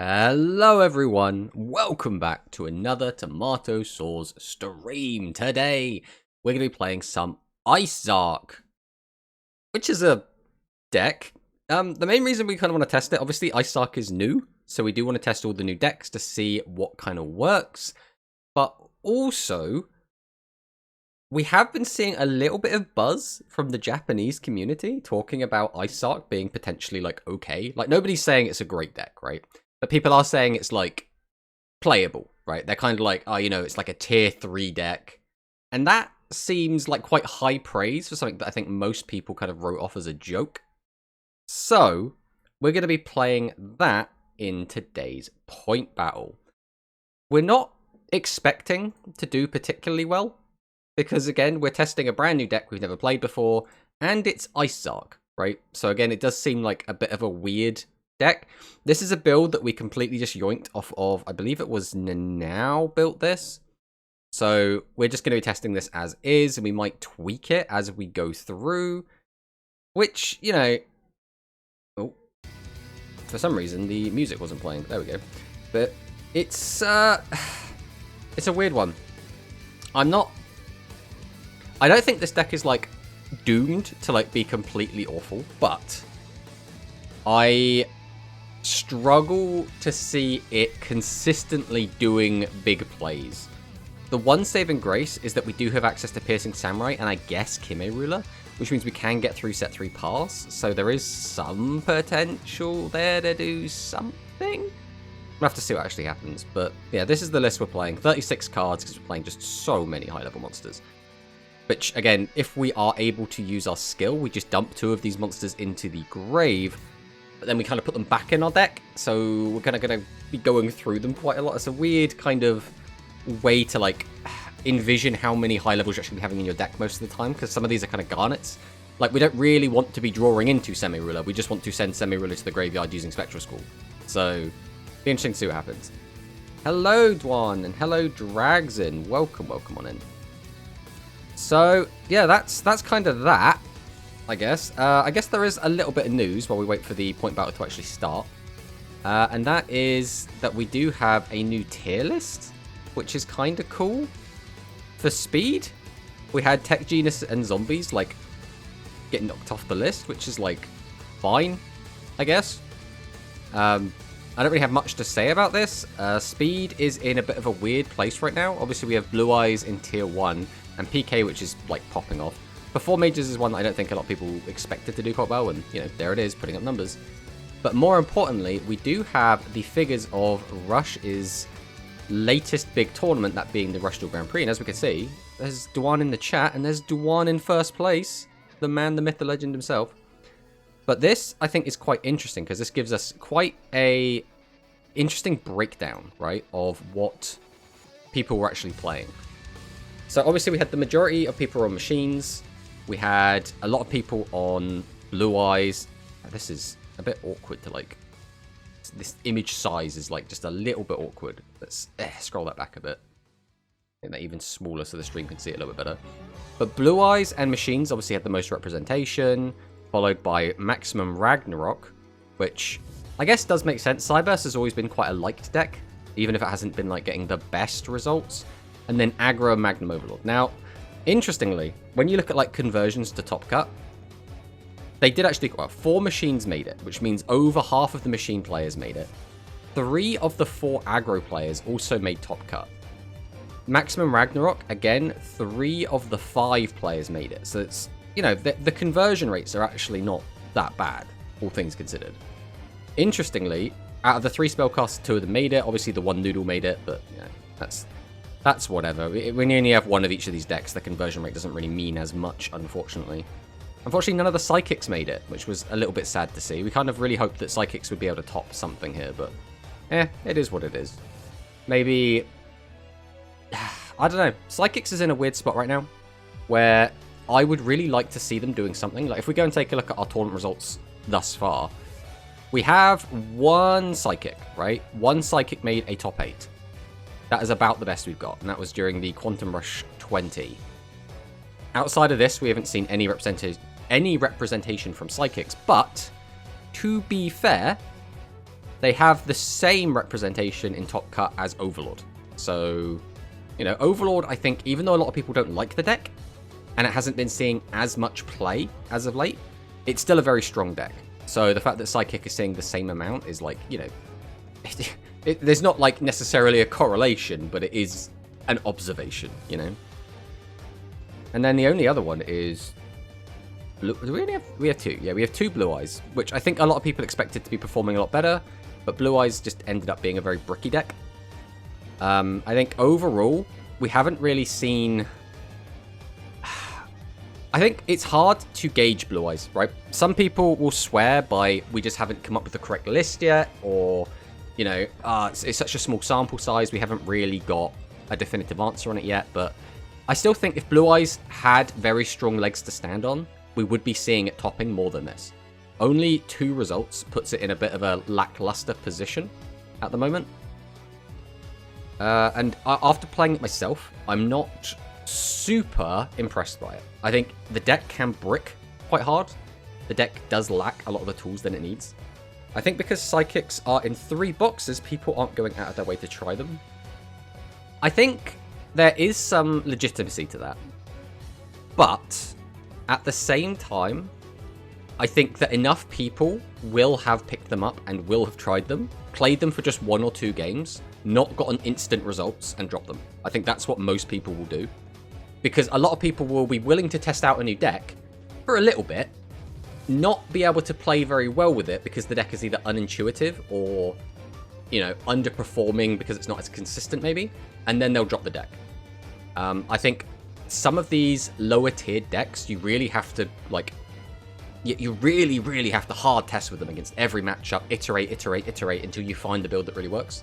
Hello everyone, welcome back to another Tomato Sauce stream. Today, we're going to be playing some ICEZARK, which is a deck. The main reason we kind of want to test it, obviously ICEZARK is new, so we do want to test all the new decks to see what kind of works. But also, we have been seeing a little bit of buzz from the Japanese community talking about ICEZARK being potentially like okay. Like nobody's saying it's a great deck, right? But people are saying it's, like, playable, right? They're kind of like, oh, you know, it's like a tier 3 deck. And that seems like quite high praise for something that I think most people kind of wrote off as a joke. So, we're going to be playing that in today's point battle. We're not expecting to do particularly well, because, again, we're testing a brand new deck we've never played before, and it's ICEZARK, right? So, again, it does seem like a bit of a weird deck. This is a build that we completely just yoinked off of, I believe it was Nanao built this. So we're just going to be testing this as is, and we might tweak it as we go through, which, you know, oh, for some reason the music wasn't playing. There we go. But it's a weird one. I don't think this deck is like doomed to like be completely awful, but I struggle to see it consistently doing big plays. The one saving grace is that we do have access to Piercing Samurai and I guess Kime Ruler, which means we can get through set 3 pass, so there is some potential there to do something. We'll have to see what actually happens, but yeah, this is the list we're playing. 36 cards because we're playing just so many high level monsters. Which, again, if we are able to use our skill, we just dump 2 of these monsters into the grave, but then we kind of put them back in our deck, so we're kind of going to be going through them quite a lot. It's a weird kind of way to, like, envision how many high levels you're actually having in your deck most of the time, because some of these are kind of garnets. Like, we don't really want to be drawing into Semi-Ruler, we just want to send Semi-Ruler to the graveyard using Spectral School. So, be interesting to see what happens. Hello, Dwan, and hello, Dragzin. Welcome on in. So, yeah, that's kind of that. I guess there is a little bit of news while we wait for the point battle to actually start. And that is that we do have a new tier list, which is kind of cool. For speed, we had Tech Genius and Zombies, like, getting knocked off the list, which is, like, fine, I guess. I don't really have much to say about this. Speed is in a bit of a weird place right now. Obviously, we have Blue Eyes in tier 1, and PK, which is, like, popping off. Before Mages is one that I don't think a lot of people expected to do quite well, and, you know, there it is, putting up numbers. But more importantly, we do have the figures of Rush's latest big tournament, that being the Rush Duel Grand Prix. And as we can see, there's Duan in the chat, and there's Duan in first place. The man, the myth, the legend himself. But this, I think, is quite interesting, because this gives us quite a interesting breakdown, right, of what people were actually playing. So obviously we had the majority of people on machines. We had a lot of people on Blue Eyes. This is a bit awkward to, like, this image size is, like, just a little bit awkward. Let's scroll that back a bit. Make that even smaller so the stream can see it a little bit better. But Blue Eyes and machines obviously had the most representation, followed by Maximum Ragnarok, which I guess does make sense. Cyberse has always been quite a liked deck, even if it hasn't been, like, getting the best results. And then Aggro Magnum Overlord. Now, interestingly, when you look at, like, conversions to Top Cut, they did actually, well, 4 machines made it, which means over half of the machine players made it. 3 of the 4 aggro players also made Top Cut. Maximum Ragnarok, again, 3 of the 5 players made it. So it's, you know, the conversion rates are actually not that bad, all things considered. Interestingly, out of the 3 spellcasters, 2 of them made it. Obviously, the 1 Noodle made it, but, you know, that's whatever. When you only have 1 of each of these decks, the conversion rate doesn't really mean as much, unfortunately. Unfortunately, none of the Psychics made it, which was a little bit sad to see. We kind of really hoped that Psychics would be able to top something here, but it is what it is. Maybe, I don't know. Psychics is in a weird spot right now, where I would really like to see them doing something. Like, if we go and take a look at our tournament results thus far, we have 1 Psychic, right? 1 Psychic made a top 8. That is about the best we've got, and that was during the Quantum Rush 20. Outside of this, we haven't seen any representation from Psychics, but to be fair, they have the same representation in Top Cut as Overlord. So, you know, Overlord, I think, even though a lot of people don't like the deck, and it hasn't been seeing as much play as of late, it's still a very strong deck. So the fact that Psychic is seeing the same amount is like, you know, there's not like necessarily a correlation, but it is an observation, you know. And then the only other one is, do we only have, we have two. Yeah, we have two Blue Eyes, which I think a lot of people expected to be performing a lot better, but Blue Eyes just ended up being a very bricky deck. I think overall, we haven't really seen... I think it's hard to gauge Blue Eyes, right? Some people will swear by, we just haven't come up with the correct list yet, or, you know, it's such a small sample size, we haven't really got a definitive answer on it yet, but I still think if Blue Eyes had very strong legs to stand on, we would be seeing it topping more than this. Only 2 results puts it in a bit of a lackluster position at the moment. And after playing it myself, I'm not super impressed by it. I think the deck can brick quite hard. The deck does lack a lot of the tools that it needs. I think because Psychics are in 3 boxes, people aren't going out of their way to try them. I think there is some legitimacy to that. But at the same time, I think that enough people will have picked them up and will have tried them, played them for just 1 or 2 games, not gotten instant results and dropped them. I think that's what most people will do. Because a lot of people will be willing to test out a new deck for a little bit, not be able to play very well with it because the deck is either unintuitive or, you know, underperforming because it's not as consistent maybe, and then they'll drop the deck. I think some of these lower tiered decks, you really have to, like, you really, really have to hard test with them against every matchup, iterate until you find the build that really works.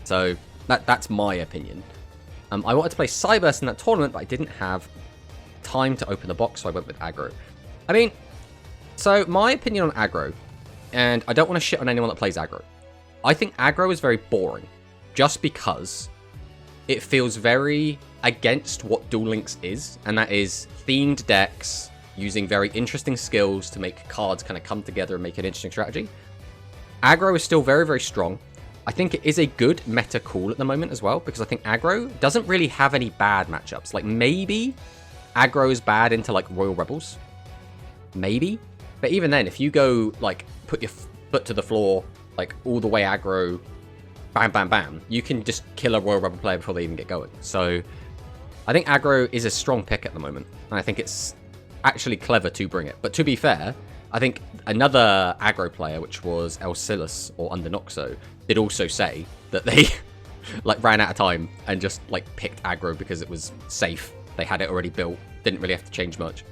So that's my opinion. I wanted to play Cyburst in that tournament, but I didn't have time to open the box, so I went with aggro. I mean, so my opinion on aggro, and I don't want to shit on anyone that plays aggro. I think aggro is very boring, just because it feels very against what Duel Links is, and that is themed decks using very interesting skills to make cards kind of come together and make an interesting strategy. Aggro is still very, very strong. I think it is a good meta call at the moment as well, because I think aggro doesn't really have any bad matchups. Like, maybe aggro is bad into, like, Royal Rebels. Maybe. But even then, if you go, like, put your foot to the floor, like, all the way aggro, bam, bam, bam, you can just kill a Royal Rebel player before they even get going. So, I think aggro is a strong pick at the moment. And I think it's actually clever to bring it. But to be fair, I think another aggro player, which was Elsilis or Undernoxo, did also say that they like ran out of time and just like picked aggro because it was safe. They had it already built, didn't really have to change much.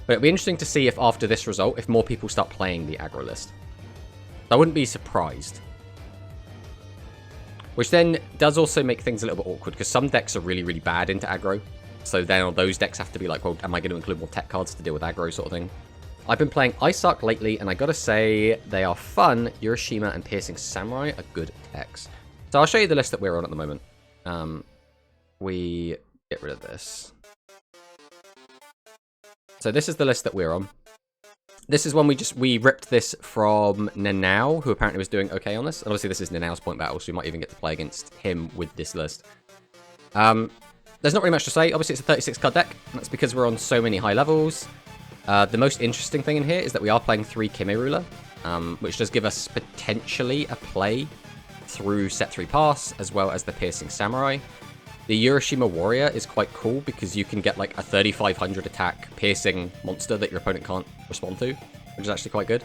But it'd be interesting to see if after this result, if more people start playing the aggro list. I wouldn't be surprised. Which then does also make things a little bit awkward, because some decks are really, really bad into aggro. So then those decks have to be like, well, am I going to include more tech cards to deal with aggro sort of thing? I've been playing ICEZARK lately, and I gotta say, they are fun. Urashima and Piercing Samurai are good decks. So I'll show you the list that we're on at the moment. We get rid of this. So this is the list that we're on. This is when we ripped this from Nanao, who apparently was doing okay on this. Obviously, this is Nanao's point battle, so we might even get to play against him with this list. There's not really much to say. Obviously, it's a 36 card deck. That's because we're on so many high levels. The most interesting thing in here is that we are playing 3 Kimerula, which does give us potentially a play through set 3 pass, as well as the Piercing Samurai. The Urashima Warrior is quite cool because you can get like a 3500 attack piercing monster that your opponent can't respond to, which is actually quite good.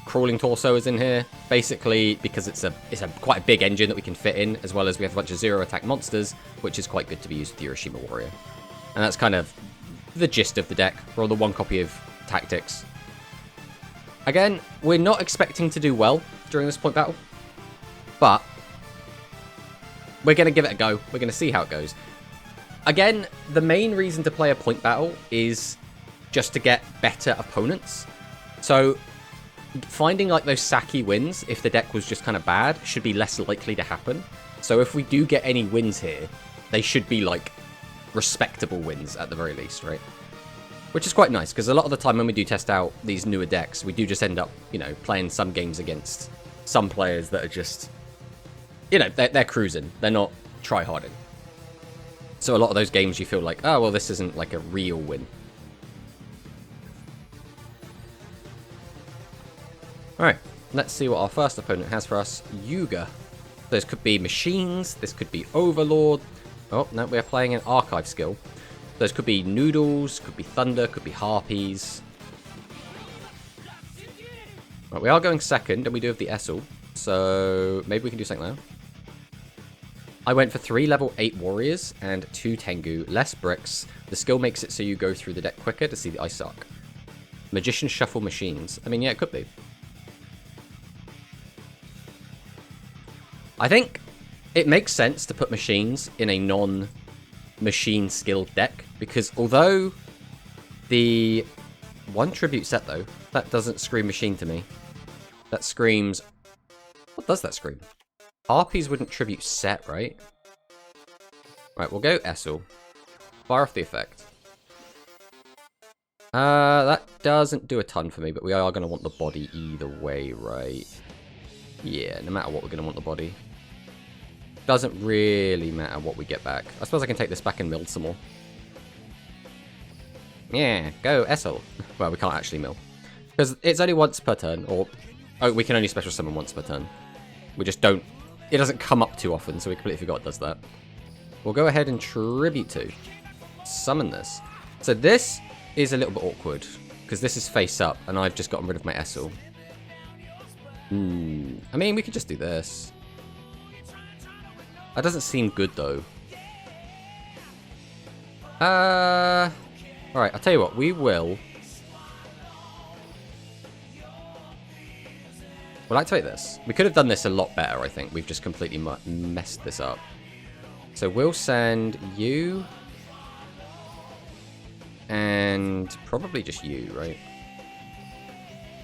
Crawling Torso is in here, basically because it's a quite a big engine that we can fit in, as well as we have a bunch of 0 attack monsters, which is quite good to be used with the Urashima Warrior. And that's kind of the gist of the deck. We're on the 1 copy of Tactics. Again, we're not expecting to do well during this point battle, but we're going to give it a go. We're going to see how it goes. Again, the main reason to play a point battle is just to get better opponents. So finding like those Saki wins, if the deck was just kind of bad, should be less likely to happen. So if we do get any wins here, they should be like respectable wins at the very least, right? Which is quite nice, because a lot of the time when we do test out these newer decks, we do just end up, you know, playing some games against some players that are just, you know, they're cruising. They're not try-harding. So a lot of those games you feel like, oh, well, this isn't like a real win. Alright, let's see what our first opponent has for us. Yuga. Those could be machines, this could be Overlord. Oh, no, we are playing an archive skill. Those could be Noodles, could be Thunder, could be Harpies. Right, we are going second, and we do have the Essel. So maybe we can do something now. I went for 3 level 8 warriors and 2 Tengu, less bricks. The skill makes it so you go through the deck quicker to see the ICEZARK. Magician shuffle machines. I mean, yeah, it could be. I think it makes sense to put machines in a non-machine skilled deck, because although the 1 tribute set, though, that doesn't scream machine to me. That screams... What does that scream? Harpies wouldn't tribute set, right? Right, we'll go Essel. Fire off the effect. That doesn't do a ton for me, but we are going to want the body either way, right? Yeah, no matter what, we're going to want the body. Doesn't really matter what we get back. I suppose I can take this back and mill some more. Yeah, go Essel. Well, we can't actually mill. Because it's only once per turn, or... Oh, we can only special summon once per turn. We just don't... It doesn't come up too often, so we completely forgot it does that. We'll go ahead and tribute to. Summon this. So this is a little bit awkward, because this is face up, and I've just gotten rid of my Essel. I mean, we could just do this. That doesn't seem good, though. Alright, I'll tell you what, we will... We'll activate this. We could have done this a lot better, I think. We've just completely messed this up. So we'll send you... And probably just you, right?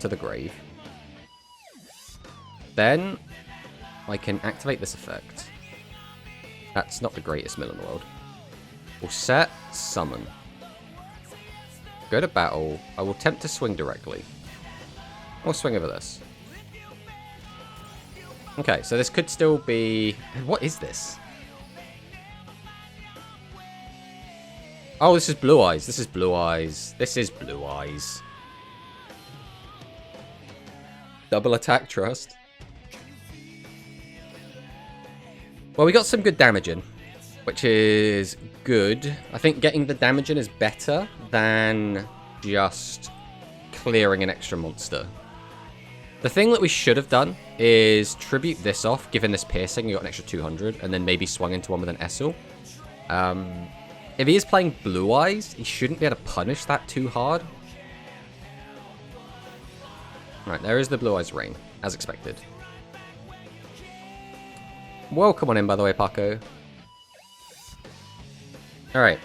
To the grave. Then I can activate this effect. That's not the greatest mill in the world. We'll set summon. Go to battle. I will attempt to swing directly. I'll swing over this. Okay, so this could still be... What is this? Oh, this is Blue Eyes. This is Blue Eyes. This is Blue Eyes. Double attack trust. Well, we got some good damage in, which is good. I think getting the damage in is better than just clearing an extra monster. The thing that we should have done is tribute this off, given this piercing, you got an extra 200, and then maybe swung into one with an Essel. If he is playing Blue Eyes, he shouldn't be able to punish that too hard. Right, there is the Blue Eyes Rain, as expected. Welcome on in, by the way, Paco. Alright.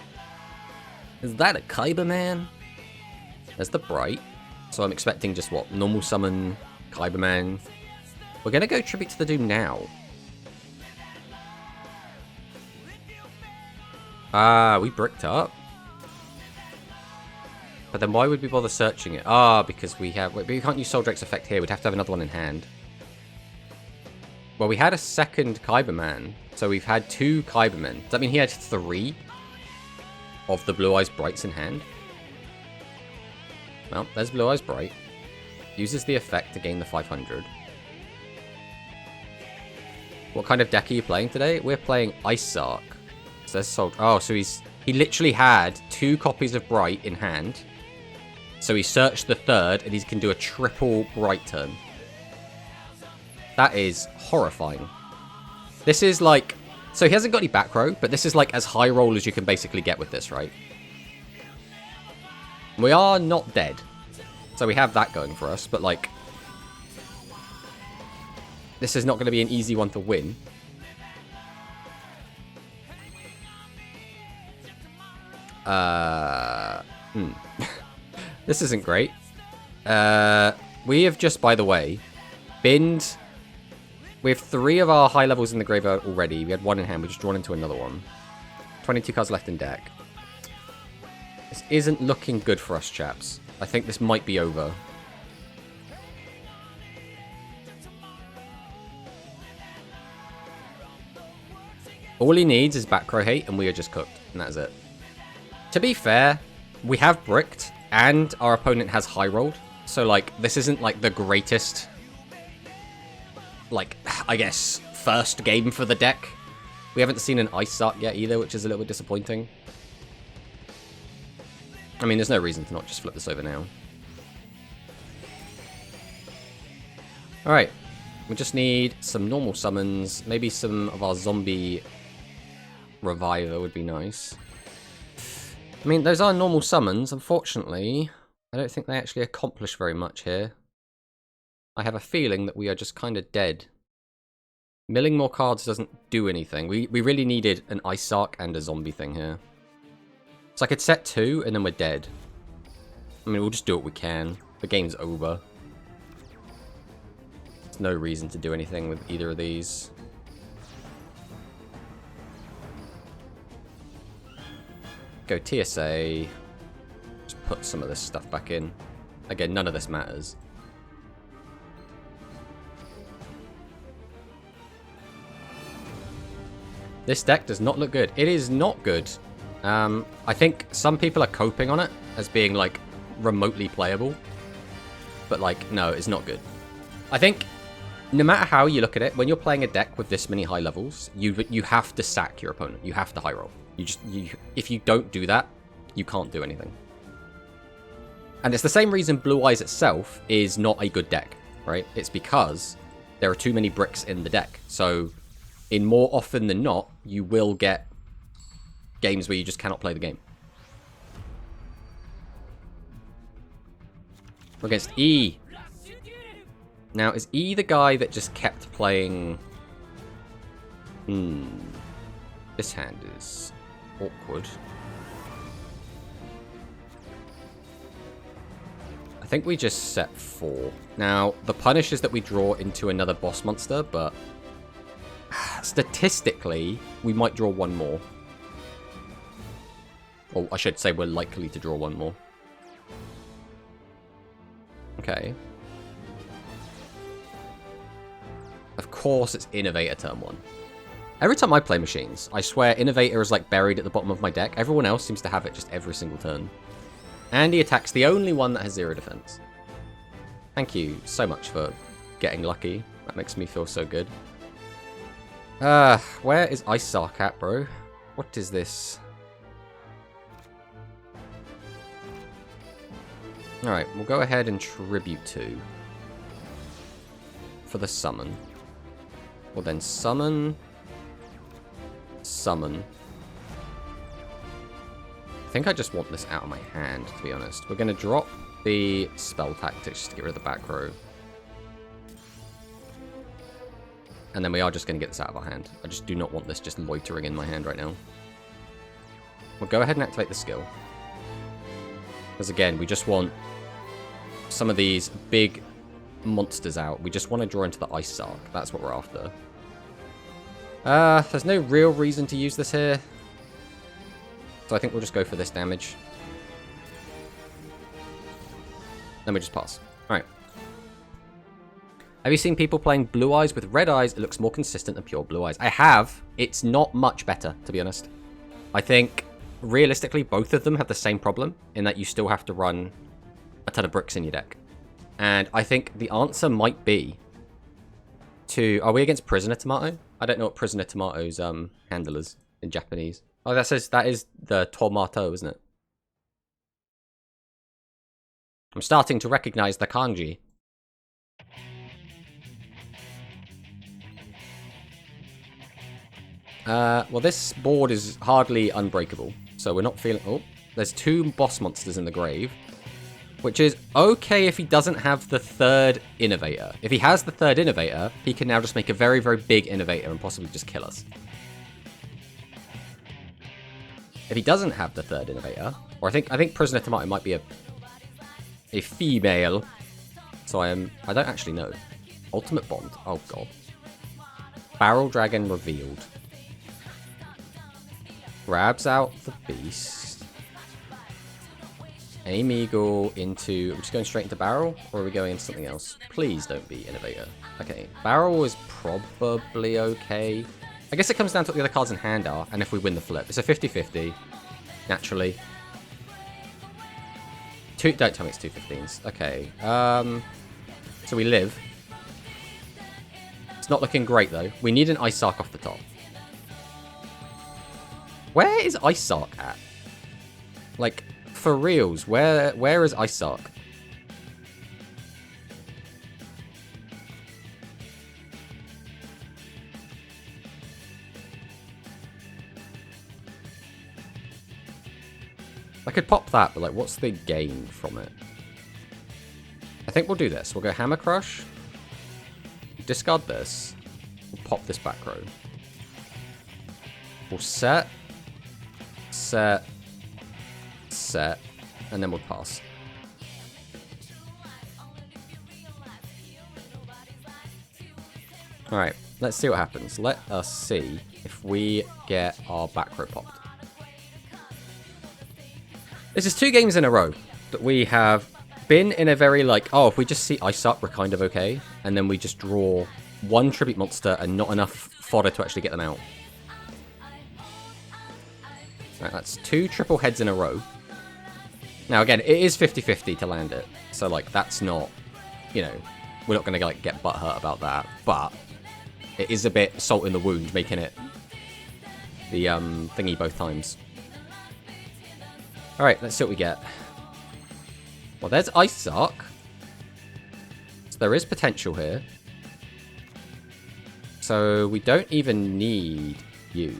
Is that a Kyber Man? There's the Bright. So I'm expecting just what? Normal summon, Kyber Man. We're going to go Tribute to the Doom now. Ah, we bricked up. But then why would we bother searching it? Ah, because we have... Wait, but we can't use Soul Drake's effect here. We'd have to have another one in hand. Well, we had a second Kyber Man. So we've had 2 Kyber Men. Does that mean he had 3 of the Blue Eyes Brights in hand? Well, there's Blue Eyes Bright. Uses the effect to gain the 500. What kind of deck are you playing today? We're playing ICEZARK. So there's Soul... Oh, so he literally had 2 copies of Bright in hand. So he searched the 3rd, and he can do a triple Bright turn. That is horrifying. This is like... So he hasn't got any back row, but this is like as high roll as you can basically get with this, right? We are not dead. So we have that going for us, but like... This is not going to be an easy one to win. This isn't great. We have just, by the way, binned... We have 3 of our high levels in the graveyard already. We had 1 in hand. We just drawn into another one. 22 cards left in deck. This isn't looking good for us, chaps. I think this might be over. All he needs is back row hate, and we are just cooked. And that's it. To be fair, we have bricked, and our opponent has high rolled. So, like, this isn't, like, the greatest, like, I guess, first game for the deck. We haven't seen an ICEZARK yet either, which is a little bit disappointing. I mean, there's no reason to not just flip this over now. Alright. We just need some normal summons. Maybe some of our zombie reviver would be nice. I mean, those are normal summons. Unfortunately, I don't think they actually accomplish very much here. I have a feeling that we are just kind of dead. Milling more cards doesn't do anything. We really needed an ICEZARK and a zombie thing here. So I could set 2 and then we're dead. I mean, we'll just do what we can. The game's over. There's no reason to do anything with either of these. Go TSA. Just put some of this stuff back in. Again, none of this matters. This deck does not look good. It is not good. I think some people are coping on it as being, like, remotely playable. But, like, no, it's not good. I think, no matter how you look at it, when you're playing a deck with this many high levels, you have to sack your opponent. You have to high roll. If you don't do that, you can't do anything. And it's the same reason Blue Eyes itself is not a good deck, right? It's because there are too many bricks in the deck. So, in more often than not, you will get games where you just cannot play the game. Against E. Now, is E the guy that just kept playing... This hand is awkward. I think we just set 4. Now, the punish is that we draw into another boss monster, but... statistically, we might draw one more. Or I should say we're likely to draw one more. Okay. Of course it's Innovator turn 1. Every time I play machines, I swear Innovator is like buried at the bottom of my deck. Everyone else seems to have it just every single turn. And he attacks the only one that has 0 defense. Thank you so much for getting lucky. That makes me feel so good. Where is ICEZARK at, bro? What is this? Alright, we'll go ahead and tribute 2. For the summon. We'll then summon. Summon. I think I just want this out of my hand, to be honest. We're going to drop the spell tactics just to get rid of the back row. And then we are just going to get this out of our hand. I just do not want this just loitering in my hand right now. We'll go ahead and activate the skill. Because again, we just want some of these big monsters out. We just want to draw into the ICEZARK. That's what we're after. There's no real reason to use this here. So I think we'll just go for this damage. Then we just pass. Alright. Have you seen people playing Blue Eyes with Red Eyes? It looks more consistent than pure Blue Eyes. I have. It's not much better, to be honest. I think, realistically, both of them have the same problem, in that you still have to run a ton of bricks in your deck. And I think the answer might be to... Are we against Prisoner Tomato? I don't know what Prisoner Tomato's handle is in Japanese. Oh, that is the tomato, isn't it? I'm starting to recognize the kanji. Well, this board is hardly unbreakable, so we're not feeling... Oh, there's 2 boss monsters in the grave, which is okay if he doesn't have the 3rd Innovator. If he has the 3rd Innovator, he can now just make a very, very big Innovator and possibly just kill us. If he doesn't have the 3rd Innovator, or I think Prisoner Tomato might be a female, so I don't actually know. Ultimate Bond. Oh god. Barrel Dragon revealed. Grabs out the beast. Aim Eagle into... Are we just going straight into Barrel? Or are we going into something else? Please don't be Innovator. Okay, Barrel is probably okay. I guess it comes down to what the other cards in hand are, and if we win the flip. It's a 50-50, naturally. Don't tell me it's 2 15s. Okay, so we live. It's not looking great, though. We need an ICEZARK off the top. Where is ICEZARK at? Like, for reals, where is ICEZARK? I could pop that, but like, what's the gain from it? I think we'll do this. We'll go Hammer Crush. Discard this. We'll pop this back row. We'll set, and then we'll pass. Alright, let's see what happens. Let us see if we get our back row popped. This is 2 games in a row that we have been in a very, like, oh, if we just see ICEZARK, we're kind of okay. And then we just draw 1 Tribute Monster and not enough fodder to actually get them out. Right, that's 2 triple heads in a row. Now, again, it is 50-50 to land it. So, like, that's not, you know, we're not going to, like, get butthurt about that. But it is a bit salt in the wound, making it the thingy both times. Alright, let's see what we get. Well, there's ICEZARK. So there is potential here. So we don't even need you.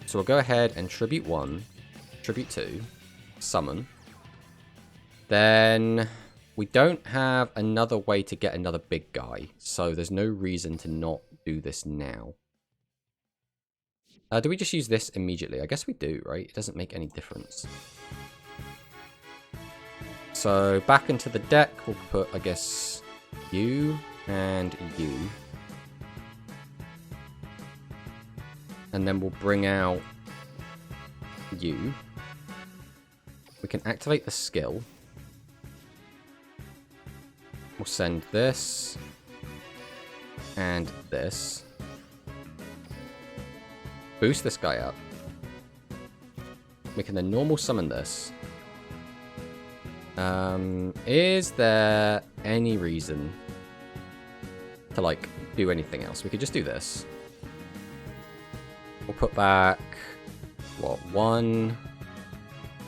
So we'll go ahead and Tribute 1, Tribute 2, Summon. Then we don't have another way to get another big guy. So there's no reason to not do this now. Do we just use this immediately? I guess we do, right? It doesn't make any difference. So back into the deck, we'll put, I guess, you and you. And then we'll bring out you. We can activate the skill. We'll send this and this. Boost this guy up. We can then normal summon this. Is there any reason to, like, do anything else? We could just do this. We'll put back, what, 1,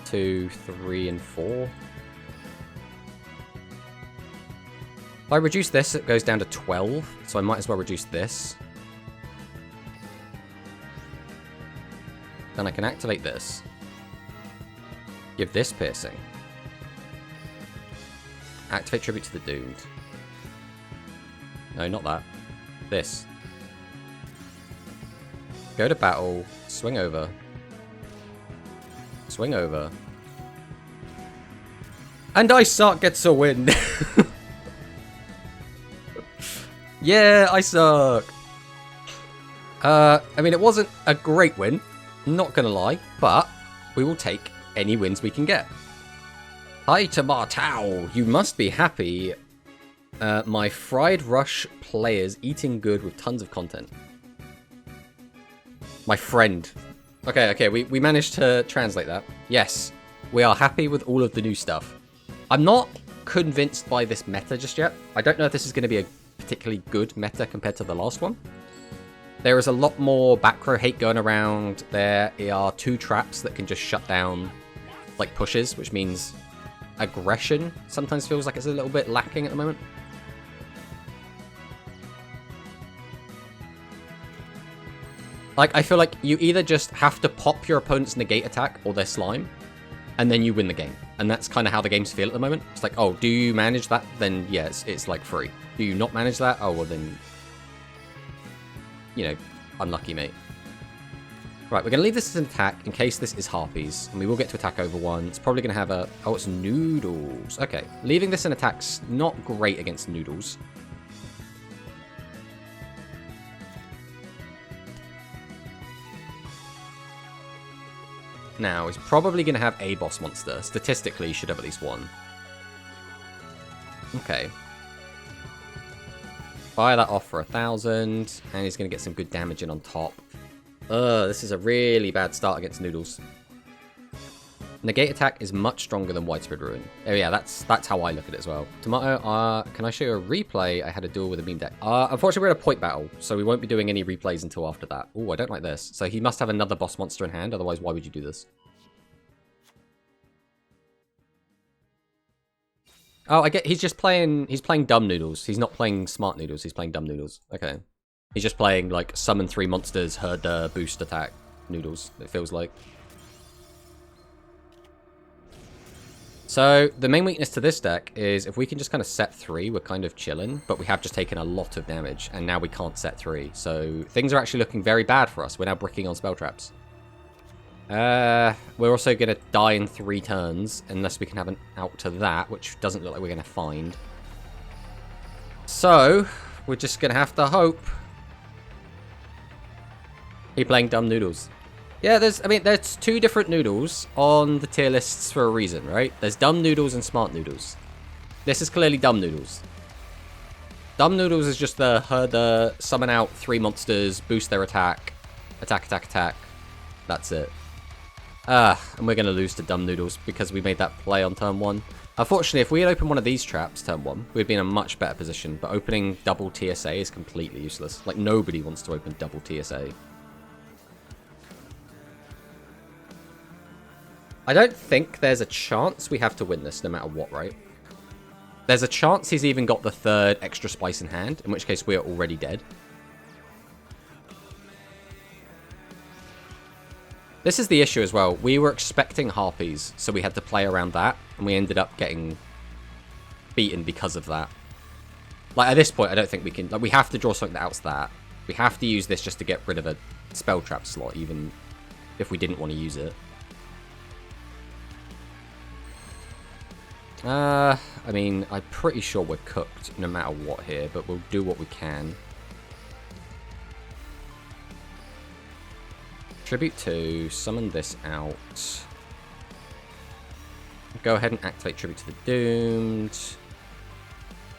2, 3, and 4. If I reduce this, it goes down to 12, so I might as well reduce this. Then I can activate this. Give this piercing. Activate Tribute to the Doomed. No, not that. This. Go to battle. Swing over. Swing over. And ICEZARK gets a win! Yeah, ICEZARK! I mean, it wasn't a great win. Not gonna lie, but we will take any wins we can get. Hi to Martau, you must be happy. My Fried Rush players eating good with tons of content. My friend. Okay, we managed to translate that. Yes, we are happy with all of the new stuff. I'm not convinced by this meta just yet. I don't know if this is going to be a particularly good meta compared to the last one. There is a lot more back row hate going around. There are 2 traps that can just shut down, like, pushes, which means aggression sometimes feels like it's a little bit lacking at the moment. Like, I feel like you either just have to pop your opponent's negate attack or their slime, and then you win the game. And that's kind of how the games feel at the moment. It's like, oh, do you manage that? Then, yes, it's like free. Do you not manage that? Oh, well then, you know, unlucky, mate. Right, we're going to leave this as an attack in case this is Harpies. And we will get to attack over 1. It's probably going to have a... Oh, it's Noodles. Okay, leaving this in attack's not great against Noodles. now is probably going to have a boss monster. Statistically, he should have at least one. Okay. Fire that off for 1,000, and he's going to get some good damage in on top. This is a really bad start against Noodles. Negate attack is much stronger than Widespread Ruin. Oh yeah, that's how I look at it as well. Tomato, can I show you a replay? I had a duel with a meme deck. Unfortunately, we're at a point battle, so we won't be doing any replays until after that. Oh, I don't like this. So he must have another boss monster in hand, otherwise why would you do this? Oh, I get, he's playing dumb Noodles. He's not playing smart Noodles, he's playing dumb Noodles. Okay. He's just playing, like, summon 3 monsters, herd boost attack Noodles, it feels like. So, the main weakness to this deck is if we can just kind of set 3, we're kind of chilling, but we have just taken a lot of damage, and now we can't set 3. So, things are actually looking very bad for us. We're now bricking on spell traps. We're also going to die in 3 turns, unless we can have an out to that, which doesn't look like we're going to find. So, we're just going to have to hope. He playing dumb Noodles. Yeah, there's 2 different Noodles on the tier lists for a reason, right? There's dumb Noodles and smart Noodles. This is clearly dumb Noodles. Dumb Noodles is just the herder, summon out 3 monsters, boost their attack, attack. That's it. And we're going to lose to dumb Noodles because we made that play on turn 1. Unfortunately, if we had opened one of these traps turn 1, we'd be in a much better position, but opening double TSA is completely useless. Like, nobody wants to open double TSA. I don't think there's a chance we have to win this no matter what, right? There's a chance he's even got the 3rd extra spice in hand, in which case we are already dead. This is the issue as well. We were expecting Harpies, so we had to play around that, and we ended up getting beaten because of that. Like, at this point, I don't think we can... Like, we have to draw something that outs that. We have to use this just to get rid of a spell trap slot, even if we didn't want to use it. I mean, I'm pretty sure we're cooked no matter what here, but we'll do what we can. Tribute 2, summon this out. Go ahead and activate Tribute to the Doomed.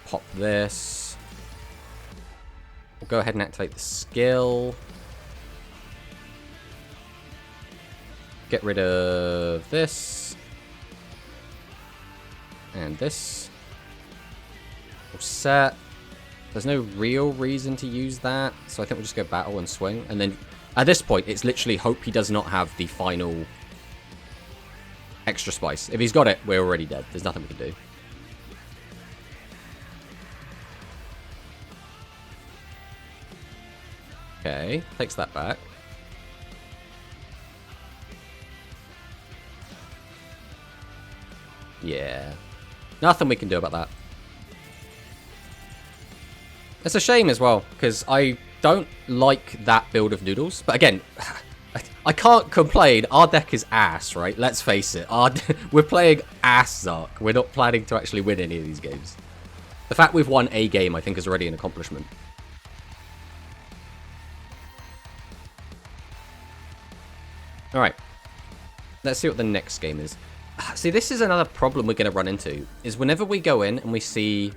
Pop this. We'll go ahead and activate the skill. Get rid of this. And this. We'll set. There's no real reason to use that, so I think we'll just go battle and swing. And then, at this point, it's literally hope he does not have the final extra spice. If he's got it, we're already dead. There's nothing we can do. Okay, takes that back. Yeah. Nothing we can do about that. It's a shame as well, because I don't like that build of Noodles. But again, I can't complain. Our deck is ass, right? Let's face it. We're playing ass Zark. We're not planning to actually win any of these games. The fact we've won a game, I think, is already an accomplishment. Alright. Let's see what the next game is. See, this is another problem we're going to run into, is whenever we go in and we see,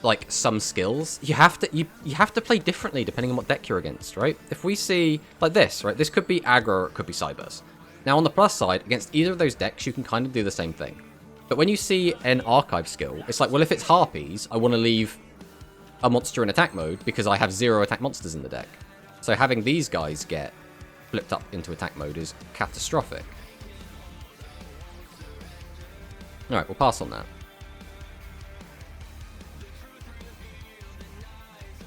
like, some skills, you have to play differently depending on what deck you're against, right? If we see, like this, right, this could be aggro or it could be Cyburst. Now, on the plus side, against either of those decks, you can kind of do the same thing. But when you see an archive skill, it's like, well, if it's Harpies, I want to leave a monster in attack mode because I have 0 attack monsters in the deck. So having these guys get flipped up into attack mode is catastrophic. Alright, we'll pass on that.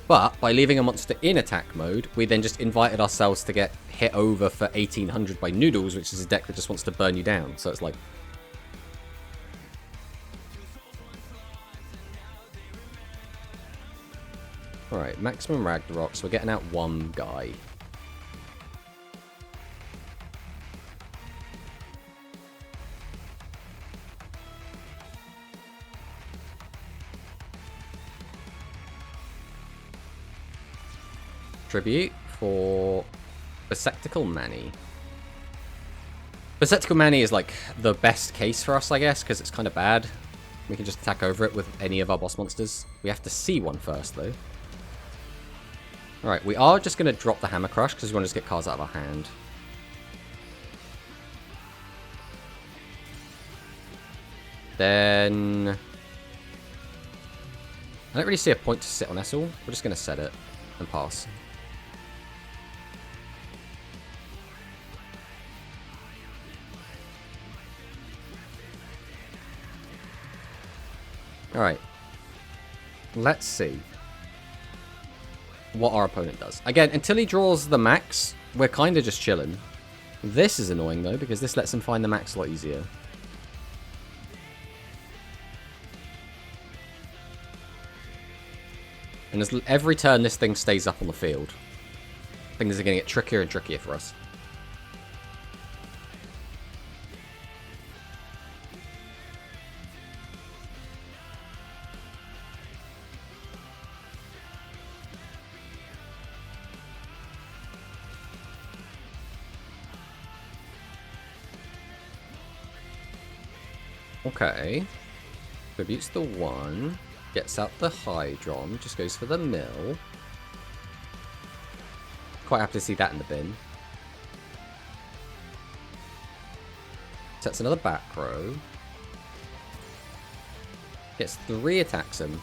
But by leaving a monster in attack mode, we then just invited ourselves to get hit over for 1800 by Noodles, which is a deck that just wants to burn you down. So it's like... Alright, maximum Ragnarok, so we're getting out one guy. Tribute for Receptacle Manny. Berserker Manny is like the best case for us, I guess, because it's kind of bad. We can just attack over it with any of our boss monsters. We have to see one first, though. Alright, we are just going to drop the Hammer Crush because we want to just get cards out of our hand. Then... I don't really see a point to sit on Essel. We're just going to set it and pass. Alright. Let's see what our opponent does. Again, until he draws the max, we're kind of just chilling. This is annoying, though, because this lets him find the max a lot easier. And as every turn this thing stays up on the field, things are going to get trickier and trickier for us. Okay. Tributes the 1. Gets out the Hydron. Just goes for the mill. Quite happy to see that in the bin. Sets another back row. Gets 3 attacks him.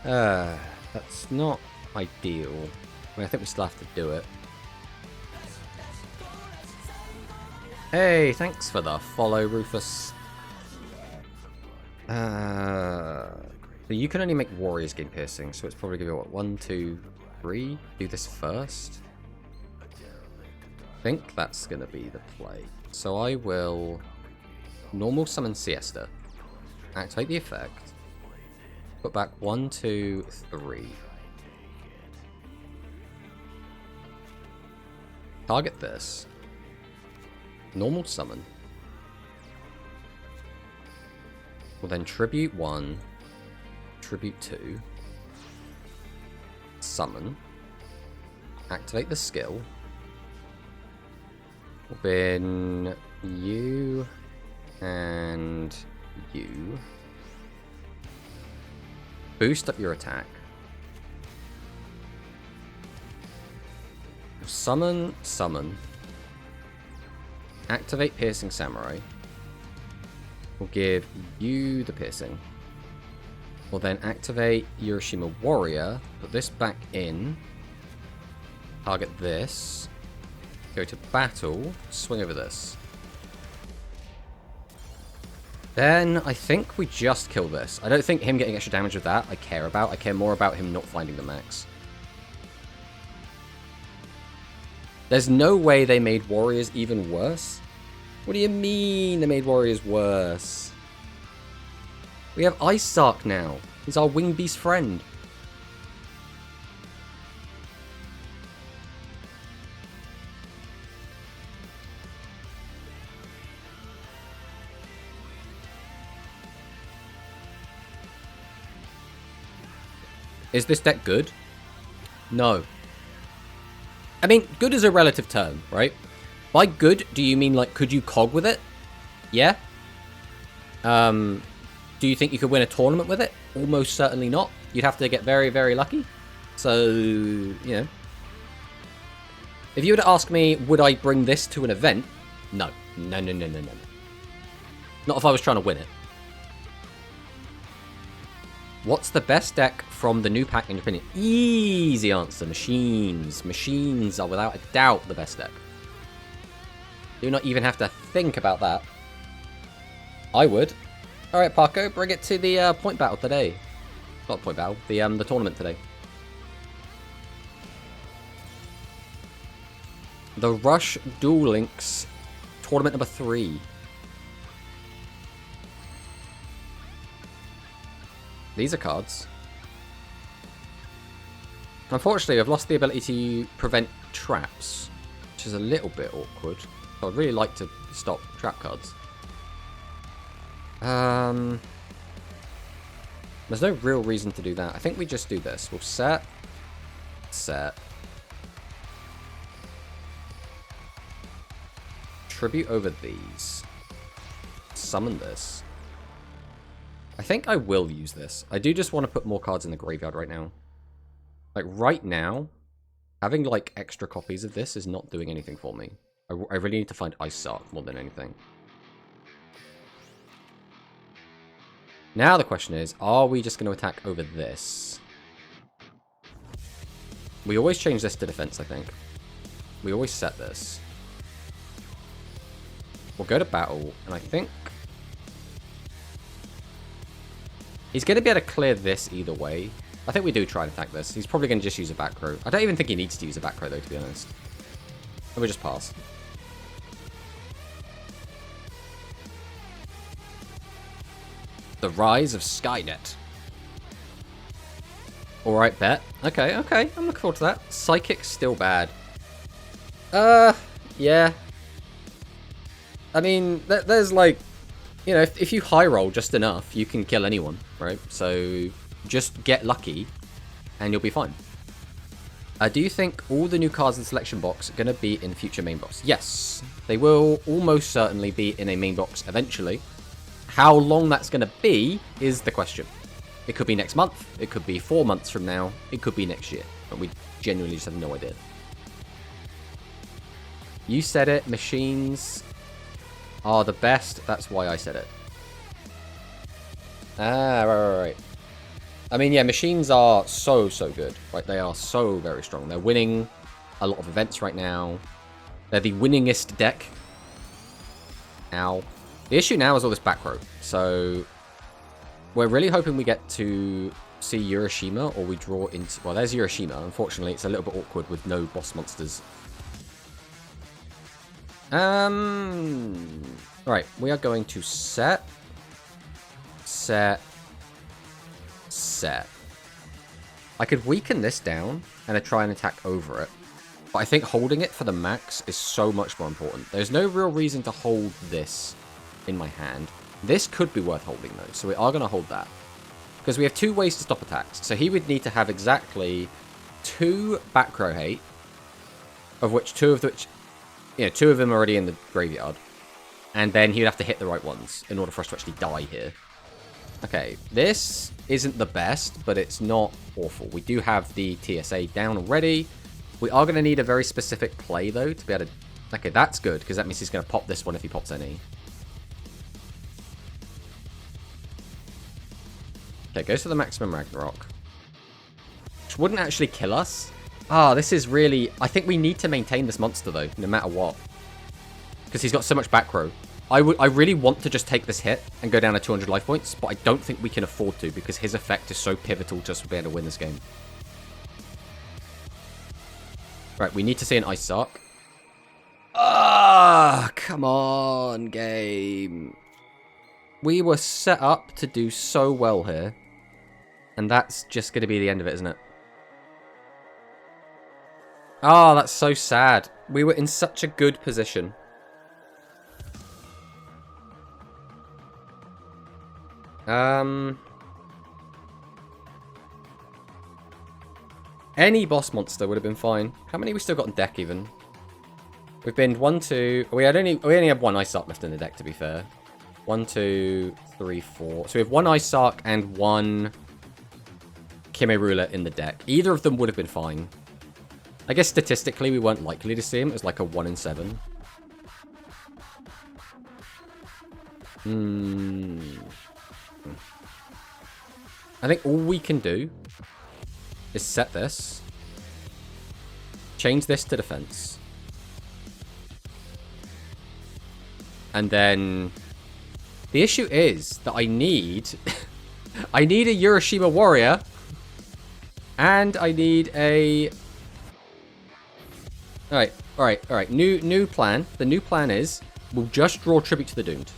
That's not ideal. I mean, I think we still have to do it. Hey, thanks for the follow, Rufus. So you can only make warriors gain piercing, so it's probably going to be, what, 1, 2, 3? Do this first. I think that's going to be the play. So I will normal summon Siesta. Activate the effect. Put back 1, 2, 3. Target this. Normal summon. We'll then tribute 1. Tribute 2. Summon. Activate the skill. We'll bin you and you. Boost up your attack. Summon, summon. Activate Piercing Samurai. We'll give you the piercing. We'll then activate Hiroshima Warrior. Put this back in. Target this. Go to battle. Swing over this. Then I think we just kill this. I don't think him getting extra damage with that I care about. I care more about him not finding the max. There's no way they made warriors even worse. What do you mean they made warriors worse? We have ICEZARK now. He's our winged beast friend. Is this deck good? No. I mean, good is a relative term, right? By good, do you mean, like, could you cog with it? Yeah. Do you think you could win a tournament with it? Almost certainly not. You'd have to get very, very lucky. So, you know. If you were to ask me, would I bring this to an event? No. No, no, no, no, no. Not if I was trying to win it. What's the best deck from the new pack in your opinion? Easy answer. Machines. Machines are without a doubt the best deck. Do not even have to think about that. I would. Alright, Paco, bring it to the point battle today. Not point battle, the tournament today. The Rush Duel Links tournament number 3. These are cards. Unfortunately, I've lost the ability to prevent traps, which is a little bit awkward. I'd really like to stop trap cards. There's no real reason to do that. I think we just do this. We'll set. Tribute over these. Summon this. I think I will use this. I do just want to put more cards in the graveyard right now. Like, right now, having, like, extra copies of this is not doing anything for me. I really need to find ICEZARK more than anything. Now the question is, are we just going to attack over this? We always change this to defense, I think. We always set this. We'll go to battle, and I think he's going to be able to clear this either way. I think we do try and attack this. He's probably going to just use a back row. I don't even think he needs to use a back row, though, to be honest. And we just pass. The Rise of Skynet. Alright, bet. Okay, okay. I'm looking forward to that. Psychic's still bad. Yeah. I mean, there's like, you know, if you high roll just enough, you can kill anyone, right? So just get lucky and you'll be fine. Do you think all the new cards in the selection box are going to be in future main box? Yes. They will almost certainly be in a main box eventually. How long that's going to be is the question. It could be next month. It could be 4 months from now. It could be next year. But we genuinely just have no idea. You said it. Machines are the best. That's why I said it. Ah, right. I mean, yeah, machines are so good. Right, they are so very strong. They're winning a lot of events right now. They're the winningest deck. Ow. The issue now is all this back row. So we're really hoping we get to see Urashima, or we draw into... Well, there's Urashima. Unfortunately, it's a little bit awkward with no boss monsters. Right, we are going to set. I could weaken this down and try and attack over it. But I think holding it for the max is so much more important. There's no real reason to hold this in my hand. This could be worth holding though, so we are going to hold that. Because we have 2 ways to stop attacks. So he would need to have exactly 2 back row hate, of which 2 of them are already in the graveyard. And then he would have to hit the right ones in order for us to actually die here. Okay, this isn't the best, but it's not awful. We do have the TSA down already. We are going to need a very specific play, though, to be able to... Okay, that's good, because that means he's going to pop this one if he pops any. Okay, goes for the maximum Ragnarok. Which wouldn't actually kill us. Ah, this is really... I think we need to maintain this monster, though, no matter what. Because he's got so much back row. I really want to just take this hit and go down to 200 life points, but I don't think we can afford to because his effect is so pivotal just to be able to win this game. Right, we need to see an ICEZARK. Ah, come on, game. We were set up to do so well here. And that's just going to be the end of it, isn't it? Oh, that's so sad. We were in such a good position. Any boss monster would have been fine. How many we still got in deck even? We've been 1, 2... We only have 1 ICEZARK left in the deck, to be fair. 1, 2, 3, 4. So we have 1 ICEZARK and 1 Kimerula in the deck. Either of them would have been fine. I guess statistically we weren't likely to see him. It was like a 1 in 7. I think all we can do is set this, change this to defense, and then the issue is that I need I need a Urashima warrior, and I need a all right. New plan. The new plan is we'll just draw Tribute to the Doomed.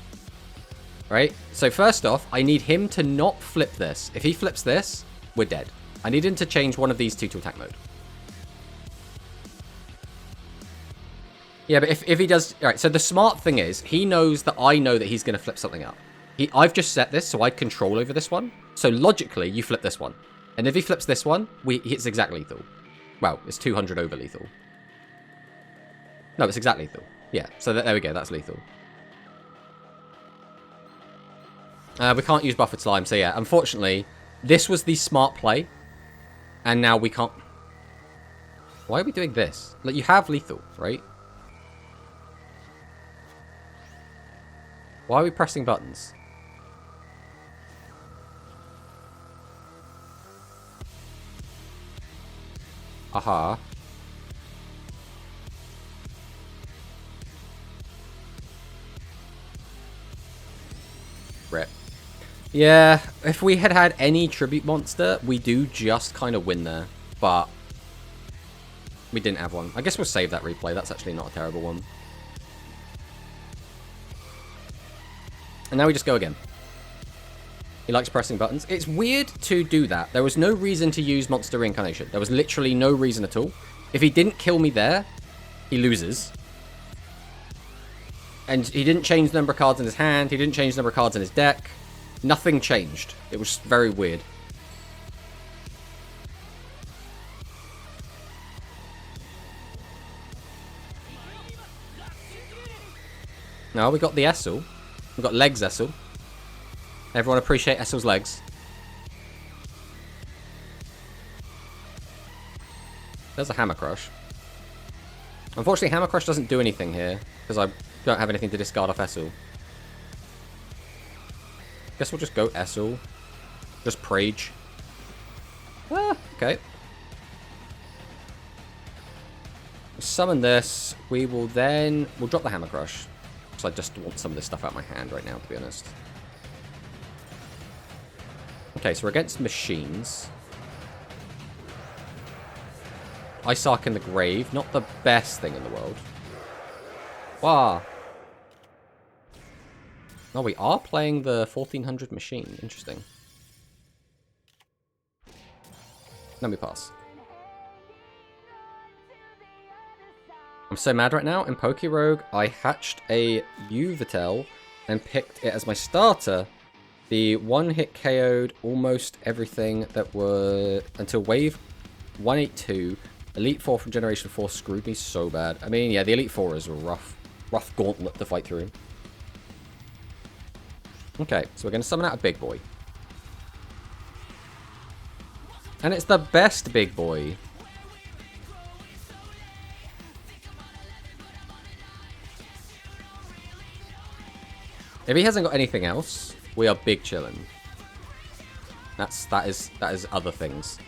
Right? So first off, I need him to not flip this. If he flips this, we're dead. I need him to change one of these 2 to attack mode. Yeah, but if he does... Alright, so the smart thing is, he knows that I know that he's going to flip something up. I've just set this so I control over this one. So logically, you flip this one. And if he flips this one, it's exact lethal. Well, it's 200 over lethal. No, it's exact lethal. Yeah, so there we go, that's lethal. We can't use buffered slime, so yeah, unfortunately, this was the smart play. And now we can't... Why are we doing this? Like, you have lethal, right? Why are we pressing buttons? Aha. Rip. Yeah, if we had had any tribute monster, we do just kind of win there. But we didn't have one. I guess we'll save that replay. That's actually not a terrible one. And now we just go again. He likes pressing buttons. It's weird to do that. There was no reason to use Monster Reincarnation. There was literally no reason at all. If he didn't kill me there, he loses. And he didn't change the number of cards in his hand. He didn't change the number of cards in his deck. Nothing changed. It was very weird. Now we got the Essel. We've got legs Essel. Everyone appreciate Essel's legs. There's a Hammer Crush. Unfortunately, Hammer Crush doesn't do anything here, because I don't have anything to discard off Essel. Guess we'll just go Essel. Just Prage. Ah, okay. Summon this. We will then... We'll drop the Hammer Crush. Because I just want some of this stuff out of my hand right now, to be honest. Okay, so we're against machines. ICEZARK in the grave. Not the best thing in the world. Wow. Oh, we are playing the 1400 machine. Interesting. Let me pass. I'm so mad right now. In Pokerogue, I hatched a Yuvitel and picked it as my starter. The one-hit KO'd almost everything that were... Until wave 182. Elite 4 from Generation 4 screwed me so bad. I mean, yeah, the Elite 4 is a rough gauntlet to fight through. Okay, so we're going to summon out a big boy. And it's the best big boy. If he hasn't got anything else, we are big chillin'. That is other things.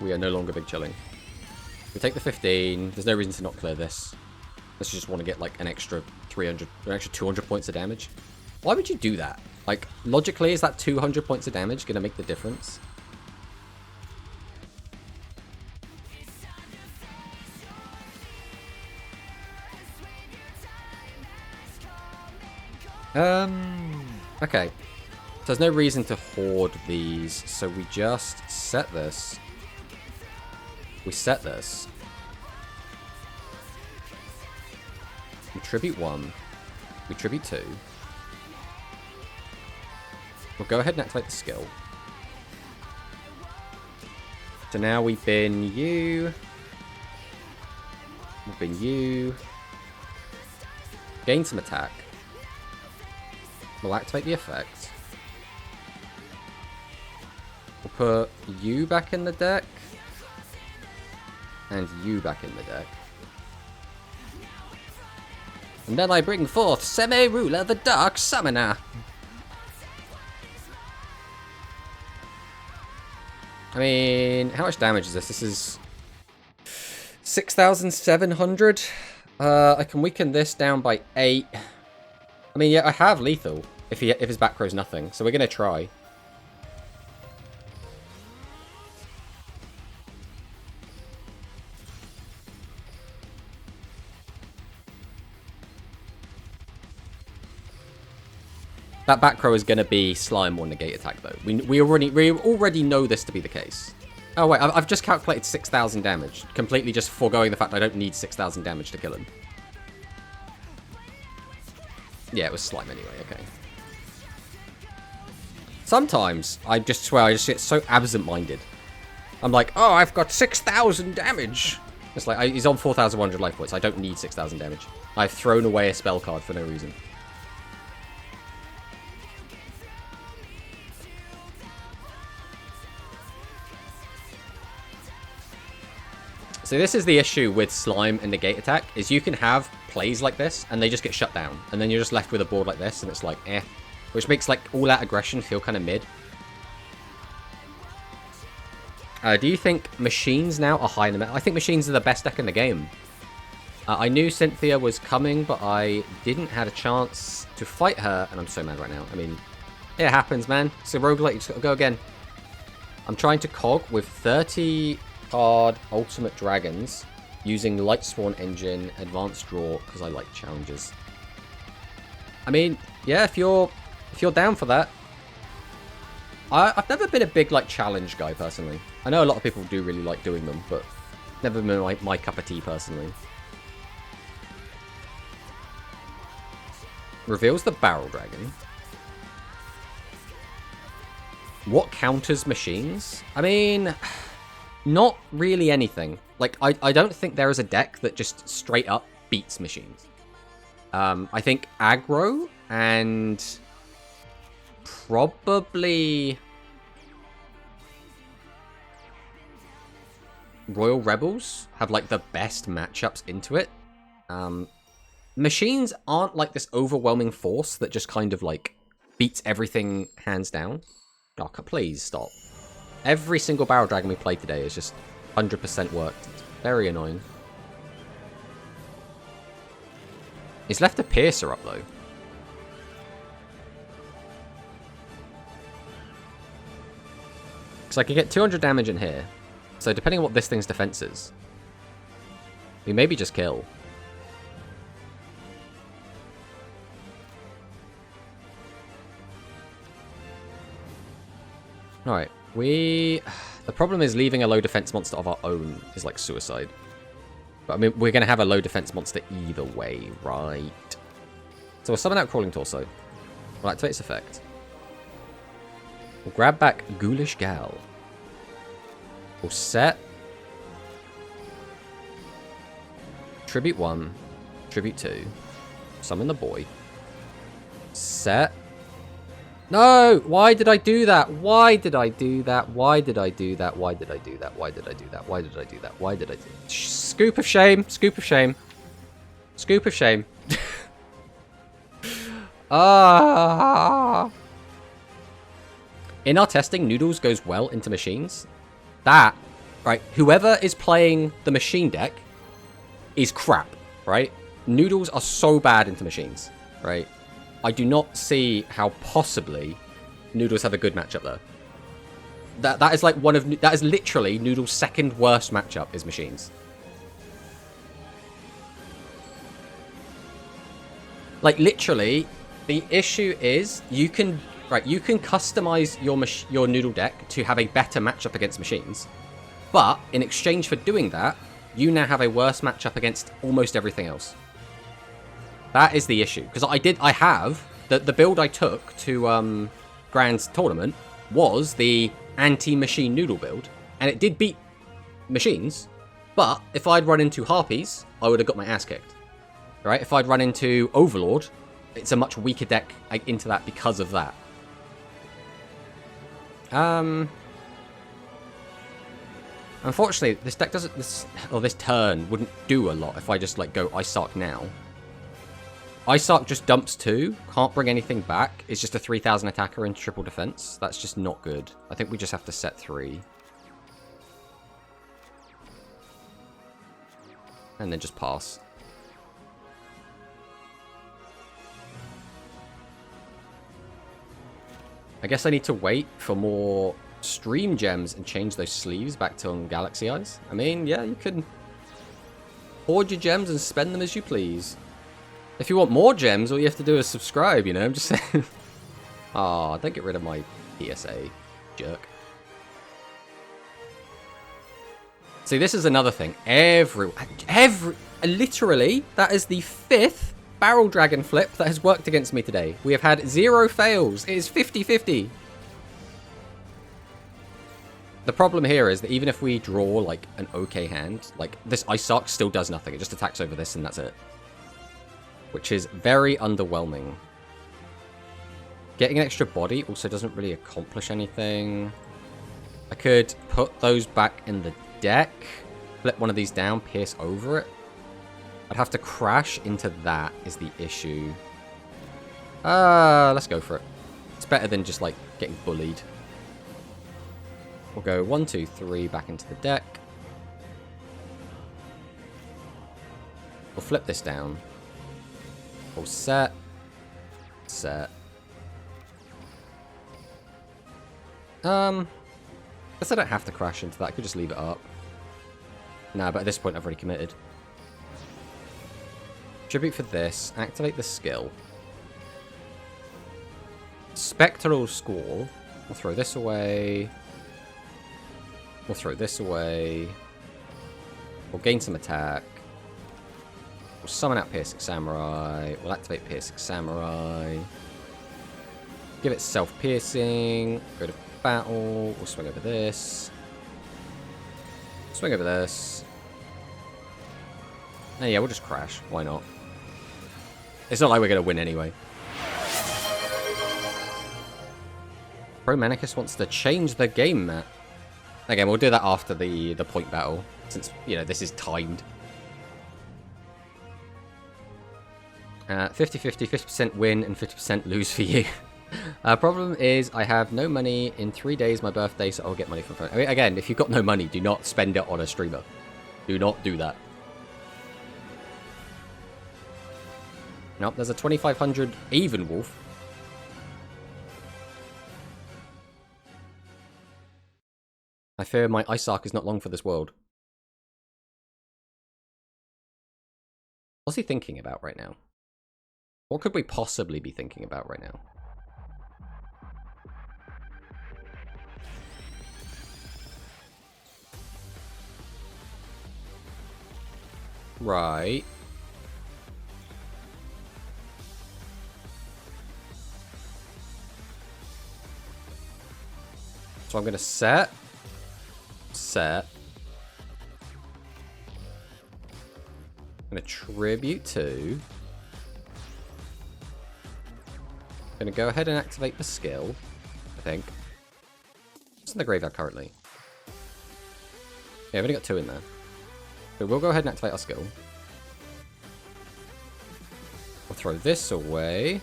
We are no longer big chilling. We take the 15. There's no reason to not clear this. Let's just want to get like an extra 300, an extra 200 points of damage. Why would you do that? Like, logically, is that 200 points of damage going to make the difference? Okay. So there's no reason to hoard these, so we just set this. We set this. We tribute 1. We tribute 2. We'll go ahead and activate the skill. So now we bin you. We'll bin you. Gain some attack. We'll activate the effect. We'll put you back in the deck. And you back in the deck. And then I bring forth Semi-Ruler, the Dark Summoner. I mean, how much damage is this? This is 6,700. I can weaken this down by 8. I mean, yeah, I have lethal if his back row's nothing, so we're gonna try. That back row is gonna be slime or negate attack though. We already know this to be the case. Oh wait, I've just calculated 6,000 damage, completely just foregoing the fact I don't need 6,000 damage to kill him. Yeah, it was slime anyway, okay. Sometimes, I just swear, I just get so absent-minded. I'm like, oh, I've got 6,000 damage. It's like, he's on 4,100 life points. I don't need 6,000 damage. I've thrown away a spell card for no reason. So this is the issue with Slime and Negate Attack, is you can have plays like this, and they just get shut down. And then you're just left with a board like this, and it's like, eh. Which makes, like, all-out aggression feel kind of mid. Do you think Machines now are high in the meta? I think Machines are the best deck in the game. I knew Cynthia was coming, but I didn't have a chance to fight her, and I'm so mad right now. I mean, it happens, man. It's a roguelite, you just gotta go again. I'm trying to cog with 30 card Ultimate Dragons using Lightsworn Engine, Advanced Draw, because I like challenges. I mean, yeah, if you're down for that. I've never been a big, like, challenge guy, personally. I know a lot of people do really like doing them, but never been my cup of tea, personally. Reveals the Barrel Dragon. What counters Machines? I mean, not really anything. Like, I don't think there is a deck that just straight up beats Machines. I think aggro and probably Royal Rebels have, like, the best matchups into it. Machines aren't, like, this overwhelming force that just kind of, like, beats everything hands down. Oh, please stop. Every single Barrel Dragon we played today is just 100% worked. It's very annoying. He's left a Piercer up, though. So I can get 200 damage in here. So depending on what this thing's defense is, we maybe just kill. Alright, the problem is leaving a low defense monster of our own is like suicide. But I mean, we're going to have a low defense monster either way, right? So we'll summon out Crawling Torso. We'll activate its effect. We'll grab back Ghoulish Gal. We'll set Tribute 1, Tribute 2, summon the boy. Set. No! Why did I do that? Why did I do that? Why did I do that? Why did I do that? Why did I do that? Why did I do that? Why did I do that? Scoop of shame. Scoop of shame. Scoop of shame. Ah. In our testing, Noodles goes well into Machines. That, right, whoever is playing the Machine deck is crap, right? Noodles are so bad into Machines, right? I do not see how possibly Noodles have a good matchup there. That is like that is literally Noodles' second worst matchup is Machines. Like, literally, the issue is you can customize your Noodle deck to have a better matchup against Machines, but in exchange for doing that, you now have a worse matchup against almost everything else. That is the issue, because I have the build I took to Grand's tournament was the anti-Machine Noodle build, and it did beat Machines, but if I'd run into Harpies, I would have got my ass kicked. Right? If I'd run into Overlord, it's a much weaker deck into that because of that. Unfortunately, this deck doesn't. This turn wouldn't do a lot if I just like go ICEZARK now. ICEZARK just dumps 2, can't bring anything back. It's just a 3,000 attacker in triple defense. That's just not good. I think we just have to set 3. And then just pass. I guess I need to wait for more stream gems and change those sleeves back to on Galaxy Eyes. I mean, yeah, you can hoard your gems and spend them as you please. If you want more gems, all you have to do is subscribe, you know? I'm just saying. Aw, don't get rid of my PSA, jerk. See, this is another thing. Literally, that is the 5th Barrel Dragon flip that has worked against me today. We have had 0 fails. It is 50-50. The problem here is that even if we draw, like, an okay hand, like, this ICEZARK still does nothing. It just attacks over this and that's it. Which is very underwhelming. Getting an extra body also doesn't really accomplish anything. I could put those back in the deck, flip one of these down, pierce over it. I'd have to crash into that is the issue. Let's go for it. It's better than just, like, getting bullied. We'll go 1, 2, 3 back into the deck. We'll flip this down. We'll set. Set. Guess I don't have to crash into that. I could just leave it up. Nah, but at this point I've already committed. Tribute for this. Activate the skill. Spectral Squall. We'll throw this away. We'll throw this away. We'll gain some attack. We'll summon out Piercing Samurai. We'll activate Piercing Samurai. Give it self-piercing. Go to battle. We'll swing over this. Swing over this. And yeah, we'll just crash. Why not? It's not like we're going to win anyway. Pro Manicus wants to change the game map. Again, we'll do that after the point battle, since, you know, this is timed. 50-50, 50% win and 50% lose for you. Problem is, I have no money in 3 days, my birthday, so I'll get money from phone. I mean, again, if you've got no money, do not spend it on a streamer. Do not do that. Nope, there's a 2500 even wolf. I fear my ICEZARK is not long for this world. What's he thinking about right now? What could we possibly be thinking about right now? Right. So I'm going to set. I'm going to tribute to. I'm going to go ahead and activate the skill, I think. It's in the graveyard currently. Yeah, I've only got 2 in there. But we'll go ahead and activate our skill. We'll throw this away.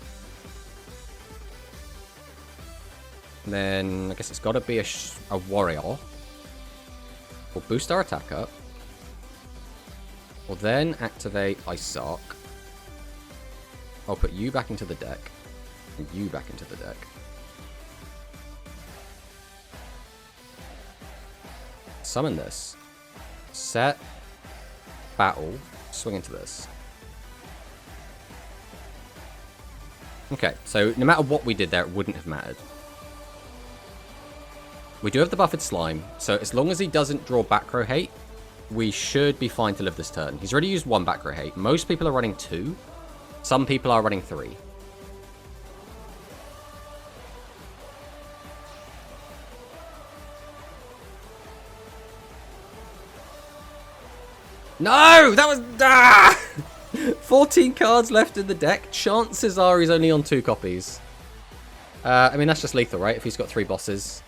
And then I guess it's got to be a warrior. We'll boost our attack up. We'll then activate ICEZARK. I'll put you back into the deck. And you back into the deck. Summon this. Set. Battle. Swing into this. Okay, so no matter what we did there, it wouldn't have mattered. We do have the buffered slime, so as long as he doesn't draw back row hate, we should be fine to live this turn. He's already used 1 back row hate. Most people are running 2. Some people are running 3. No! That was... Ah! 14 cards left in the deck. Chances are he's only on 2 copies. I mean, that's just lethal, right? If he's got 3 bosses.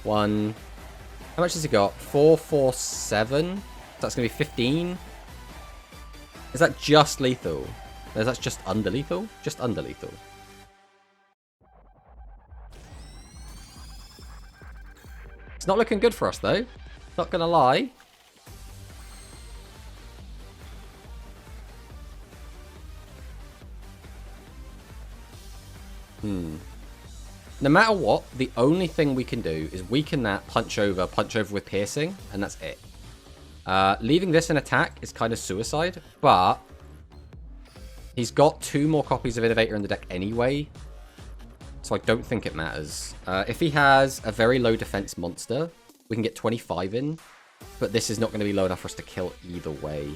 1. How much has he got? 4, 4, 7. That's going to be 15. Is that just lethal? No, that's just under lethal? Just under lethal. It's not looking good for us, though. Not going to lie. No matter what, the only thing we can do is weaken that, punch over with piercing, and that's it. Leaving this in attack is kind of suicide, but he's got 2 more copies of Innovator in the deck anyway, so I don't think it matters. If he has a very low defense monster, we can get 25 in, but this is not going to be low enough for us to kill either way.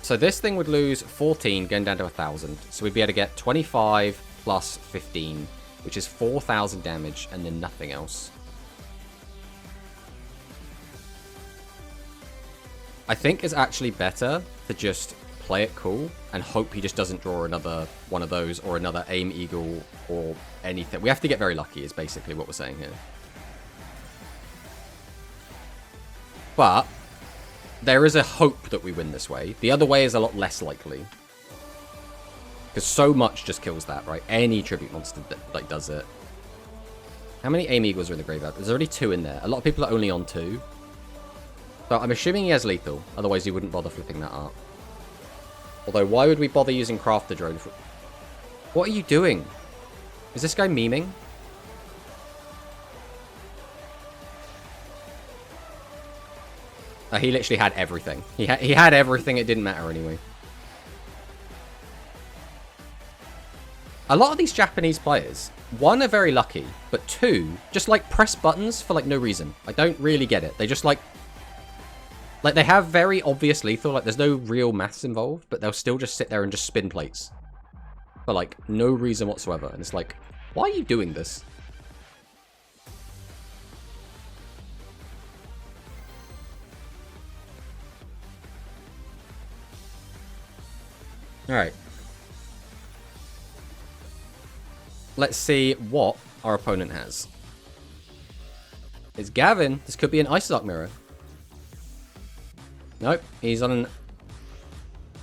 So this thing would lose 14, going down to 1,000. So we'd be able to get 25 plus 15, which is 4,000 damage, and then nothing else. I think it's actually better to just play it cool and hope he just doesn't draw another one of those or another aim eagle or anything. We have to get very lucky is basically what we're saying here. But there is a hope that we win this way. The other way is a lot less likely. Because so much just kills that, right? Any tribute monster that like does it. How many aim eagles are in the graveyard? There's already 2 in there. A lot of people are only on 2. So I'm assuming he has lethal. Otherwise he wouldn't bother flipping that up. Although why would we bother using crafter drone? What are you doing? Is this guy memeing? He literally had everything. He had everything. It didn't matter anyway. A lot of these Japanese players, 1, are very lucky, but 2, just like press buttons for like no reason. I don't really get it. They just like they have very obvious lethal. Like there's no real maths involved, but they'll still just sit there and just spin plates for like no reason whatsoever. And it's like, why are you doing this? Alright. Let's see what our opponent has. It's Gavin. This could be an ICEZARK mirror. Nope. He's on an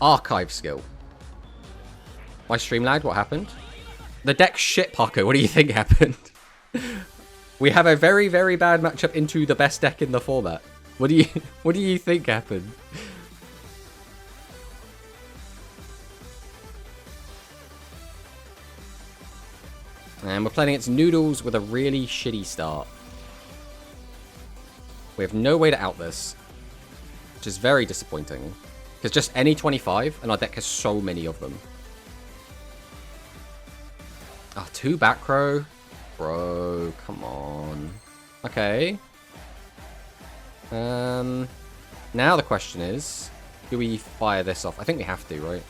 archive skill. My stream lagged. What happened? The deck's shit, Paco. What do you think happened? We have a very, very bad matchup into the best deck in the format. What do you think happened? And we're playing against Noodles with a really shitty start. We have no way to out this, which is very disappointing. Because just any 25, and our deck has so many of them. Oh, 2 back row? Bro, come on. Okay. Now the question is, do we fire this off? I think we have to, right?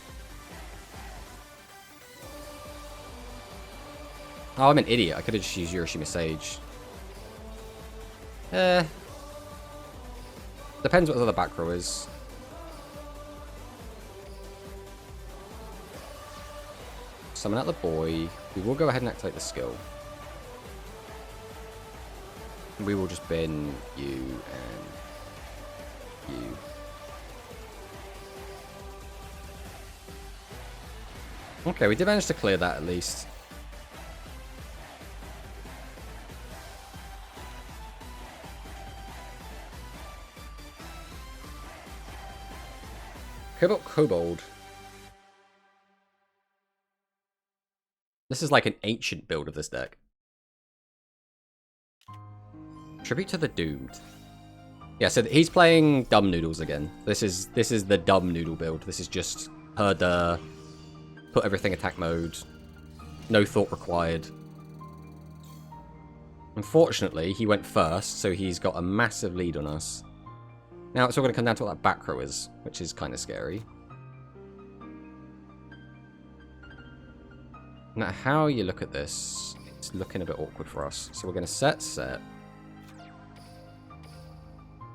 Oh, I'm an idiot. I could have just used Urashima Sage. Depends what the other back row is. Summon out the boy. We will go ahead and activate the skill. We will just bin you and you. Okay, we did manage to clear that at least. Kobold. This is like an ancient build of this deck. Tribute to the Doomed. Yeah, so he's playing Dumb Noodles again. This is the Dumb Noodle build. This is just herder, put everything attack mode, no thought required. Unfortunately, he went first, so he's got a massive lead on us. Now it's all going to come down to what that back row is, which is kind of scary. Now, how you look at this, it's looking a bit awkward for us. So we're going to set.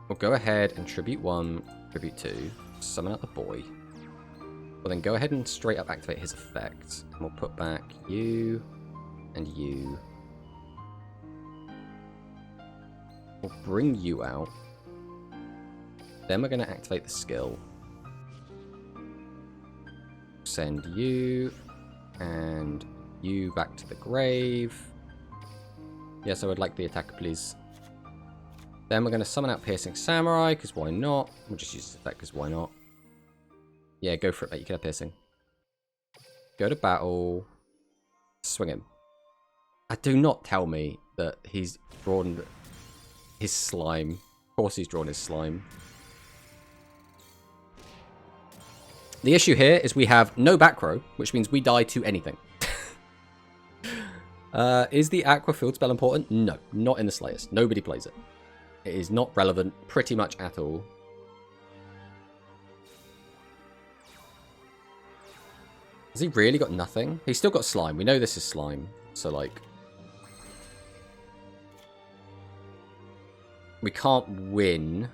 We'll go ahead and tribute 1, tribute 2, summon out the boy. We'll then go ahead and straight up activate his effect. And we'll put back you and you. We'll bring you out. Then we're going to activate the skill. Send you and you back to the grave. Yes, I would like the attacker, please. Then we're going to summon out Piercing Samurai, because why not? We'll just use this effect, because why not? Yeah, go for it, mate. You can have Piercing. Go to battle. Swing him. Do not tell me that he's drawn his slime. Of course he's drawn his slime. The issue here is we have no back row, which means we die to anything. Is the Aqua Field spell important? No, not in the slightest. Nobody plays it. It is not relevant pretty much at all. Has he really got nothing? He's still got slime. We know this is slime. So, like... we can't win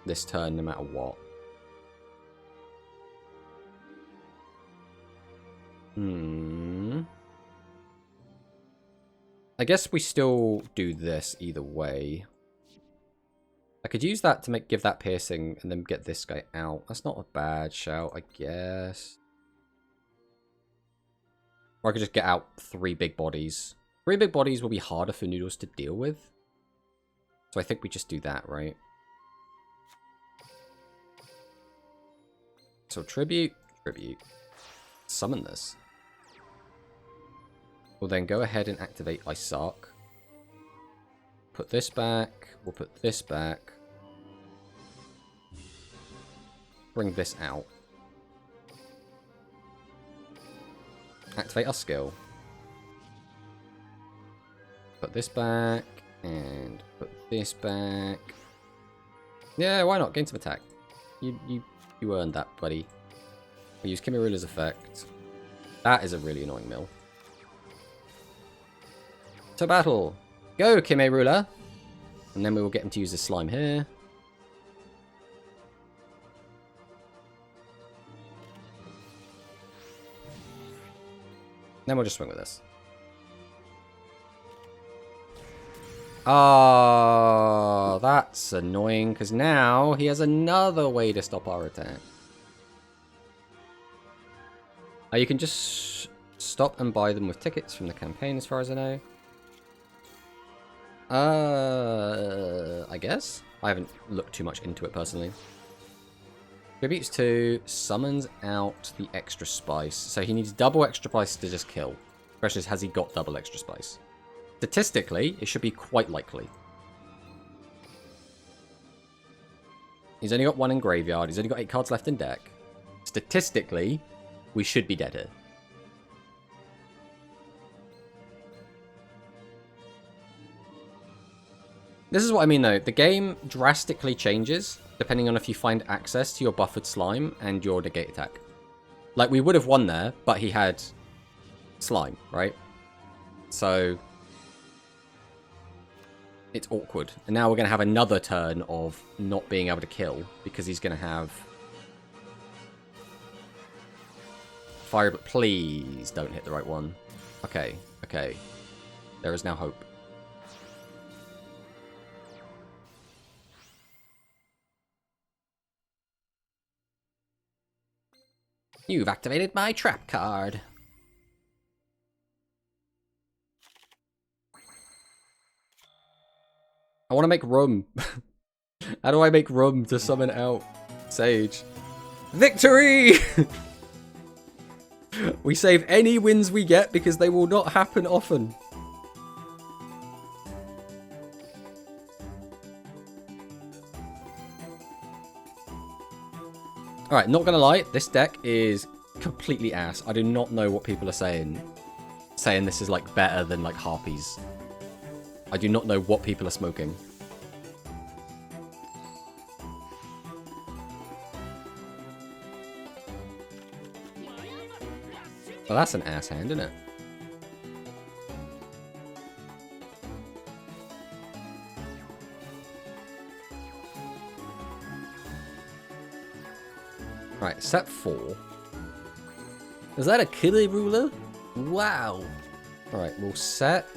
this turn no matter what. I guess we still do this either way. I could use that to give that piercing and then get this guy out. That's not a bad shout, I guess. Or I could just get out 3 big bodies. 3 big bodies will be harder for Noodles to deal with. So I think we just do that, right? So tribute. Summon this. We'll then go ahead and activate ICEZARK. Put this back. We'll put this back. Bring this out. Activate our skill. Put this back. And put this back. Yeah, why not? Gain some attack. You earned that, buddy. We'll use Kimirula's effect. That is a really annoying mill. To battle! Go, Kimirula! And then we will get him to use this slime here. Then we'll just swing with this. Oh, that's annoying, because now he has another way to stop our attack. You can just stop and buy them with tickets from the campaign, as far as I know. I guess? I haven't looked too much into it, personally. Tributes 2, summons out the extra spice. So he needs double extra spice to just kill. The question is, has he got double extra spice? Statistically, it should be quite likely. He's only got 1 in graveyard. He's only got 8 cards left in deck. Statistically, we should be dead here. This is what I mean, though. The game drastically changes depending on if you find access to your buffered slime and your negate attack. Like, we would have won there, but he had slime, right? So it's awkward. And now we're going to have another turn of not being able to kill because he's going to have fire. But please don't hit the right one. Okay, okay. There is now hope. You've activated my trap card. I want to make room. How do I make room to summon out Sage? Victory! We save any wins we get because they will not happen often. Alright, not gonna lie, this deck is completely ass. I do not know what people are saying. Saying this is like better than like Harpies. I do not know what people are smoking. Well, that's an ass hand, isn't it? Right, set 4. Is that a Kimirula? Wow. Alright, we'll set.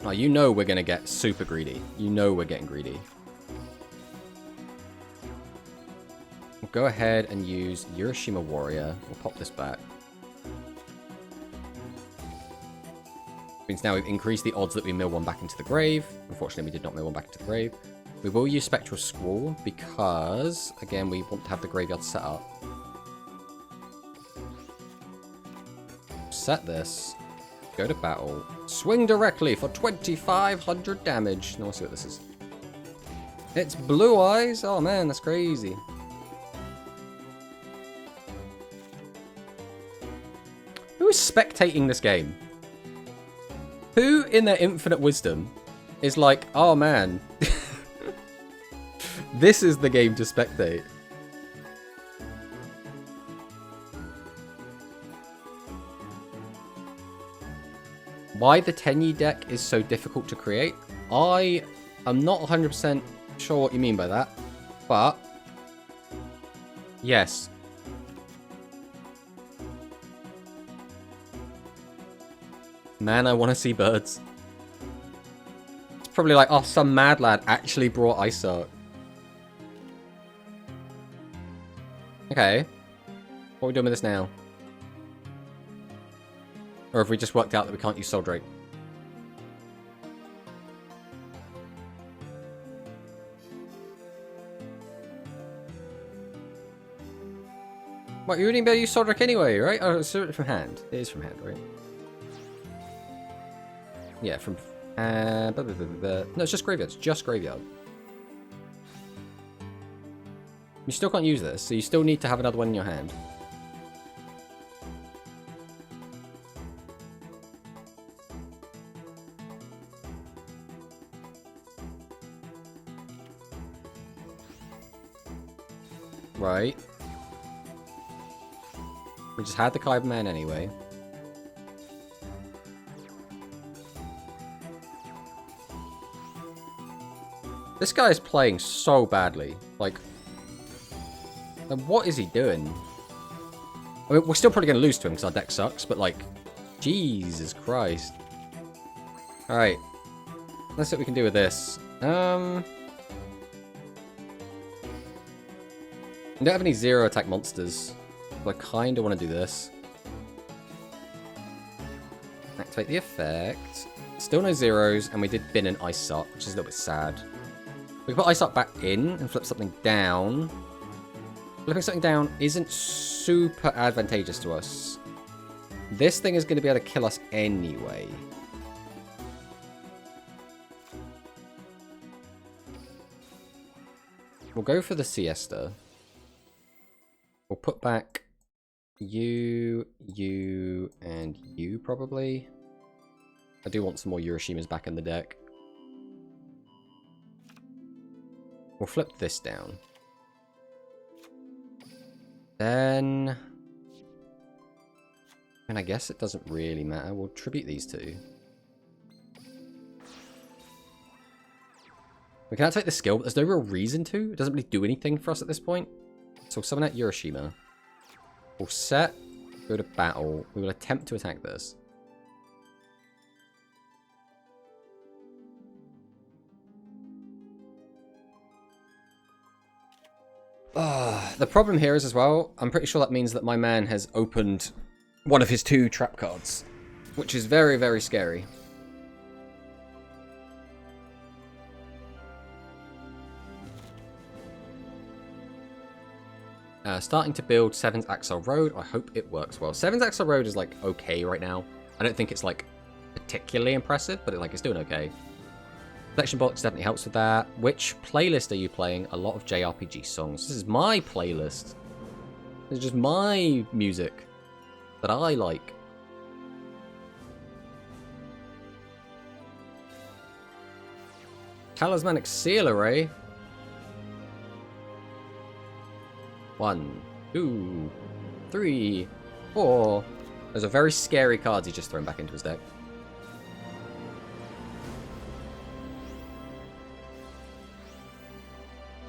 Oh, you know we're going to get super greedy. You know we're getting greedy. We'll go ahead and use Urashima Warrior. We'll pop this back. Means now we've increased the odds that we mill one back into the grave. Unfortunately, we did not mill one back into the grave. We will use Spectral Squall because, again, we want to have the graveyard set up. Set this. Go to battle. Swing directly for 2,500 damage. Now, let's see what this is. It's Blue Eyes. Oh, man, that's crazy. Who is spectating this game? Who, in their infinite wisdom, is like, oh man, This is the game to spectate. Why the Tenyi deck is so difficult to create? I am not 100% sure what you mean by that, but yes. Man, I want to see birds. It's probably like, oh, some mad lad actually brought ICEZARK. Okay. What are we doing with this now? Or have we just worked out that we can't use Soul Drake? What, you wouldn't be able to use Soul Drake anyway, right? Oh, it's from hand. It is from hand, right? Yeah, from... No, it's just graveyard. It's just graveyard. You still can't use this, so you still need to have another one in your hand. Right. We just had the Kyberman anyway. This guy is playing so badly. Like, what is he doing? I mean, we're still probably going to lose to him because our deck sucks, but like, Jesus Christ. Alright. Let's see what we can do with this. We don't have any zero attack monsters, but I kind of want to do this. Activate the effect. Still no zeros, and we did bin an ICEZARK, which is a little bit sad. We can put ICEZARK back in and flip something down. Flipping something down isn't super advantageous to us. This thing is going to be able to kill us anyway. We'll go for the Siesta. We'll put back you, and you probably. I do want some more Urashimas back in the deck. We'll flip this down. Then... and I guess it doesn't really matter. We'll tribute these two. We can activate the skill, but there's no real reason to. It doesn't really do anything for us at this point. So we'll summon out Urashima. We'll set, go to battle. We will attempt to attack this. The problem here is as well, I'm pretty sure that means that my man has opened one of his 2 trap cards, which is very, very scary. Starting to build 7's Axel Road. I hope it works well. 7's Axel Road is like okay right now. I don't think it's like particularly impressive, but it's doing okay. Selection box definitely helps with that. Which playlist are you playing? A lot of JRPG songs. This is my playlist. This is just my music that I like. Talismanic Seal Array. 1, 2, 3, 4. Those are very scary cards he's just thrown back into his deck.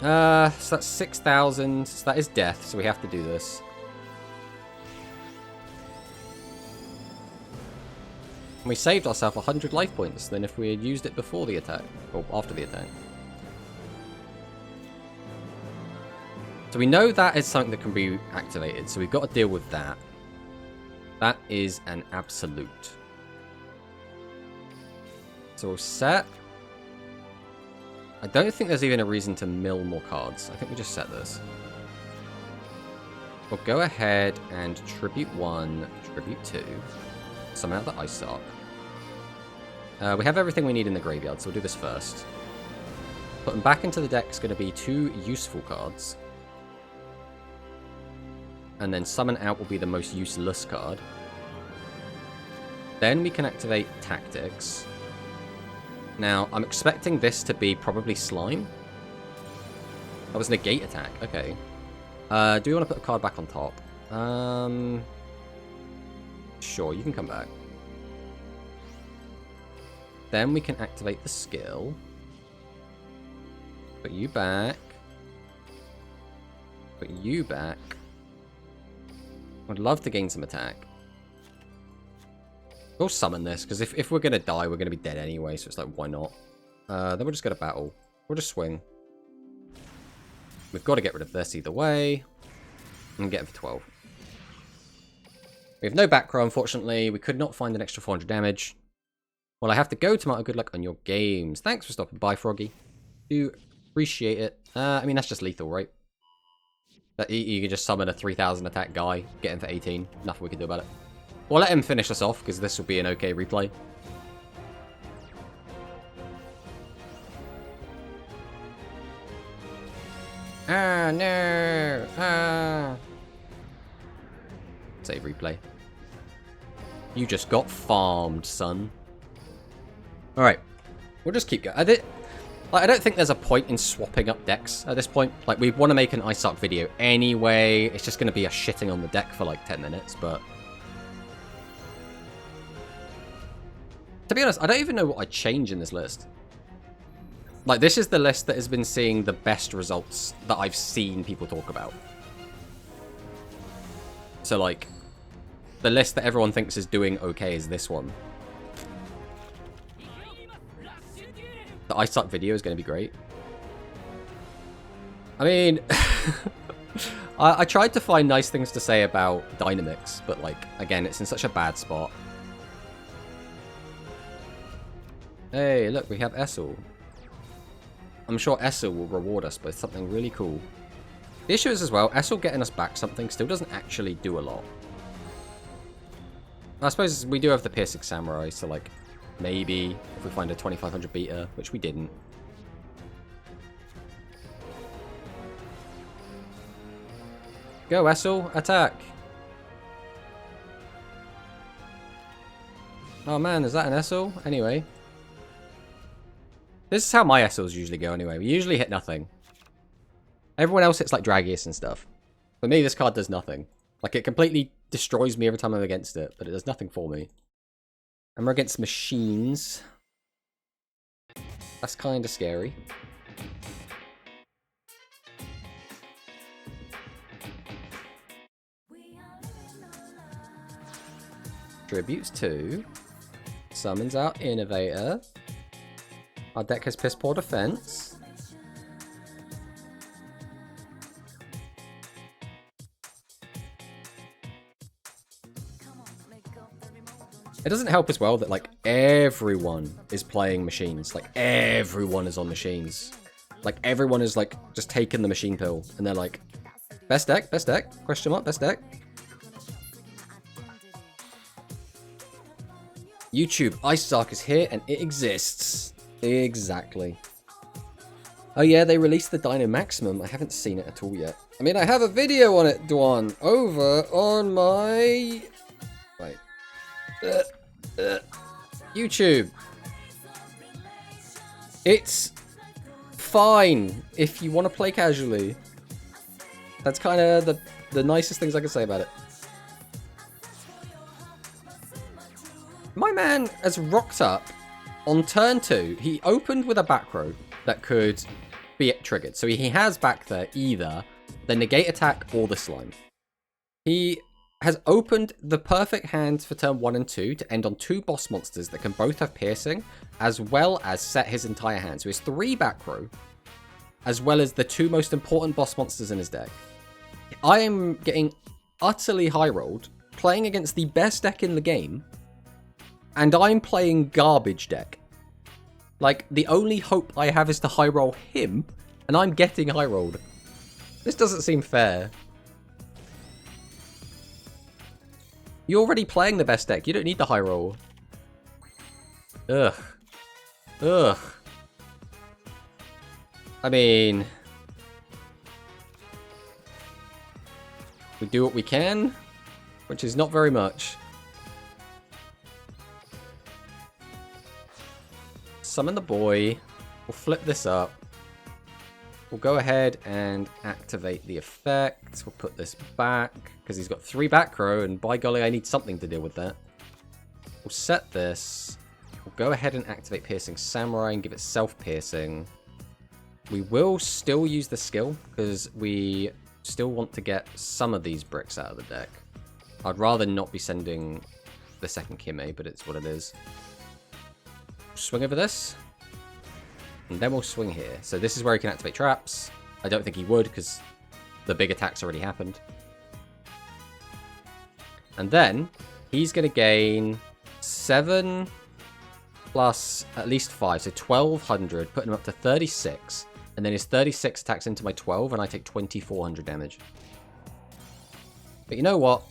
So that's 6,000. So that is death, so we have to do this. And we saved ourselves 100 life points than if we had used it before the attack, or after the attack. So we know that is something that can be activated, so we've got to deal with that. That is an absolute. So we'll set. I don't think there's even a reason to mill more cards. I think we just set this. We'll go ahead and tribute 1, tribute 2. Summon out the ICEZARK. We have everything we need in the graveyard, so we'll do this first. Put them back into the deck is going to be 2 useful cards. And then summon out will be the most useless card. Then we can activate Tactics. Now, I'm expecting this to be probably Slime. That was negate attack. Okay. Do we want to put a card back on top? Sure, you can come back. Then we can activate the skill. Put you back. Put you back. I'd love to gain some attack. We'll summon this, because if we're going to die, we're going to be dead anyway, so it's like, why not? Then we'll just go to battle. We'll just swing. We've got to get rid of this either way. And get him for 12. We have no back row, unfortunately. We could not find an extra 400 damage. Well, I have to go tomorrow. Good luck on your games. Thanks for stopping by, Froggy. Do appreciate it. I mean, that's just lethal, right? You can just summon a 3000 attack guy, get him for 18. Nothing we can do about it. We'll let him finish us off, because this will be an okay replay. Ah, no! Ah! Save replay. You just got farmed, son. Alright. We'll just keep going. I don't think there's a point in swapping up decks at this point. Like, we want to make an ICEZARK video anyway. It's just going to be a shitting on the deck for like 10 minutes, but... To be honest, I don't even know what I'd change in this list. Like, this is the list that has been seeing the best results that I've seen people talk about. So, like, the list that everyone thinks is doing okay is this one. The ICEZARK video is going to be great. I mean, I tried to find nice things to say about Dynamix, but, like, again, it's in such a bad spot. Hey, look, we have Essel. I'm sure Essel will reward us with something really cool. The issue is as well, Essel getting us back something still doesn't actually do a lot. I suppose we do have the Piercing Samurai, so like, maybe if we find a 2500 beater, which we didn't. Go, Essel, attack! Oh man, is that an Essel? Anyway. This is how my Essels usually go anyway. We usually hit nothing. Everyone else hits like Dragius and stuff. For me, this card does nothing. Like, it completely destroys me every time I'm against it, but it does nothing for me. And we're against machines. That's kind of scary. Tributes 2. Summons our Innovator. Our deck has piss poor defense. It doesn't help as well that, like, everyone is playing machines. Like, everyone is on machines. Like, everyone is, like, just taking the machine pill. And they're like, best deck, question mark, best deck. YouTube, ICEZARK is here and it exists. Exactly. Oh yeah, they released the Dino Maximum. I haven't seen it at all yet. I mean, I have a video on it, Dwan, over on my... Wait. YouTube. It's fine if you want to play casually. That's kind of the nicest things I can say about it. My man has rocked up on turn 2. He opened with a back row that could be triggered. So he has back there either the negate attack or the slime. He has opened the perfect hand for turn 1 and 2 to end on 2 boss monsters that can both have piercing, as well as set his entire hand. So he has 3 back row, as well as the 2 most important boss monsters in his deck. I am getting utterly high rolled, playing against the best deck in the game, and I'm playing garbage deck. Like, the only hope I have is to high roll him, and I'm getting high rolled. This doesn't seem fair. You're already playing the best deck. You don't need the high roll. Ugh. Ugh. I mean... we do what we can, which is not very much. Summon the boy. We'll flip this up. We'll go ahead and activate the effect. We'll put this back, because he's got 3 back row, and by golly, I need something to deal with that. We'll set this. We'll go ahead and activate Piercing Samurai and give it self-piercing. We will still use the skill, because we still want to get some of these bricks out of the deck. I'd rather not be sending the second Kime, but it's what it is. Swing over this. And then we'll swing here. So this is where he can activate traps. I don't think he would, because the big attack's already happened. And then he's going to gain 7 plus at least 5. So 1,200, putting him up to 36. And then his 36 attacks into my 12, and I take 2,400 damage. But you know what?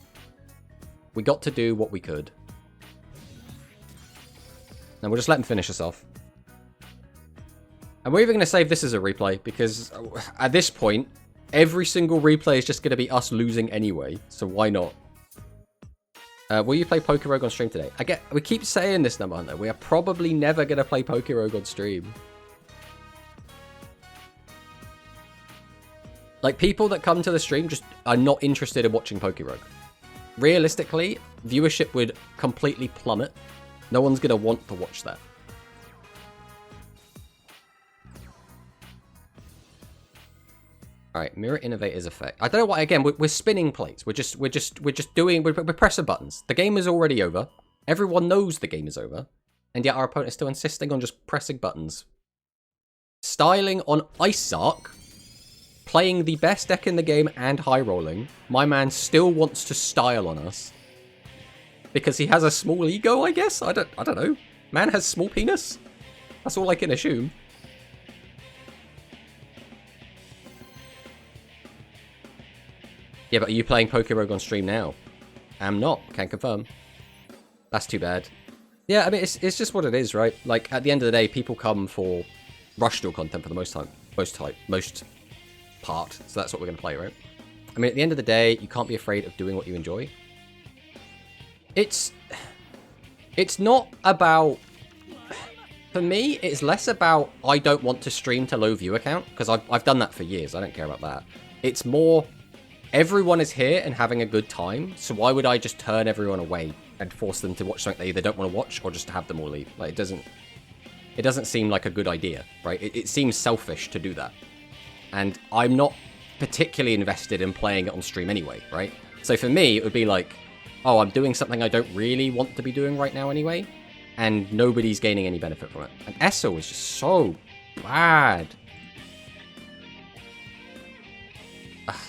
We got to do what we could. And we'll just let him finish us off. And we're even going to save this as a replay, because at this point, every single replay is just going to be us losing anyway. So why not? Will you play Poké Rogue on stream today? We keep saying this, Number Hunter. We are probably never going to play Poké Rogue on stream. Like, people that come to the stream just are not interested in watching Poké Rogue. Realistically, viewership would completely plummet. No one's going to want to watch that. Alright, Mirror Innovator's effect. I don't know why, again, we're spinning plates. We're pressing buttons. The game is already over. Everyone knows the game is over. And yet our opponent is still insisting on just pressing buttons. Styling on ICEZARK, playing the best deck in the game and high rolling. My man still wants to style on us. Because he has a small ego, I guess? I don't know. Man has small penis? That's all I can assume. Yeah, but are you playing Poké Rogue on stream now? I'm not. Can't confirm. That's too bad. Yeah, I mean, it's just what it is, right? Like, at the end of the day, people come for Rush Duel content for the most part. So that's what we're going to play, right? I mean, at the end of the day, you can't be afraid of doing what you enjoy. It's not about... For me, it's less about I don't want to stream to low viewer count, because I've done that for years. I don't care about that. It's more... Everyone is here and having a good time, so why would I just turn everyone away and force them to watch something they either don't want to watch or just have them all leave? Like, it doesn't seem like a good idea, right? It seems selfish to do that. And I'm not particularly invested in playing it on stream anyway, right? So for me, it would be like, oh, I'm doing something I don't really want to be doing right now anyway, and nobody's gaining any benefit from it. And Esso is just so bad.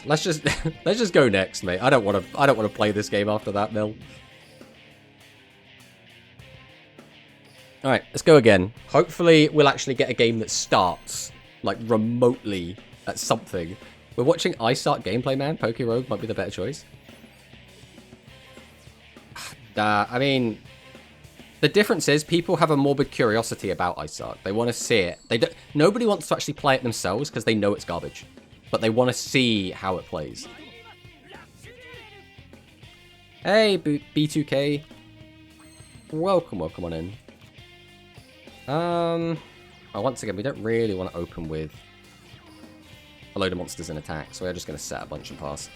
Let's just go next, mate. I don't want to play this game after that, Mill. All right, let's go again. Hopefully, we'll actually get a game that starts like remotely at something. We're watching ICEZARK gameplay, man. Poké Rogue might be the better choice. I mean, the difference is people have a morbid curiosity about ICEZARK. They want to see it. Nobody wants to actually play it themselves because they know it's garbage. But they want to see how it plays. Hey, B2K. Welcome on in. Once again, we don't really want to open with a load of monsters in attack, so we're just going to set a bunch and pass.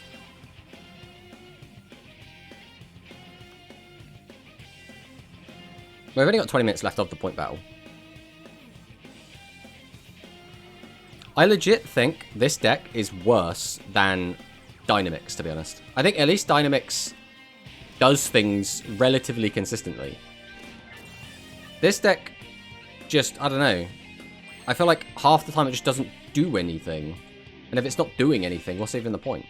We've only got 20 minutes left of the point battle. I legit think this deck is worse than Dynamix, to be honest. I think at least Dynamix does things relatively consistently. This deck just, I don't know. I feel like half the time it just doesn't do anything. And if it's not doing anything, what's even the point?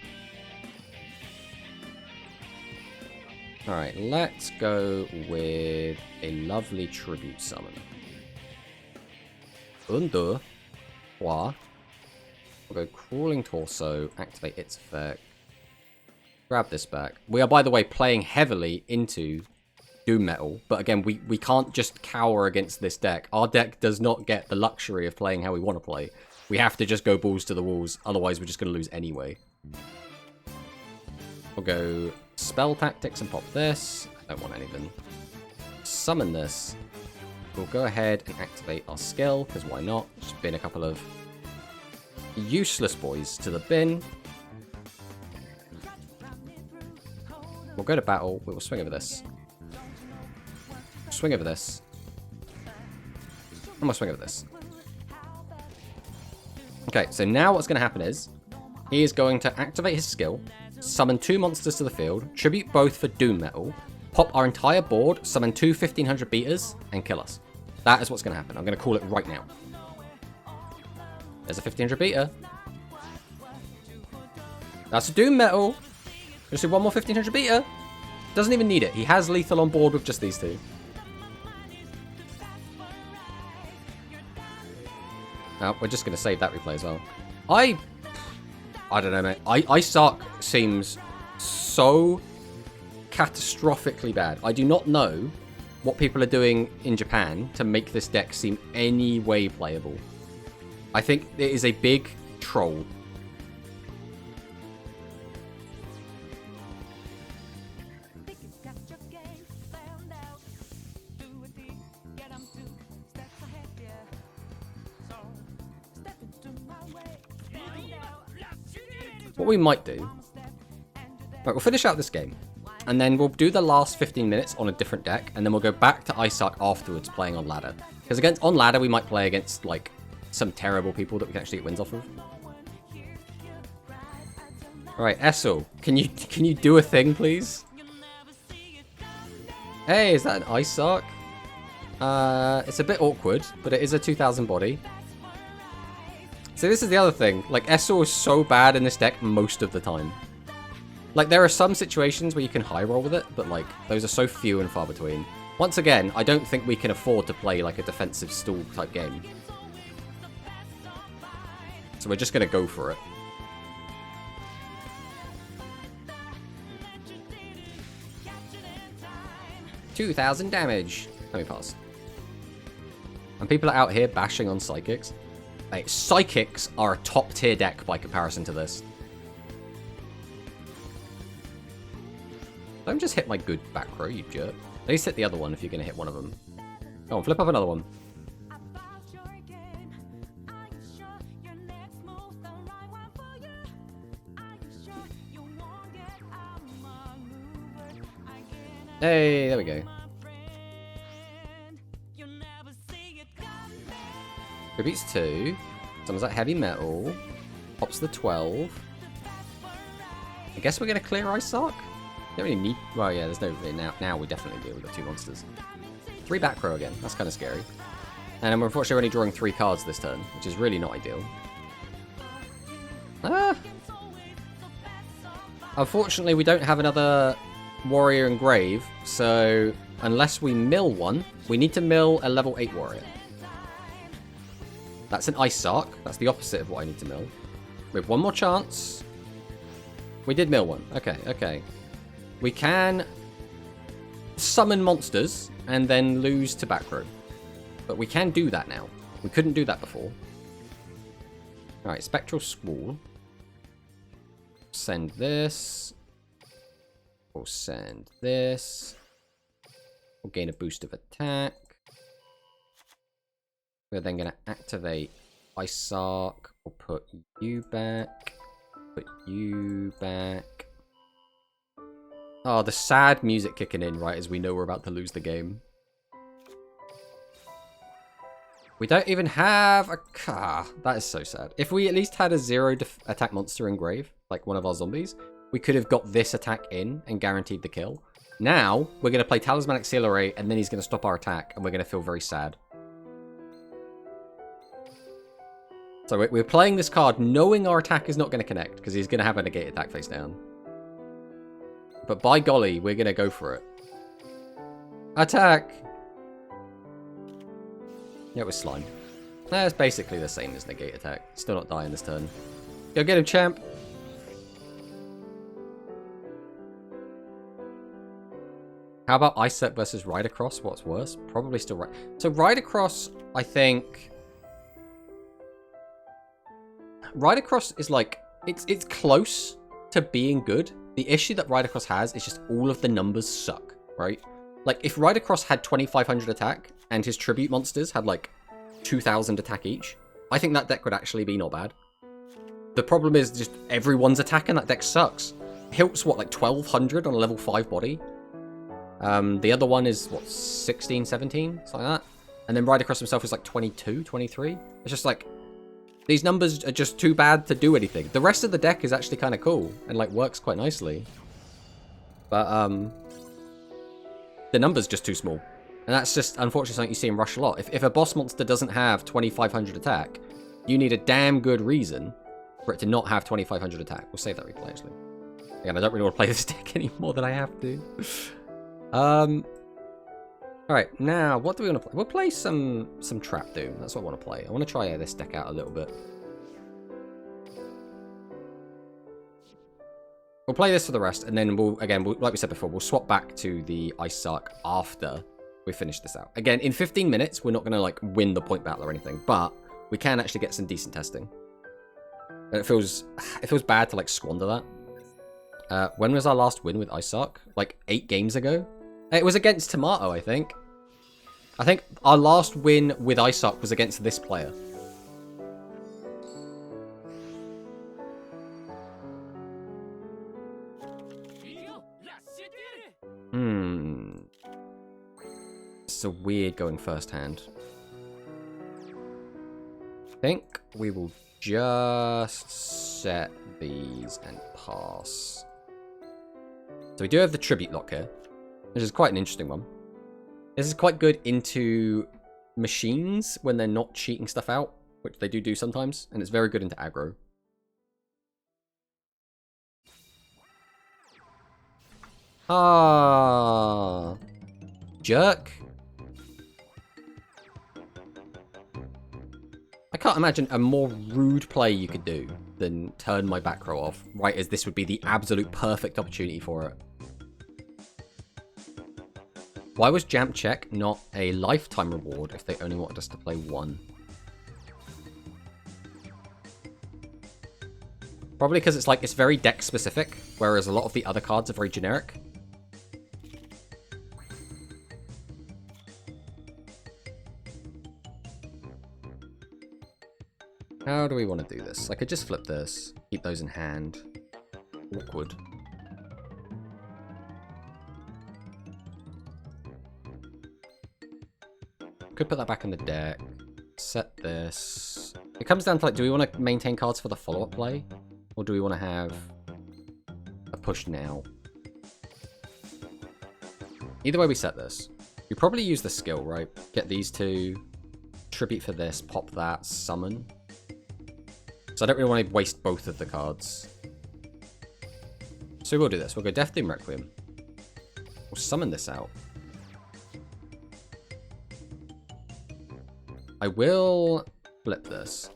Alright, let's go with a lovely Tribute Summon. We'll go Crawling Torso, activate its effect. Grab this back. We are, by the way, playing heavily into Doom Metal, but again, we can't just cower against this deck. Our deck does not get the luxury of playing how we want to play. We have to just go balls to the walls, otherwise we're just going to lose anyway. We'll go Spell Tactics and pop this. I don't want anything. Summon this. We'll go ahead and activate our skill, because why not? Just bin a couple of useless boys to the bin. We'll go to battle. We will swing over this. Swing over this. I'm gonna swing over this. Okay, so now what's going to happen is he is going to activate his skill, summon 2 monsters to the field, tribute both for Doom Metal, pop our entire board, summon 2 1500 beaters, and kill us. That is what's going to happen. I'm going to call it right now. There's a 1500 beater. That's a Doom Metal. Just do one more 1500 beater. Doesn't even need it. He has lethal on board with just these 2. We're just going to save that replay as well. I don't know, mate. ICEZARK seems so catastrophically bad. I do not know what people are doing in Japan to make this deck seem any way playable. I think it is a big troll. What we might do... Right, we'll finish out this game. And then we'll do the last 15 minutes on a different deck. And then we'll go back to ICEZARK afterwards playing on ladder. Because on ladder we might play against, like, some terrible people that we can actually get wins off of. Alright, Essel, can you do a thing, please? Hey, is that an ICEZARK? It's a bit awkward, but it is a 2000 body. So this is the other thing. Like, Essel is so bad in this deck most of the time. Like, there are some situations where you can high roll with it, but, like, those are so few and far between. Once again, I don't think we can afford to play, like, a defensive stall type game. So we're just going to go for it. $2,000 damage. Let me pass. And people are out here bashing on Psychics. Hey, Psychics are a top tier deck by comparison to this. Don't just hit my good back row, you jerk. At least hit the other one if you're going to hit one of them. Go on, flip up another one. Hey, there we go. Repeats 2. Summons that heavy metal. Pops the 12. I guess we're going to clear ICEZARK? Don't really need... Well, yeah, there's no... Now we definitely do. We've got 2 monsters. 3 back row again. That's kind of scary. And we're unfortunately only drawing 3 cards this turn, which is really not ideal. Unfortunately, we don't have another warrior engrave, so unless we mill one, we need to mill a level 8 warrior. That's an ICEZARK. That's the opposite of what I need to mill. We have one more chance. We did mill one. Okay, okay. We can summon monsters and then lose to back row. But we can do that now. We couldn't do that before. Alright, Spectral Squall. Send this. We'll send this. We'll gain a boost of attack. We're then going to activate ICEZARK. We'll put you back. Put you back. Oh, the sad music kicking in right as we know we're about to lose the game. We don't even have a car. That is so sad. If we at least had a 0 attack monster engrave, like one of our zombies, we could have got this attack in and guaranteed the kill. Now, we're going to play Talismanic Seal Array, and then he's going to stop our attack, and we're going to feel very sad. So we're playing this card knowing our attack is not going to connect, because he's going to have a negate attack face down. But by golly, we're going to go for it. Attack! Yeah, it was Slime. That's basically the same as negate attack. Still not dying this turn. Go get him, champ! How about ICEZARK versus Ride Across? What's worse? Probably still right. So Ride Across, I think... Ride Across is like... It's close to being good. The issue that Ride Across has is just all of the numbers suck, right? Like, if Ride Across had 2500 attack, and his tribute monsters had, like, 2000 attack each, I think that deck would actually be not bad. The problem is just everyone's attacking. That deck sucks. Hilt's what, like 1200 on a level 5 body? The other one is, what, 16, 17? Something like that. And then Ridercross himself is like 22, 23. It's just like, these numbers are just too bad to do anything. The rest of the deck is actually kind of cool and like works quite nicely. But the number's just too small. And that's just, unfortunately, something you see in Rush a lot. If a boss monster doesn't have 2500 attack, you need a damn good reason for it to not have 2500 attack. We'll save that replay, actually. Again, I don't really want to play this deck any more than I have to. Alright, now, what do we want to play? We'll play some Trap Doom. That's what I want to play. I want to try this deck out a little bit. We'll play this for the rest, and then we'll, like we said before, we'll swap back to the ICEZARK after we finish this out. Again, in 15 minutes, we're not going to, like, win the point battle or anything, but we can actually get some decent testing. And it feels bad to, like, squander that. When was our last win with ICEZARK? Like, 8 games ago? It was against Tomato, I think. I think our last win with ICEZARK was against this player. It's a weird going first hand. I think we will just set these and pass. So we do have the Tribute Lock here, which is quite an interesting one. This is quite good into machines when they're not cheating stuff out, which they do sometimes, and it's very good into aggro. Ah, jerk. I can't imagine a more rude play you could do than turn my back row off, right as this would be the absolute perfect opportunity for it. Why was Jump Check not a lifetime reward if they only wanted us to play one? Probably because it's like, it's very deck specific, whereas a lot of the other cards are very generic. How do we want to do this? I could just flip this, keep those in hand. Awkward. Could put that back in the deck. Set this. It comes down to, like, do we want to maintain cards for the follow-up play? Or do we want to have a push now? Either way we set this. We probably use the skill, right? Get these two. Tribute for this, pop that, summon. So I don't really want to waste both of the cards. So we'll do this. We'll go Death Doom Requiem. We'll summon this out. I will flip this.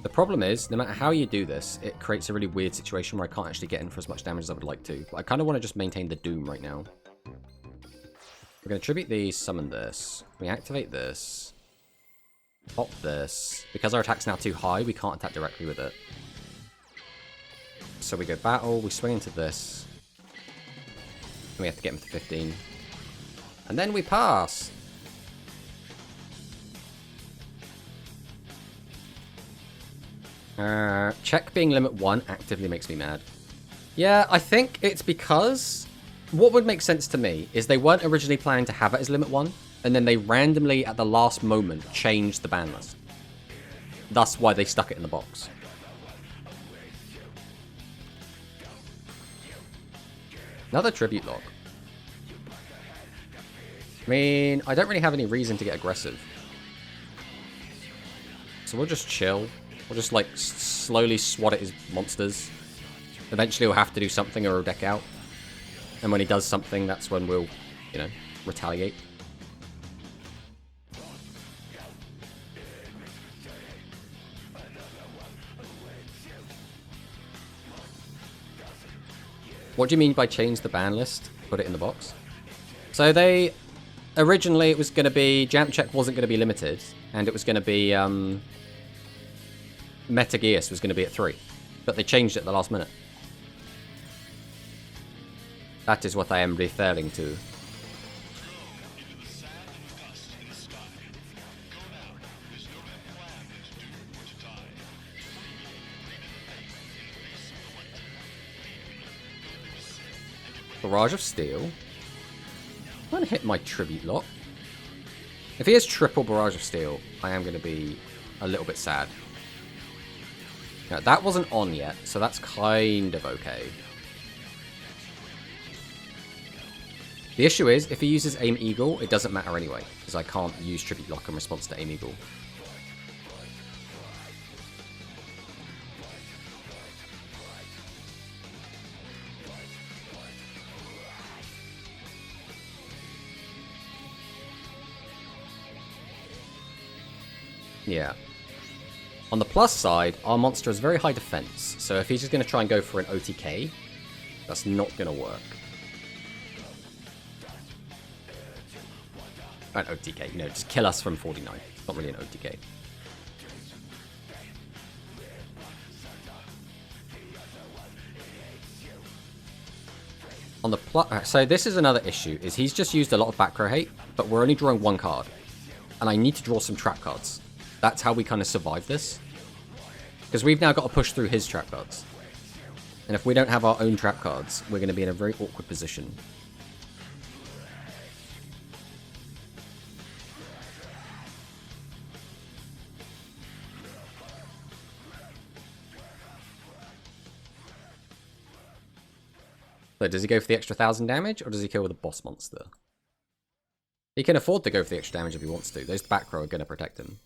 The problem is, no matter how you do this, it creates a really weird situation where I can't actually get in for as much damage as I would like to. But I kind of want to just maintain the Doom right now. We're going to tribute these, summon this. We activate this. Pop this. Because our attack's now too high, we can't attack directly with it. So we go battle, we swing into this. And we have to get him to 15. And then we pass. Check being limit 1 actively makes me mad. Yeah, I think it's because what would make sense to me is they weren't originally planning to have it as limit 1, and then they randomly at the last moment changed the ban list. That's why they stuck it in the box. Another tribute log. I mean, I don't really have any reason to get aggressive. So we'll just chill. We'll just, like, slowly swat at his monsters. Eventually he'll have to do something or he'll deck out. And when he does something, that's when we'll, you know, retaliate. What do you mean by change the ban list? Put it in the box? So they... Originally it was going to be... Jump Check wasn't going to be limited. And it was going to be... Metageus was going to be at 3. But they changed it at the last minute. That is what I am referring to. Barrage of Steel. I'm going to hit my Tribute Lock. If he has triple Barrage of Steel, I am going to be a little bit sad. Now, that wasn't on yet, so that's kind of okay. The issue is, if he uses Aim Eagle, it doesn't matter anyway, because I can't use Tribute Lock in response to Aim Eagle. Yeah. On the plus side, our monster has very high defense, so if he's just going to try and go for an OTK, that's not going to work. An OTK, you know, just kill us from 49. It's not really an OTK. On the plus, so this is another issue, is he's just used a lot of back row hate, but we're only drawing one card. And I need to draw some trap cards. That's how we kind of survive this. Because we've now got to push through his trap cards. And if we don't have our own trap cards, we're going to be in a very awkward position. So does he go for the extra 1,000 damage, or does he kill with a boss monster? He can afford to go for the extra damage if he wants to. Those back row are going to protect him.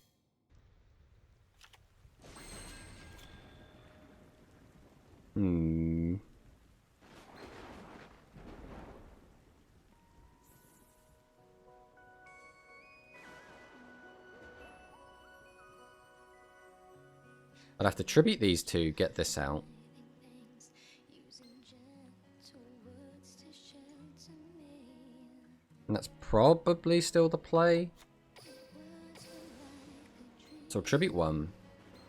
I'd have to tribute these two, get this out. And that's probably still the play. So tribute 1,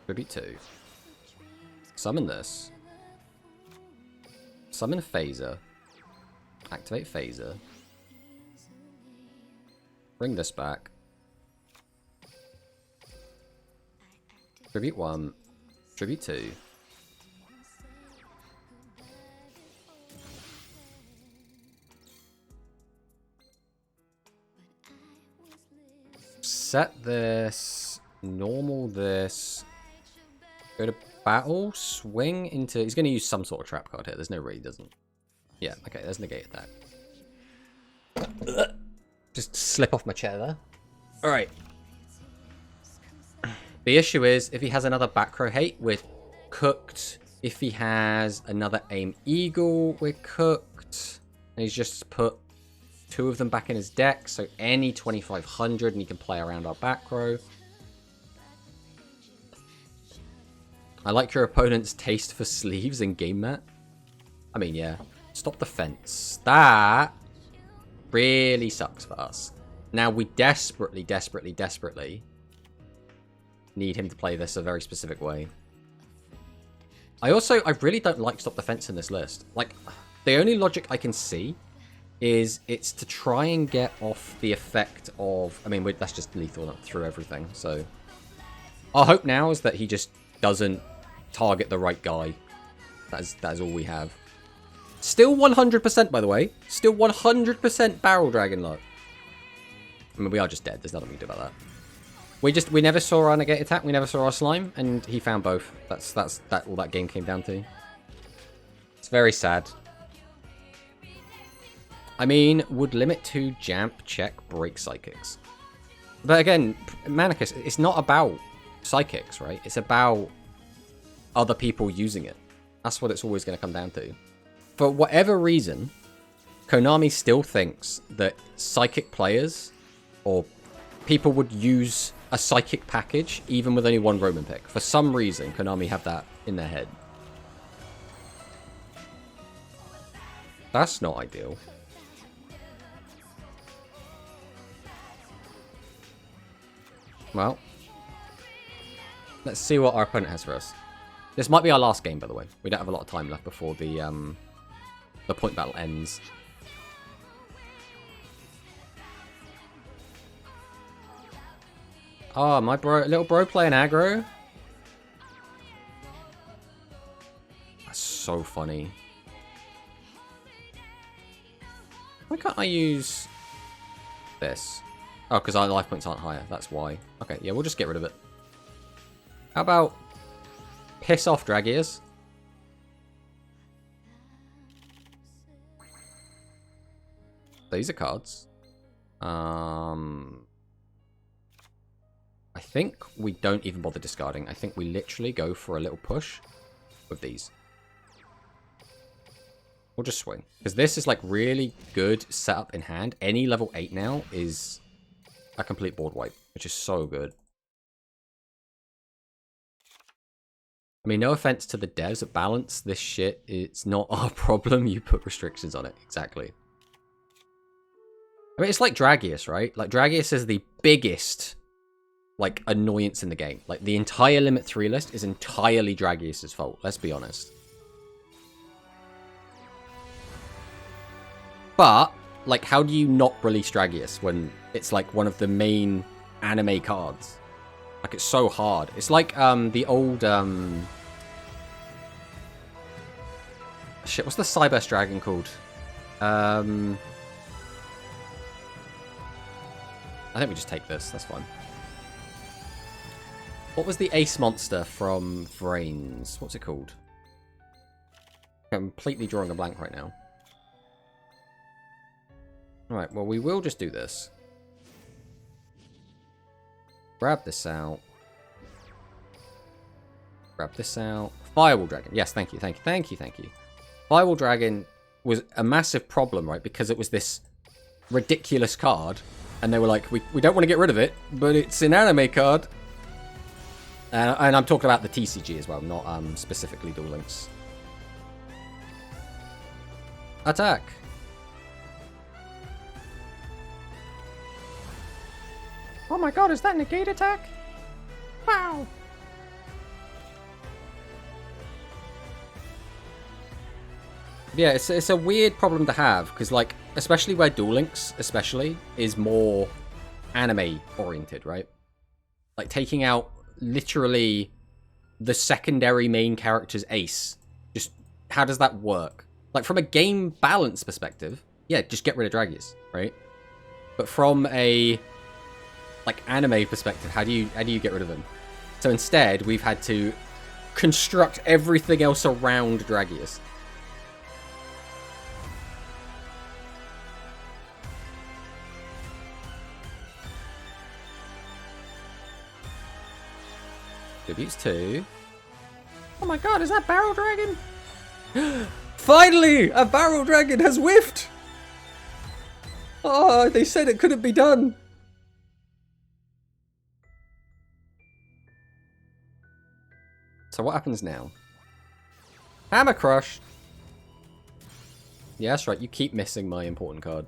tribute 2. Summon this. Summon Phaser. Activate Phaser. Bring this back. Tribute 1. Tribute 2. Set this. Normal this. Go to battle. Swing into... He's going to use some sort of trap card here. There's no way he doesn't. Yeah, okay, there's negated that. Just slip off my chair there. Alright. The issue is, if he has another back row hate, we're cooked. If he has another Aim Eagle, we're cooked. And he's just put 2 of them back in his deck, so any 2500 and he can play around our back row. I like your opponent's taste for sleeves and game mat. I mean, yeah. Stop the fence. That really sucks for us. Now we desperately need him to play this a very specific way. I really don't like Stop the Fence in this list. Like, the only logic I can see is it's to try and get off the effect of... I mean, that's just lethal through everything, so... Our hope now is that he just doesn't target the right guy. That is all we have. Still 100%, by the way. Still 100% Barrel Dragon luck. I mean, we are just dead. There's nothing we can do about that. We never saw our negate attack. We never saw our slime, and he found both. That's all that game came down to. It's very sad. I mean, would limit to Jamp, check, break psychics. But again, Manicus, it's not about psychics, right? It's about other people using it. That's what it's always going to come down to. For whatever reason, Konami still thinks that psychic players or people would use a psychic package even with only one Roman pick. For some reason, Konami have that in their head. That's not ideal. Well, let's see what our opponent has for us. This might be our last game, by the way. We don't have a lot of time left before the point battle ends. Oh, my little bro playing aggro. That's so funny. don't I use this? Oh, because our life points aren't higher. That's why. Okay, yeah, we'll just get rid of it. How about piss off, Dragias? These are cards. I think we don't even bother discarding. I think we literally go for a little push with these. We'll just swing. Because this is like really good setup in hand. Any level 8 now is a complete board wipe, which is so good. I mean, no offense to the devs that balance this shit. It's not our problem. You put restrictions on it. Exactly. I mean, it's like Dragius, right? Like, Dragius is the biggest, like, annoyance in the game. Like, the entire Limit 3 list is entirely Dragius' fault. Let's be honest. But, like, how do you not release Dragius when it's, like, one of the main anime cards? Like, it's so hard. It's like, the old, shit, what's the Cyberse Dragon called? I think we just take this. That's fine. What was the ace monster from Vrains? What's it called? I'm completely drawing a blank right now. Alright, well, we will just do this. Grab this out. Grab this out. Firewall Dragon. Yes, thank you, thank you, thank you, thank you. Firewall Dragon was a massive problem, right? Because it was this ridiculous card. And they were like, we don't want to get rid of it, but it's an anime card. And I'm talking about the TCG as well, not specifically Duel Links. Attack. Oh my god, is that negate attack? Wow. Yeah, it's a weird problem to have, because, like, especially where Duel Links, especially, is more anime-oriented, right? Like, taking out, literally, the secondary main character's ace. Just, how does that work? Like, from a game balance perspective, yeah, just get rid of Dragius, right? But from a, like, anime perspective, how do you get rid of him? So instead, we've had to construct everything else around Dragius. Tributes 2. Oh my god, is that Barrel Dragon? Finally! A Barrel Dragon has whiffed! Oh, they said it couldn't be done. So what happens now? Hammer Crush! Yeah, that's right, you keep missing my important card.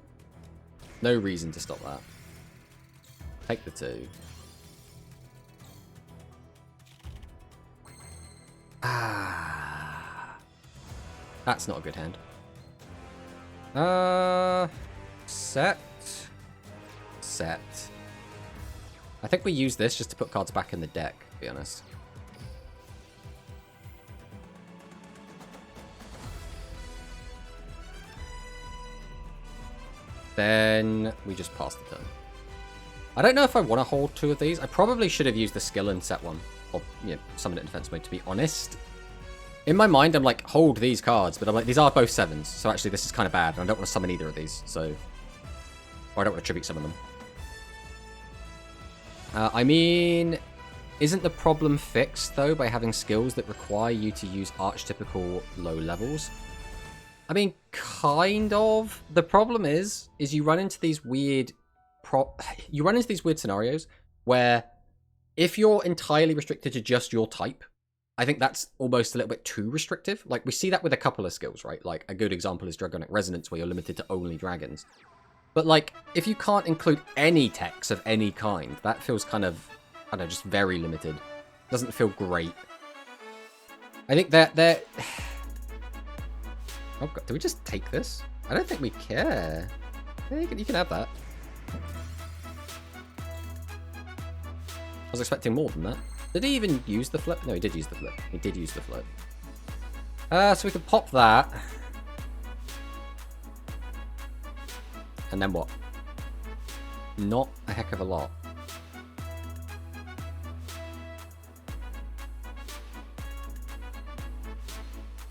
No reason to stop that. Take the 2. Ah, that's not a good hand. Set. I think we use this just to put cards back in the deck, to be honest. Then we just pass the turn. I don't know if I want to hold 2 of these. I probably should have used the skill and set one. Or, you know, summon it in defense mode, to be honest. In my mind, I'm like, hold these cards, but I'm like, these are both 7s, so actually this is kind of bad, and I don't want to summon either of these, so... Or I don't want to tribute summon them. I mean, isn't the problem fixed, though, by having skills that require you to use archetypical low levels? I mean, kind of. The problem is you run into these weird... You run into these weird scenarios where... If you're entirely restricted to just your type, I think that's almost a little bit too restrictive. Like, we see that with a couple of skills, right? Like, a good example is Dragonic Resonance, where you're limited to only dragons. But, like, if you can't include any techs of any kind, that feels kind of, I don't know, just very limited. Doesn't feel great. I think that they're... Oh, God, do we just take this? I don't think we care. Yeah, you can have that. I was expecting more than that. Did he even use the flip? No, he did use the flip. He did use the flip. So we can pop that. And then what? Not a heck of a lot.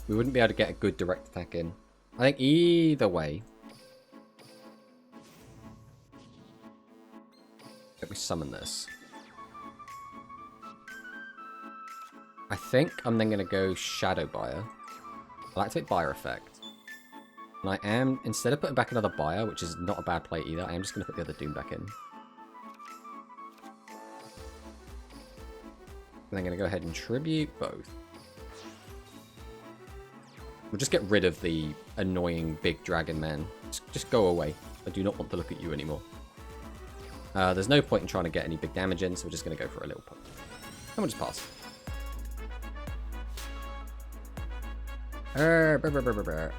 We wouldn't be able to get a good direct attack in. I think either way. Let me summon this. I think I'm then going to go Shadow Buyer. I'll activate Buyer Effect. And I am, instead of putting back another Buyer, which is not a bad play either, I am just going to put the other Doom back in. And I'm going to go ahead and Tribute both. We'll just get rid of the annoying big dragon man. Just go away. I do not want to look at you anymore. There's no point in trying to get any big damage in, so we're just going to go for a little pump. And we'll just pass.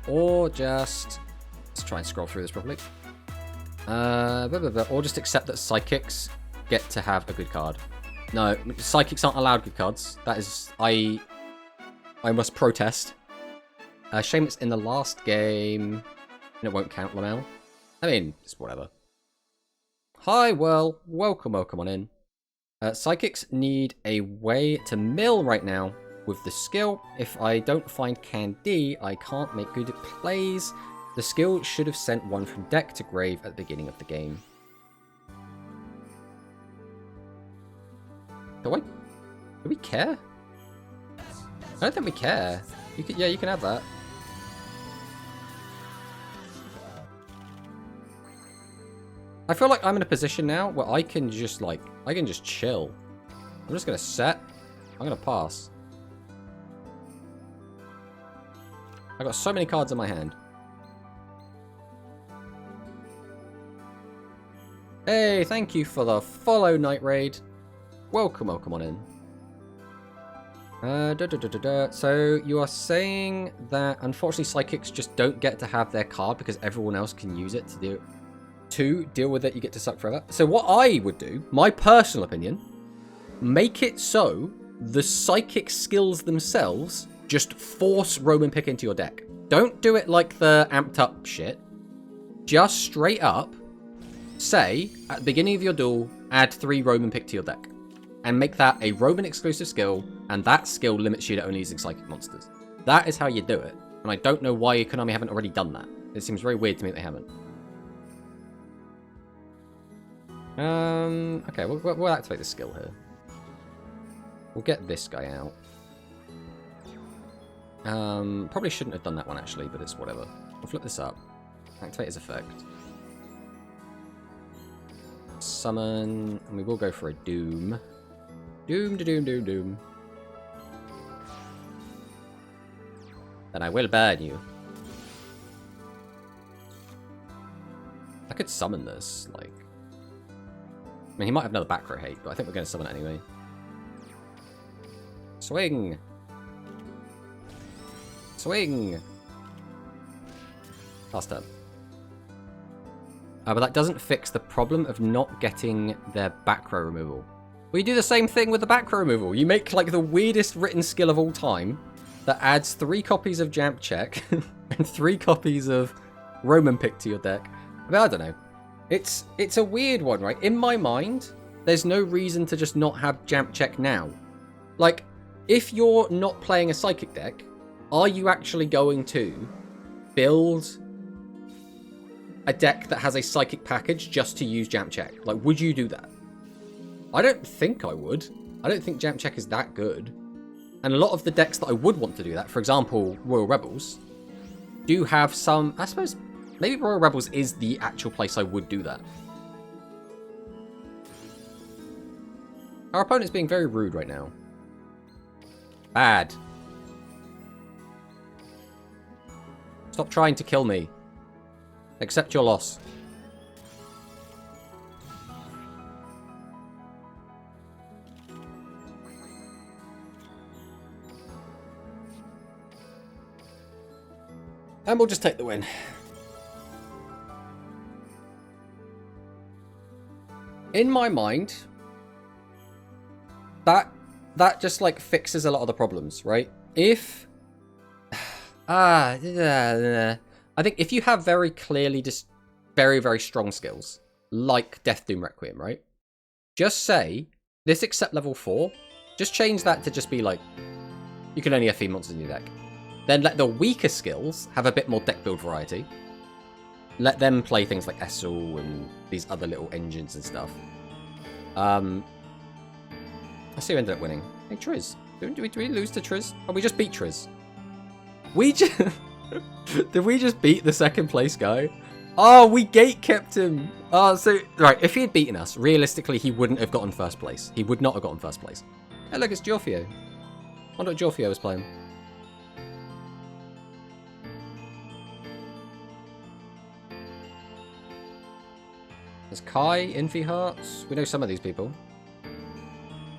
Or just... Let's try and scroll through this properly. Or just accept that Psychics get to have a good card. No, Psychics aren't allowed good cards. That is... I must protest. Shame it's in the last game. And it won't count, Lamel. I mean, it's whatever. Hi, well, welcome on in. Psychics need a way to mill right now with the skill. If I don't find Candy, I can't make good plays. The skill should have sent one from deck to grave at the beginning of the game. Do we care? I don't think we care. Yeah, you can have that. I feel like I'm in a position now where I can just chill. I'm just gonna set. I'm gonna pass. I got so many cards in my hand. Hey, thank you for the follow, Night Raid. Welcome on in. So you are saying that unfortunately Psychics just don't get to have their card because everyone else can use it to deal with it. You get to suck forever. So what I would do, my personal opinion, make it so the Psychic skills themselves just force Roman Pick into your deck. Don't do it like the amped up shit. Just straight up say, at the beginning of your duel, add 3 Roman Pick to your deck. And make that a Roman exclusive skill, and that skill limits you to only using Psychic monsters. That is how you do it. And I don't know why Konami haven't already done that. It seems very weird to me that they haven't. Okay, we'll activate the skill here. We'll get this guy out. Probably shouldn't have done that one actually, but it's whatever. We'll flip this up. Activate his effect. Summon, and we will go for a Doom. Doom. Then I will burn you. I could summon this, like... I mean, he might have another back row hate, but I think we're going to summon it anyway. Swing! Swing! Last turn. But that doesn't fix the problem of not getting their back row removal. Well, you do the same thing with the back row removal. You make, like, the weirdest written skill of all time that adds 3 copies of Jamp Check and 3 copies of Roman Pick to your deck. I mean, I don't know. It's a weird one, right? In my mind, there's no reason to just not have Jamp Check now. Like, if you're not playing a Psychic deck, are you actually going to build a deck that has a Psychic package just to use Jamp Check? Like, would you do that? I don't think I would. I don't think Jamp Check is that good. And a lot of the decks that I would want to do that, for example, Royal Rebels, do have some... I suppose maybe Royal Rebels is the actual place I would do that. Our opponent's being very rude right now. Bad. Stop trying to kill me. Accept your loss. And we'll just take the win. In my mind, that just like fixes a lot of the problems, right? If I think if you have very clearly just very, very strong skills, like Death Doom Requiem, right? Just say, this except level 4, just change that to just be like, you can only have fiend monsters in your deck. Then let the weaker skills have a bit more deck build variety. Let them play things like Essel and these other little engines and stuff. I see who ended up winning. Hey, Triz. Did we lose to Triz? Oh, we just beat Triz. We just... Did we just beat the second place guy? Oh, we gate-kept him. Oh, so... Right, if he had beaten us, realistically, he wouldn't have gotten first place. He would not have gotten first place. Hey, look, it's Jorfio. I wonder what Jorfio was playing. There's Kai, Infi Hearts. We know some of these people.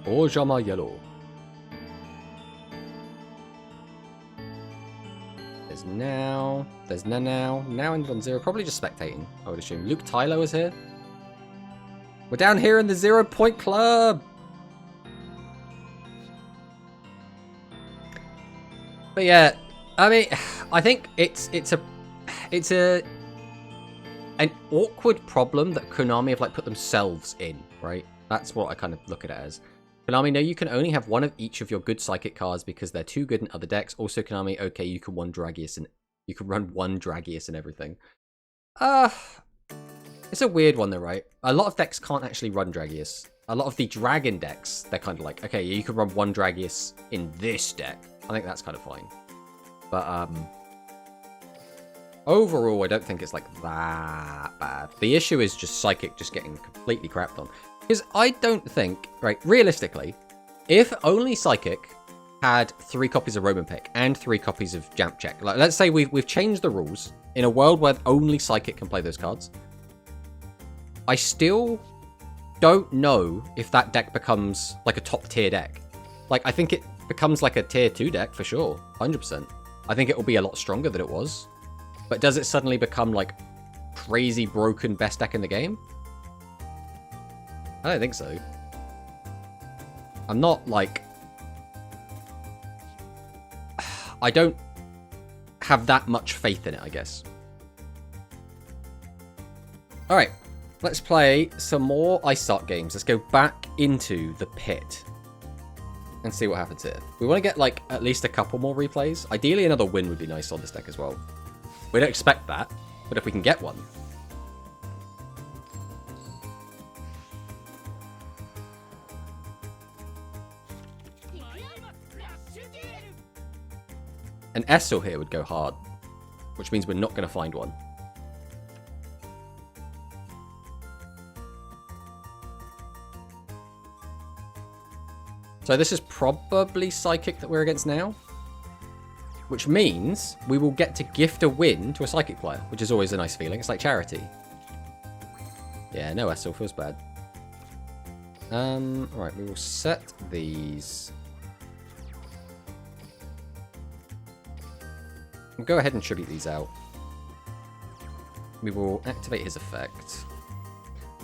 Orjama Yellow. There's Now. There's Now. Now ended on 0. Probably just spectating, I would assume. Luke Tyler was here. We're down here in the 0 Point Club. But yeah, I mean, I think it's an awkward problem that Konami have like put themselves in, right? That's what I kind of look at it as. Konami, no, you can only have one of each of your good psychic cards because they're too good in other decks. Also, Konami, okay, you can run one Dragius and everything. It's a weird one though, right? A lot of decks can't actually run Dragius. A lot of the dragon decks, they're kind of like, okay, you can run one Dragius in this deck. I think that's kind of fine. But overall, I don't think it's like that bad. The issue is just Psychic just getting completely crapped on. Because I don't think, right, realistically, if only Psychic had 3 copies of Roman Pick and 3 copies of Jamp Check, like let's say we've changed the rules in a world where only Psychic can play those cards, I still don't know if that deck becomes like a top tier deck. Like, I think it becomes like a tier 2 deck for sure, 100%. I think it will be a lot stronger than it was. But does it suddenly become like crazy broken best deck in the game? I don't think so. I'm not like... I don't have that much faith in it, I guess. Alright, let's play some more ICEZARK games. Let's go back into the pit and see what happens here. We want to get like at least a couple more replays. Ideally another win would be nice on this deck as well. We don't expect that, but if we can get one. An Essel here would go hard, which means we're not going to find one. So this is probably Psychic that we're against now. Which means we will get to gift a win to a Psychic player, which is always a nice feeling. It's like charity. Yeah, no Essel feels bad. Alright, we will set these. We'll go ahead and tribute these out. We will activate his effect.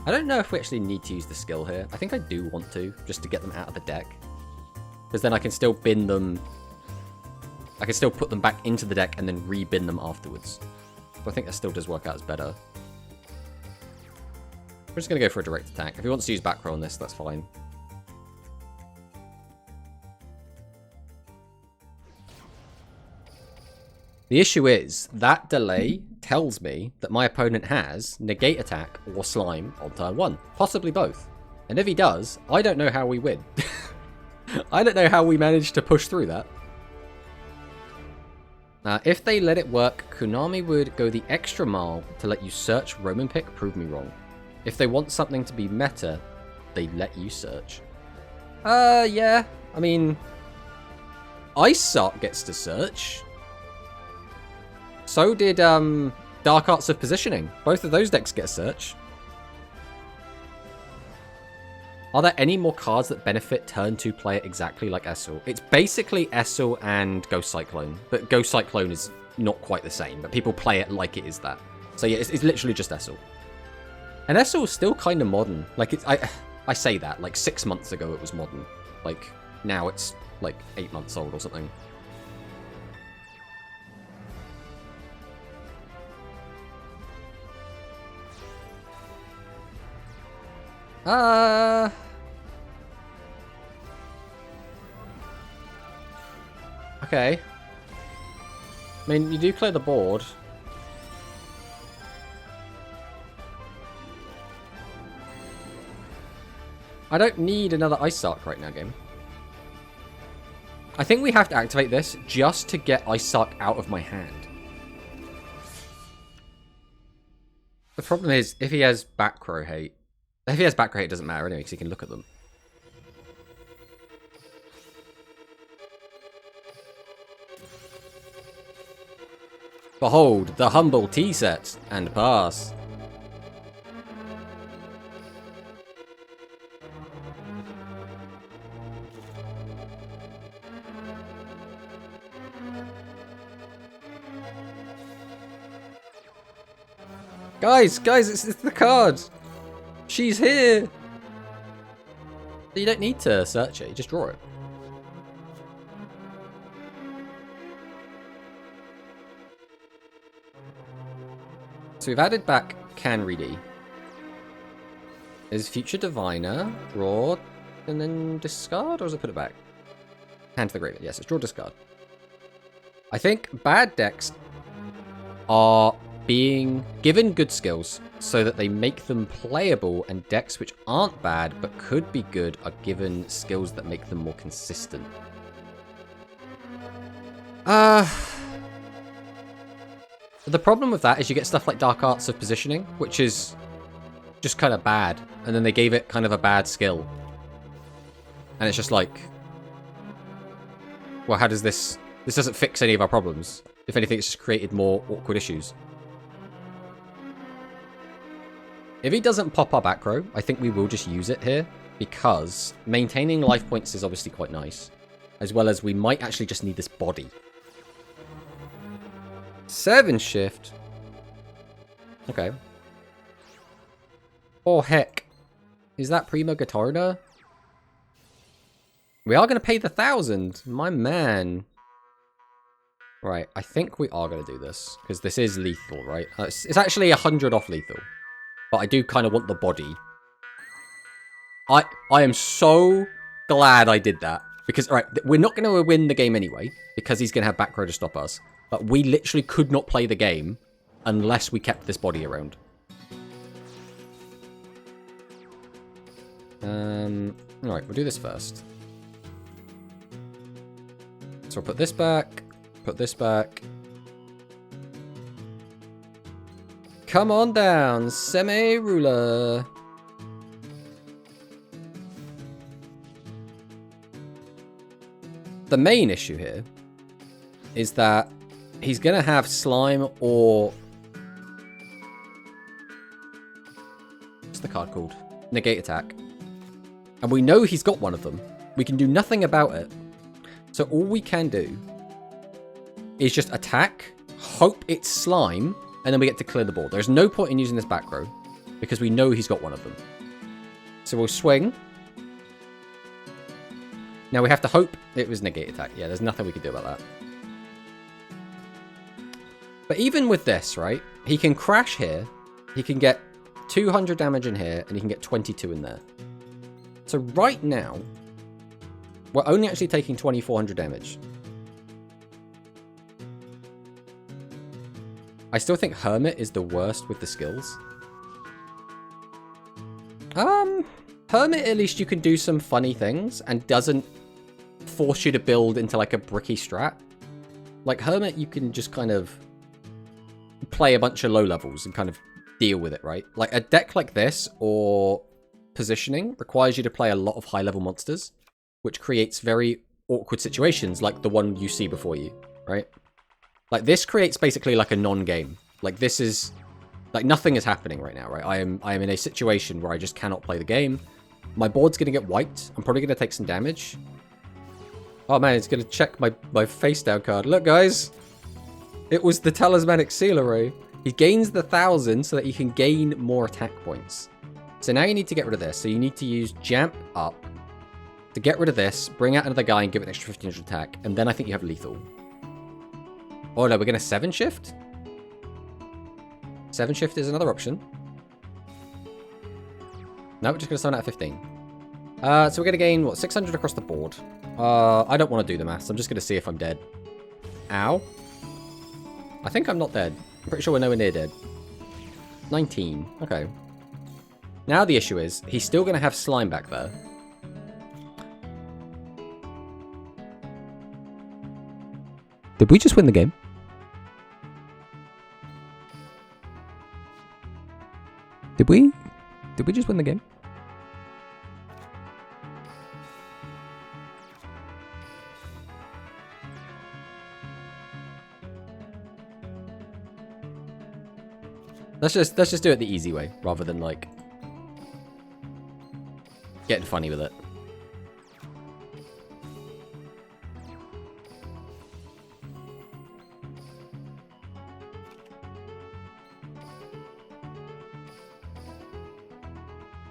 I don't know if we actually need to use the skill here. I think I do want to, just to get them out of the deck. Because then I can still bin them. I can still put them back into the deck and then re-bin them afterwards. But I think that still does work out as better. We're just going to go for a direct attack. If he wants to use back row on this, that's fine. The issue is, that delay tells me that my opponent has negate attack or slime on turn 1. Possibly both. And if he does, I don't know how we win. I don't know how we managed to push through that. If they let it work, Konami would go the extra mile to let you search Roman Pick, prove me wrong. If they want something to be meta, they let you search. Yeah. I mean, ICEZARK gets to search. So did Dark Arts of Positioning. Both of those decks get a search. Are there any more cards that benefit turn 2 player exactly like Essel? It's basically Essel and Ghost Cyclone, but Ghost Cyclone is not quite the same, but people play it like it is that. So yeah, it's literally just Essel. And Essel is still kind of modern. Like, I say that, like 6 months ago it was modern. Like, now it's like 8 months old or something. Okay. I mean, you do clear the board. I don't need another ICEZARK right now, game. I think we have to activate this just to get ICEZARK out of my hand. The problem is, if he has back row hate... If he has back row hate, it doesn't matter anyway, because he can look at them. Behold, the humble tea set, and pass. Guys, it's the card. She's here. You don't need to search it, you just draw it. So we've added back Canreedy. Is Future Diviner, draw, and then discard? Or does it put it back? Hand to the grave. Yes, it's draw, discard. I think bad decks are being given good skills so that they make them playable, and decks which aren't bad but could be good are given skills that make them more consistent. The problem with that is you get stuff like Dark Arts of Positioning, which is just kind of bad, and then they gave it kind of a bad skill. And it's just like, well, how does this... This doesn't fix any of our problems. If anything, it's just created more awkward issues. If he doesn't pop our back row, I think we will just use it here, because maintaining life points is obviously quite nice, as well as we might actually just need this body. 7 shift. Okay. Oh, heck. Is that Primo Guitarda? We are going to pay the 1,000. My man. Right, I think we are going to do this, because this is lethal, right? It's actually 100 off lethal. But I do kind of want the body. I am so glad I did that. Because, alright, we're not going to win the game anyway. Because he's going to have back row to stop us. But we literally could not play the game unless we kept this body around. Alright, we'll do this first. So I'll put this back. Put this back. Come on down, semi-ruler. The main issue here is that he's going to have slime or... What's the card called? Negate attack. And we know he's got one of them. We can do nothing about it. So all we can do is just attack, hope it's slime, and then we get to clear the board. There's no point in using this back row, because we know he's got one of them. So we'll swing. Now we have to hope it was negate attack. Yeah, there's nothing we can do about that. But even with this, right, he can crash here. He can get 200 damage in here, and he can get 22 in there. So right now, we're only actually taking 2,400 damage. I still think Hermit is the worst with the skills. Hermit, at least you can do some funny things and doesn't force you to build into like a bricky strat. Like Hermit, you can just kind of play a bunch of low levels and kind of deal with it, right? Like a deck like this or Positioning requires you to play a lot of high level monsters, which creates very awkward situations like the one you see before you, right? Like, this creates basically like a non-game. Like, this is... Like, nothing is happening right now, right? I am in a situation where I just cannot play the game. My board's going to get wiped. I'm probably going to take some damage. Oh, man, it's going to check my face down card. Look, guys. It was the Talismanic Seal Array. He gains the 1,000 so that he can gain more attack points. So now you need to get rid of this. So you need to use Jamp Up to get rid of this, bring out another guy and give it an extra 1,500 attack. And then I think you have lethal. Oh no, we're going to 7 shift? 7 shift is another option. No, we're just going to summon out 15. So we're going to gain, what, 600 across the board. I don't want to do the maths. I'm just going to see if I'm dead. Ow. I think I'm not dead. I'm pretty sure we're nowhere near dead. 19. Okay. Now the issue is, he's still going to have slime back there. Did we just win the game? Did we? Did we just win the game? Let's just do it the easy way, rather than, like, getting funny with it.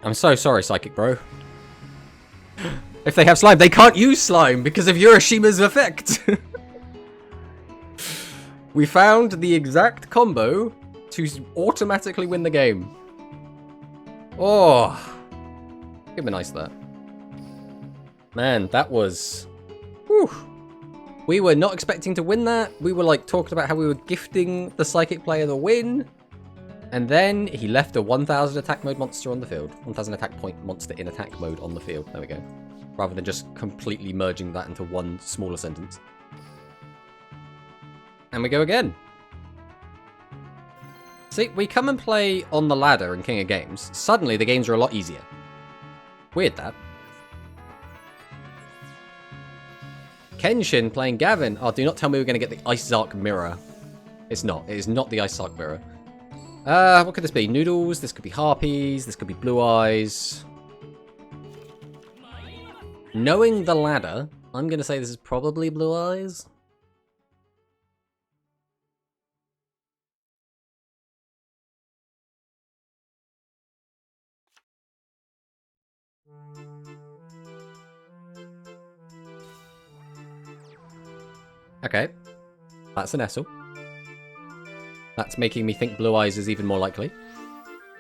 I'm so sorry, Psychic Bro. If they have slime, they can't use slime because of Urashima's effect. We found the exact combo to automatically win the game. Oh. Give me nice that. Man, that was... Whew. We were not expecting to win that. We were like talking about how we were gifting the Psychic player the win. And then he left a 1000 attack mode monster on the field. 1000 attack point monster in attack mode on the field. There we go. Rather than just completely merging that into one smaller sentence. And we go again. See, we come and play on the ladder in King of Games. Suddenly, the games are a lot easier. Weird, that. Kenshin playing Gavin. Oh, do not tell me we're going to get the ICEZARK mirror. It's not. It is not the ICEZARK mirror. What could this be? Noodles. This could be Harpies. This could be Blue Eyes. Knowing the ladder, I'm going to say this is probably Blue Eyes. Okay. That's an Essel. That's making me think Blue Eyes is even more likely.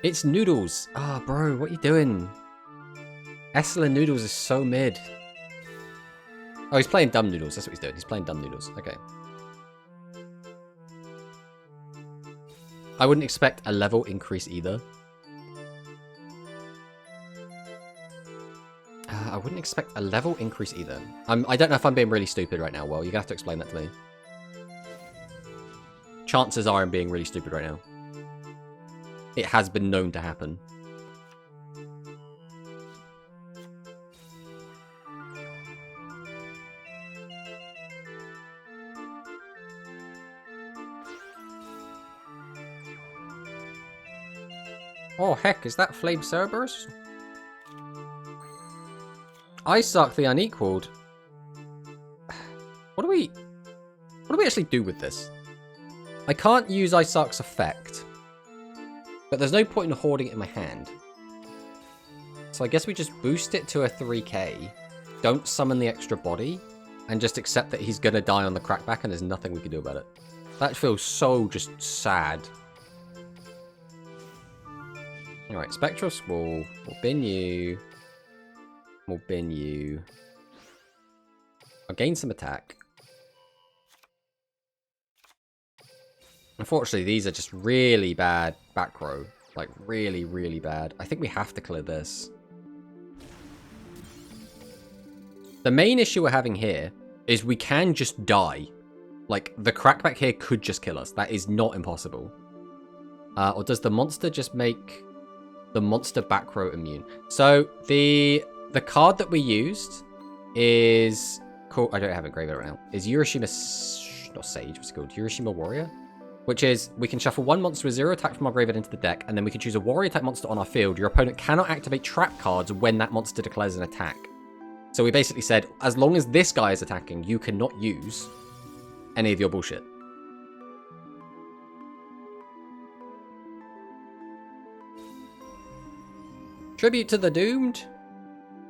It's Noodles. Ah, oh, bro, what are you doing? Essel and Noodles is so mid. Oh, he's playing Dumb Noodles. That's what he's doing. He's playing Dumb Noodles. Okay. I wouldn't expect a level increase either. I wouldn't expect a level increase either. I don't know if I'm being really stupid right now. Well, you're going to have to explain that to me. Chances are I'm being really stupid right now. It has been known to happen. Oh, heck, is that Flame Cerberus? ICEZARK the Unequaled. What do we actually do with this? I can't use ICEZARK's effect, but there's no point in hoarding it in my hand. So I guess we just boost it to a 3k, don't summon the extra body, and just accept that he's gonna die on the crackback and there's nothing we can do about it. That feels so just sad. Alright, Spectral Squall. We'll bin you. We'll bin you. I'll gain some attack. Unfortunately, these are just really bad back row. Like, really, really bad. I think we have to clear this. The main issue we're having here is we can just die. Like, the crackback here could just kill us. That is not impossible. Or does the monster just make the monster back row immune? So, the card that we used is called... I don't have it engraved right now. Is Urashima... Not Sage, what's it called? Urashima Warrior? Which is, we can shuffle one monster with 0 attack from our graveyard into the deck, and then we can choose a warrior type monster on our field. Your opponent cannot activate trap cards when that monster declares an attack. So we basically said, as long as this guy is attacking, you cannot use any of your bullshit. Tribute to the Doomed.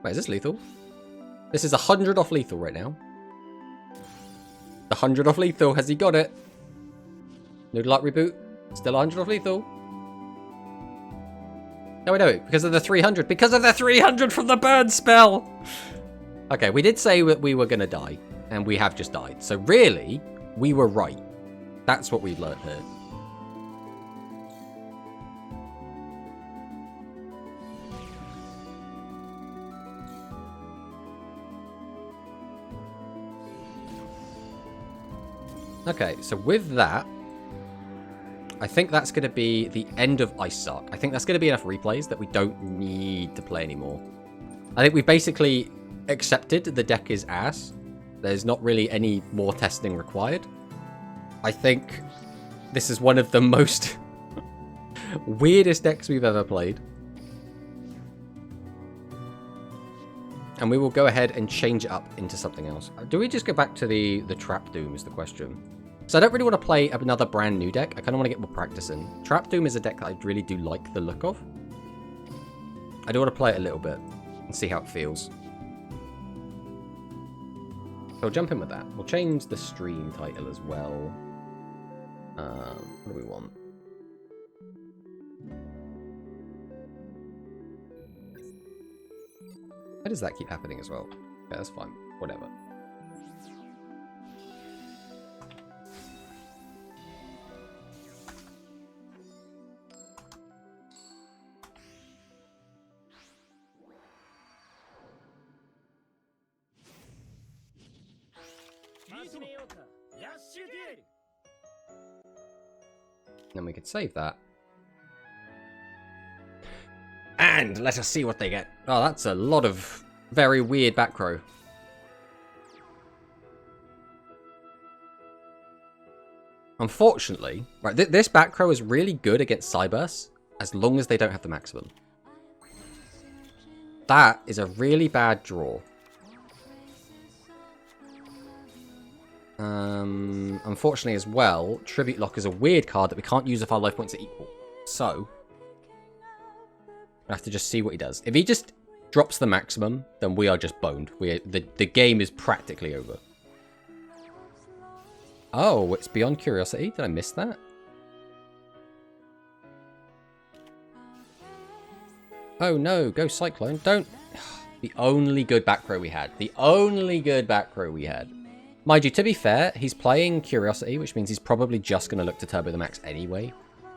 Wait, is this lethal? This is 100 off lethal right now. 100 off lethal. Has he got it? Noodle Art reboot. Still 100 off lethal. No, we don't. Because of the 300. Because of the 300 from the burn spell! Okay, we did say that we were going to die. And we have just died. So really, we were right. That's what we've learned here. Okay, so with that, I think that's going to be the end of ICEZARK. I think that's going to be enough replays that we don't need to play anymore. I think we've basically accepted the deck is ass. There's not really any more testing required. I think this is one of the most weirdest decks we've ever played. And we will go ahead and change it up into something else. Do we just go back to the Trap Doom is the question. So I don't really want to play another brand new deck. I kind of want to get more practice in. Trap Doom is a deck that I really do like the look of. I do want to play it a little bit and see how it feels. So we'll jump in with that. We'll change the stream title as well. What do we want? Why does that keep happening as well? Yeah, that's fine. Whatever. Then we could save that. And let us see what they get. Oh, that's a lot of very weird back row. Unfortunately, right, this back row is really good against Cybursts as long as they don't have the maximum. That is a really bad draw. Unfortunately as well, Tribute Lock is a weird card that we can't use if our life points are equal. So, I have to just see what he does. If he just drops the maximum, then we are just boned. The game is practically over. Oh, it's Beyond Curiosity? Did I miss that? Oh no, go Cyclone. Don't... The only good back row we had. The only good back row we had. Mind you, to be fair, he's playing Curiosity, which means he's probably just going to look to turbo the max anyway.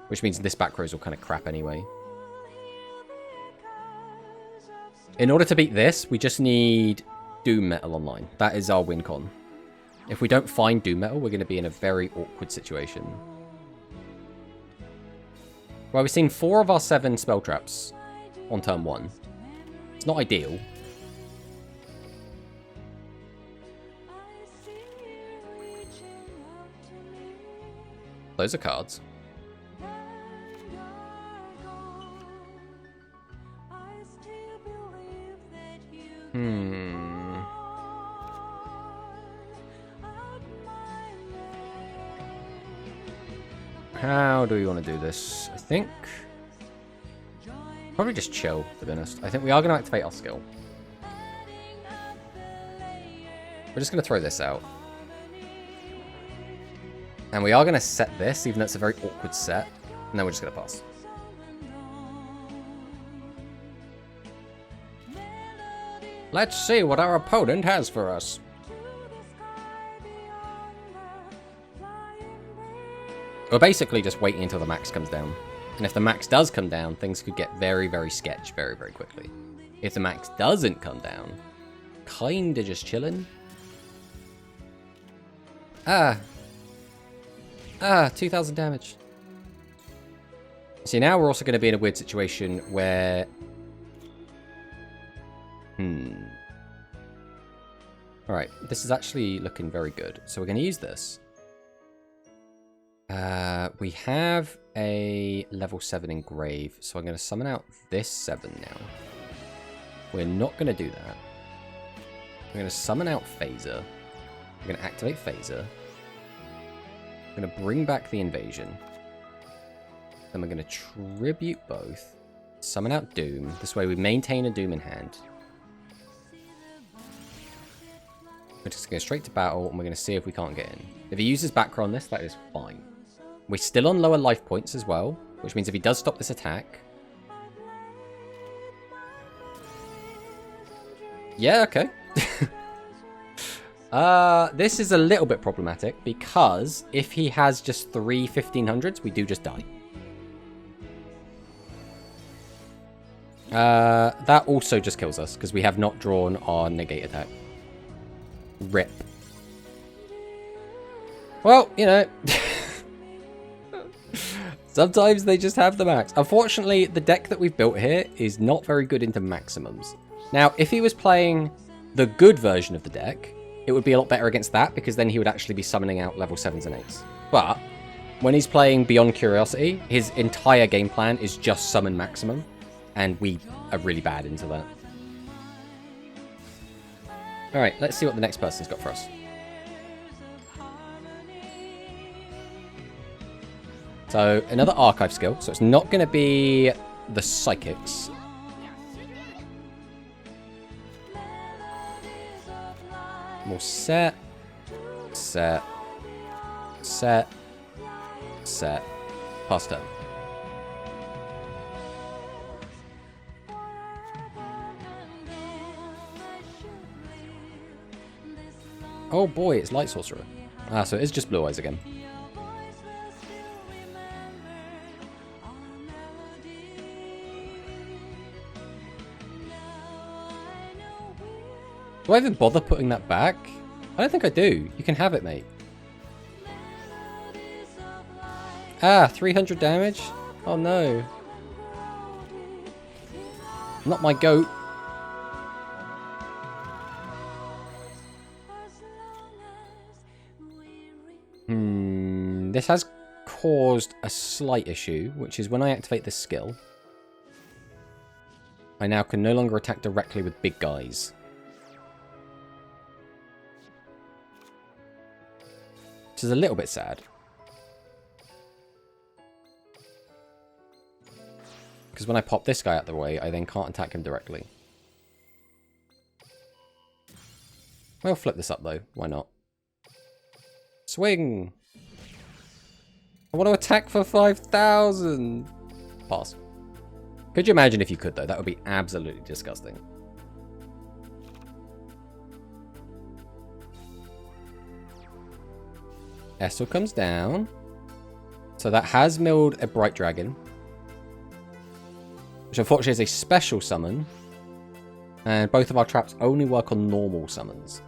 Which means this back row is all kind of crap anyway. In order to beat this, we just need Doom Metal online. That is our win con. If we don't find Doom Metal, we're going to be in a very awkward situation. Well, we've seen 4 of our 7 spell traps on turn 1. It's not ideal. Those are cards. How do we want to do this? I think... Probably just chill, to be honest. I think we are going to activate our skill. We're just going to throw this out. And we are going to set this, even though it's a very awkward set. And then we're just going to pass. Let's see what our opponent has for us. We're basically just waiting until the max comes down. And if the max does come down, things could get very, very sketch very, very quickly. If the max doesn't come down, kinda just chilling. 2,000 damage. See, now we're also going to be in a weird situation where... Alright, this is actually looking very good. So we're going to use this. We have a level 7 engrave, so I'm going to summon out this 7 now. We're not going to do that. I'm going to summon out Phaser. I'm going to activate Phaser. I'm going to bring back the invasion. Then we're going to tribute both. Summon out Doom. This way we maintain a Doom in hand. We're just going to go straight to battle, and we're going to see if we can't get in. If he uses back row on this, that is fine. We're still on lower life points as well, which means if he does stop this attack, Yeah, okay. This is a little bit problematic because if he has just 3 1500s, we do just die. That also just kills us because we have not drawn our negate attack. Rip. Well, you know. Sometimes they just have the max. Unfortunately, the deck that we've built here is not very good into maximums. Now, if he was playing the good version of the deck, it would be a lot better against that because then he would actually be summoning out level 7s and 8s. But when he's playing Beyond Curiosity, his entire game plan is just summon maximum, and we are really bad into that. Alright, let's see what the next person's got for us. So, another archive skill. So, it's not going to be the psychics. We'll set. Pass turn. Oh boy, it's Light Sorcerer. Ah, so it is just Blue Eyes again. Do I even bother putting that back? I don't think I do. You can have it, mate. Ah, 300 damage? Oh no. Not my goat. This has caused a slight issue, which is when I activate this skill, I now can no longer attack directly with big guys. Which is a little bit sad. Because when I pop this guy out the way, I then can't attack him directly. We'll flip this up though, why not? Swing! I want to attack for 5,000! Pass. Could you imagine if you could though? That would be absolutely disgusting. Essel comes down. So that has milled a Bright Dragon. Which unfortunately is a special summon. And both of our traps only work on normal summons.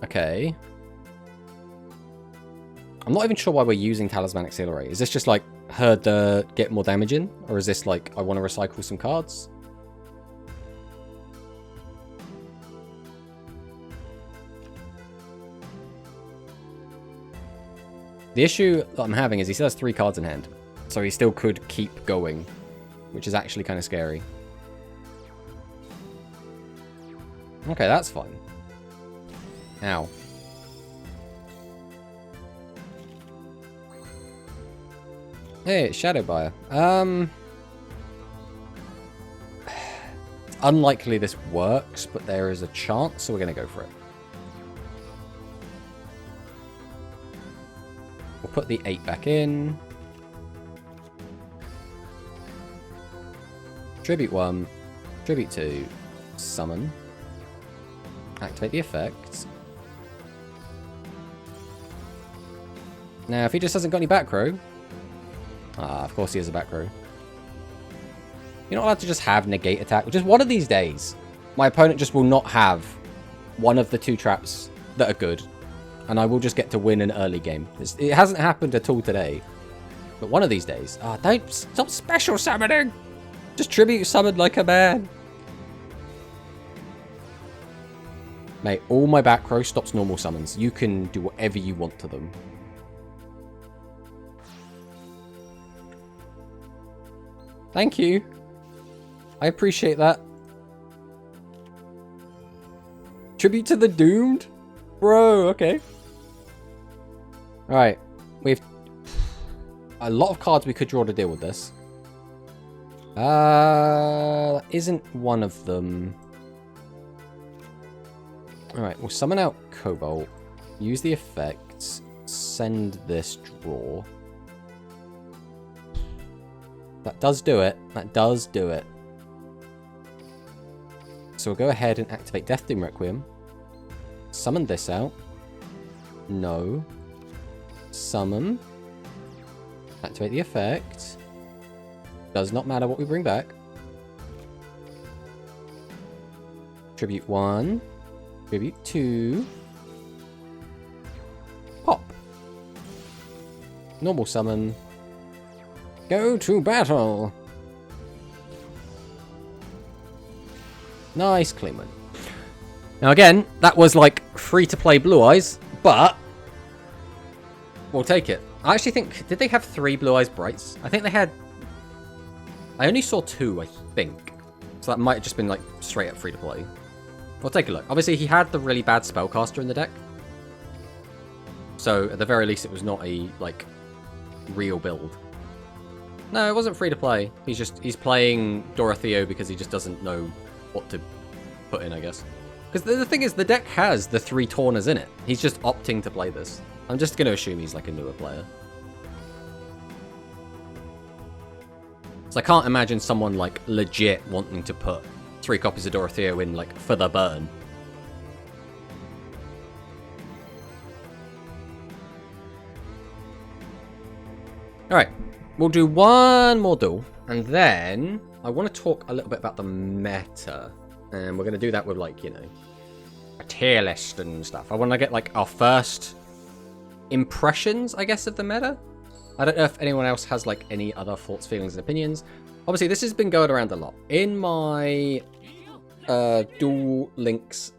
Okay. I'm not even sure why we're using Talismanic Seal Array. Is this just like her to get more damage in? Or is this like I want to recycle some cards? The issue that I'm having is he still has 3 cards in hand. So he still could keep going. Which is actually kind of scary. Okay, that's fine. Ow. Hey, it's Shadow Buyer. It's unlikely this works, but there is a chance, so we're going to go for it. We'll put the 8 back in. Tribute 1, Tribute 2, Summon. Activate the effect. Now, if he just hasn't got any back row... Ah, of course he has a back row. You're not allowed to just have negate attack. Just one of these days, my opponent just will not have one of the 2 traps that are good. And I will just get to win an early game. It hasn't happened at all today. But one of these days... Ah, don't stop special summoning! Just tribute summon like a man. Mate, all my back row stops normal summons. You can do whatever you want to them. Thank you. I appreciate that. Tribute to the Doomed? Bro, okay. Alright. We've a lot of cards we could draw to deal with this. That isn't one of them. Alright, we'll summon out Cobalt. Use the effects. Send this draw. That does do it. That does do it. So we'll go ahead and activate Death Doom Requiem. Summon this out. No. Summon. Activate the effect. Does not matter what we bring back. Tribute 1. Tribute 2. Pop. Normal summon. Go to battle. Nice, clean one. Now again, that was like free-to-play Blue Eyes, but we'll take it. I actually think, did they have 3 Blue Eyes Brights? I think they had, I only saw 2, I think. So that might have just been like straight up free-to-play. We'll take a look. Obviously, he had the really bad Spellcaster in the deck. So at the very least, it was not a, like, real build. No, it wasn't free-to-play. He's playing Dorotheo because he just doesn't know what to put in, I guess. Because the thing is, the deck has the 3 Taunas in it. He's just opting to play this. I'm just going to assume he's like a newer player. So I can't imagine someone like legit wanting to put 3 copies of Dorotheo in like for the burn. Alright, we'll do one more duel, and then I want to talk a little bit about the meta. And we're going to do that with, like, you know, a tier list and stuff. I want to get, like, our first impressions, I guess, of the meta. I don't know if anyone else has, like, any other thoughts, feelings, and opinions. Obviously, this has been going around a lot. In my Duel Links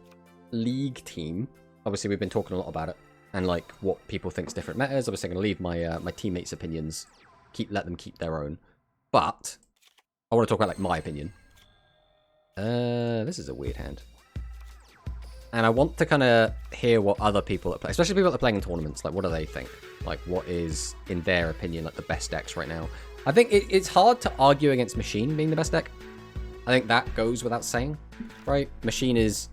League team, obviously, we've been talking a lot about it. And, like, what people think is different metas. Obviously, I'm going to leave my my teammates' opinions. Let them keep their own. But I want to talk about, like, my opinion. This is a weird hand. And I want to kind of hear what other people that play, especially people that are playing in tournaments, like, what do they think? Like, what is, in their opinion, like, the best decks right now? I think it's hard to argue against Machine being the best deck. I think that goes without saying, right? Machine is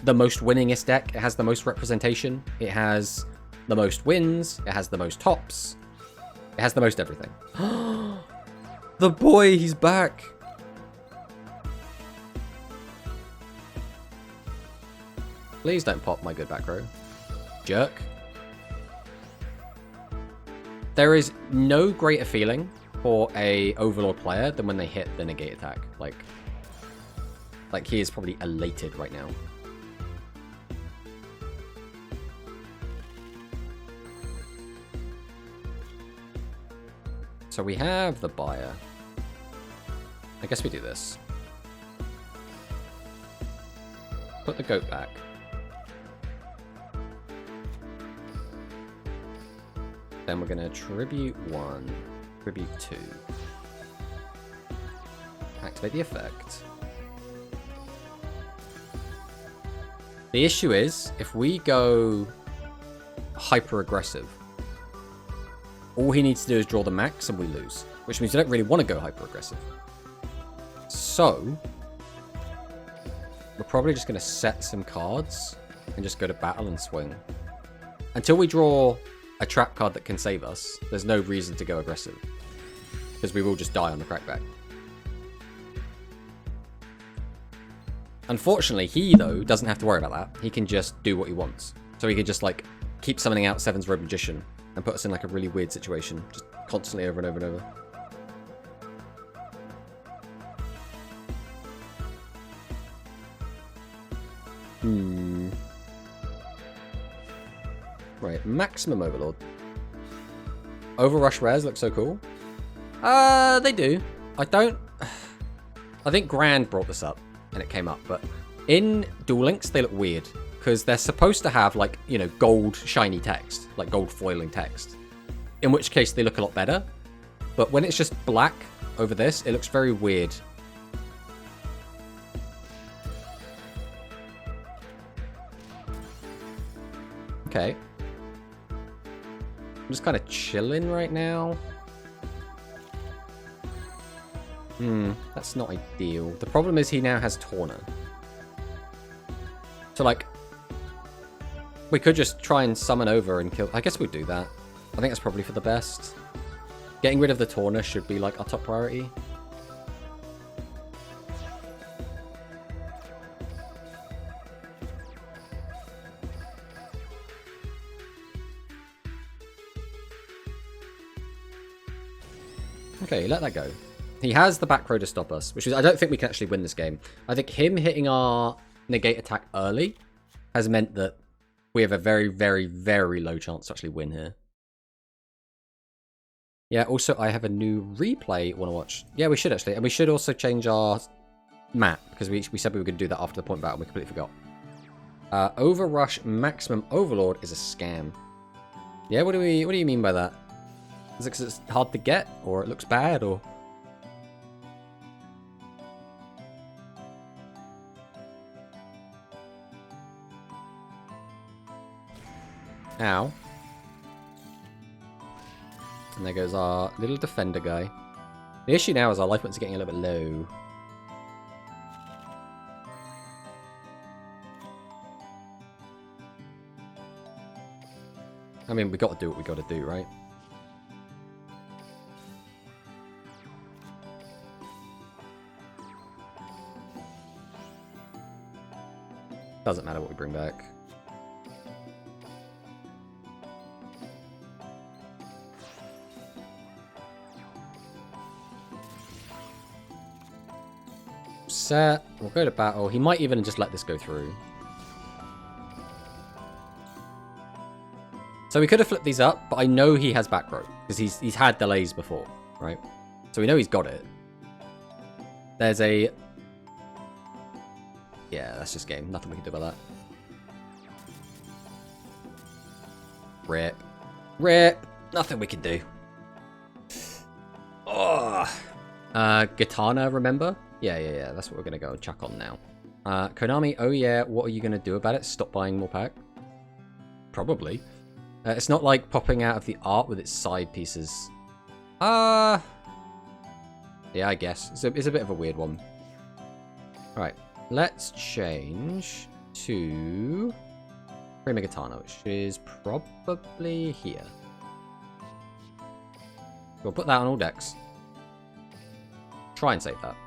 the most winningest deck. It has the most representation. It has the most wins. It has the most tops. It has the most everything. The boy, he's back. Please don't pop my good back row. Jerk. There is no greater feeling for a Overlord player than when they hit the negate attack. Like he is probably elated right now. So we have the buyer. I guess we do this. Put the goat back. Then we're going to tribute 1, tribute 2. Activate the effect. The issue is, if we go hyper aggressive, all he needs to do is draw the max and we lose. Which means we don't really want to go hyper aggressive. So, we're probably just going to set some cards and just go to battle and swing. Until we draw a trap card that can save us, there's no reason to go aggressive. Because we will just die on the crackback. Unfortunately, he, though, doesn't have to worry about that. He can just do what he wants. So he can just, like, keep summoning out Seven's Robe Magician and put us in, like, a really weird situation. Just constantly over and over and over. Right, maximum Overlord. Overrush rares look so cool. They do. I don't... I think Grand brought this up, and it came up, but in Duel Links, they look weird, because they're supposed to have, like, you know, gold shiny text, like gold foiling text, in which case they look a lot better, but when it's just black over this, it looks very weird. Okay. I'm just kind of chilling right now. That's not ideal. The problem is he now has Tawna. So, like, we could just try and summon over and kill... I guess we'd do that. I think that's probably for the best. Getting rid of the Tawna should be like our top priority. Okay, let that go. He has the back row to stop us, which is, I don't think we can actually win this game. I think him hitting our negate attack early has meant that we have a very, very, very low chance to actually win here. Yeah, also I have a new replay I want to watch. Yeah, we should actually. And we should also change our map, because we said we were going to do that after the point battle and we completely forgot. Overrush Maximum Overlord is a scam. Yeah, what do you mean by that? Is it because it's hard to get, or it looks bad, or... Ow. And there goes our little defender guy. The issue now is our life points are getting a little bit low. I mean, we got to do what we got to do, right? Doesn't matter what we bring back. Set. We'll go to battle. He might even just let this go through. So we could have flipped these up, but I know he has back row because he's had delays before, right? So we know he's got it. There's a... Yeah, that's just game. Nothing we can do about that. Rip. Rip. Nothing we can do. Oh. Gitana, remember? Yeah. That's what we're going to go chuck on now. Konami, oh yeah, what are you going to do about it? Stop buying more pack? Probably. It's not like popping out of the art with its side pieces. Yeah, I guess. It's a bit of a weird one. Alright, let's change to Prima Gitana, which is probably here. We'll put that on all decks. Try and save that.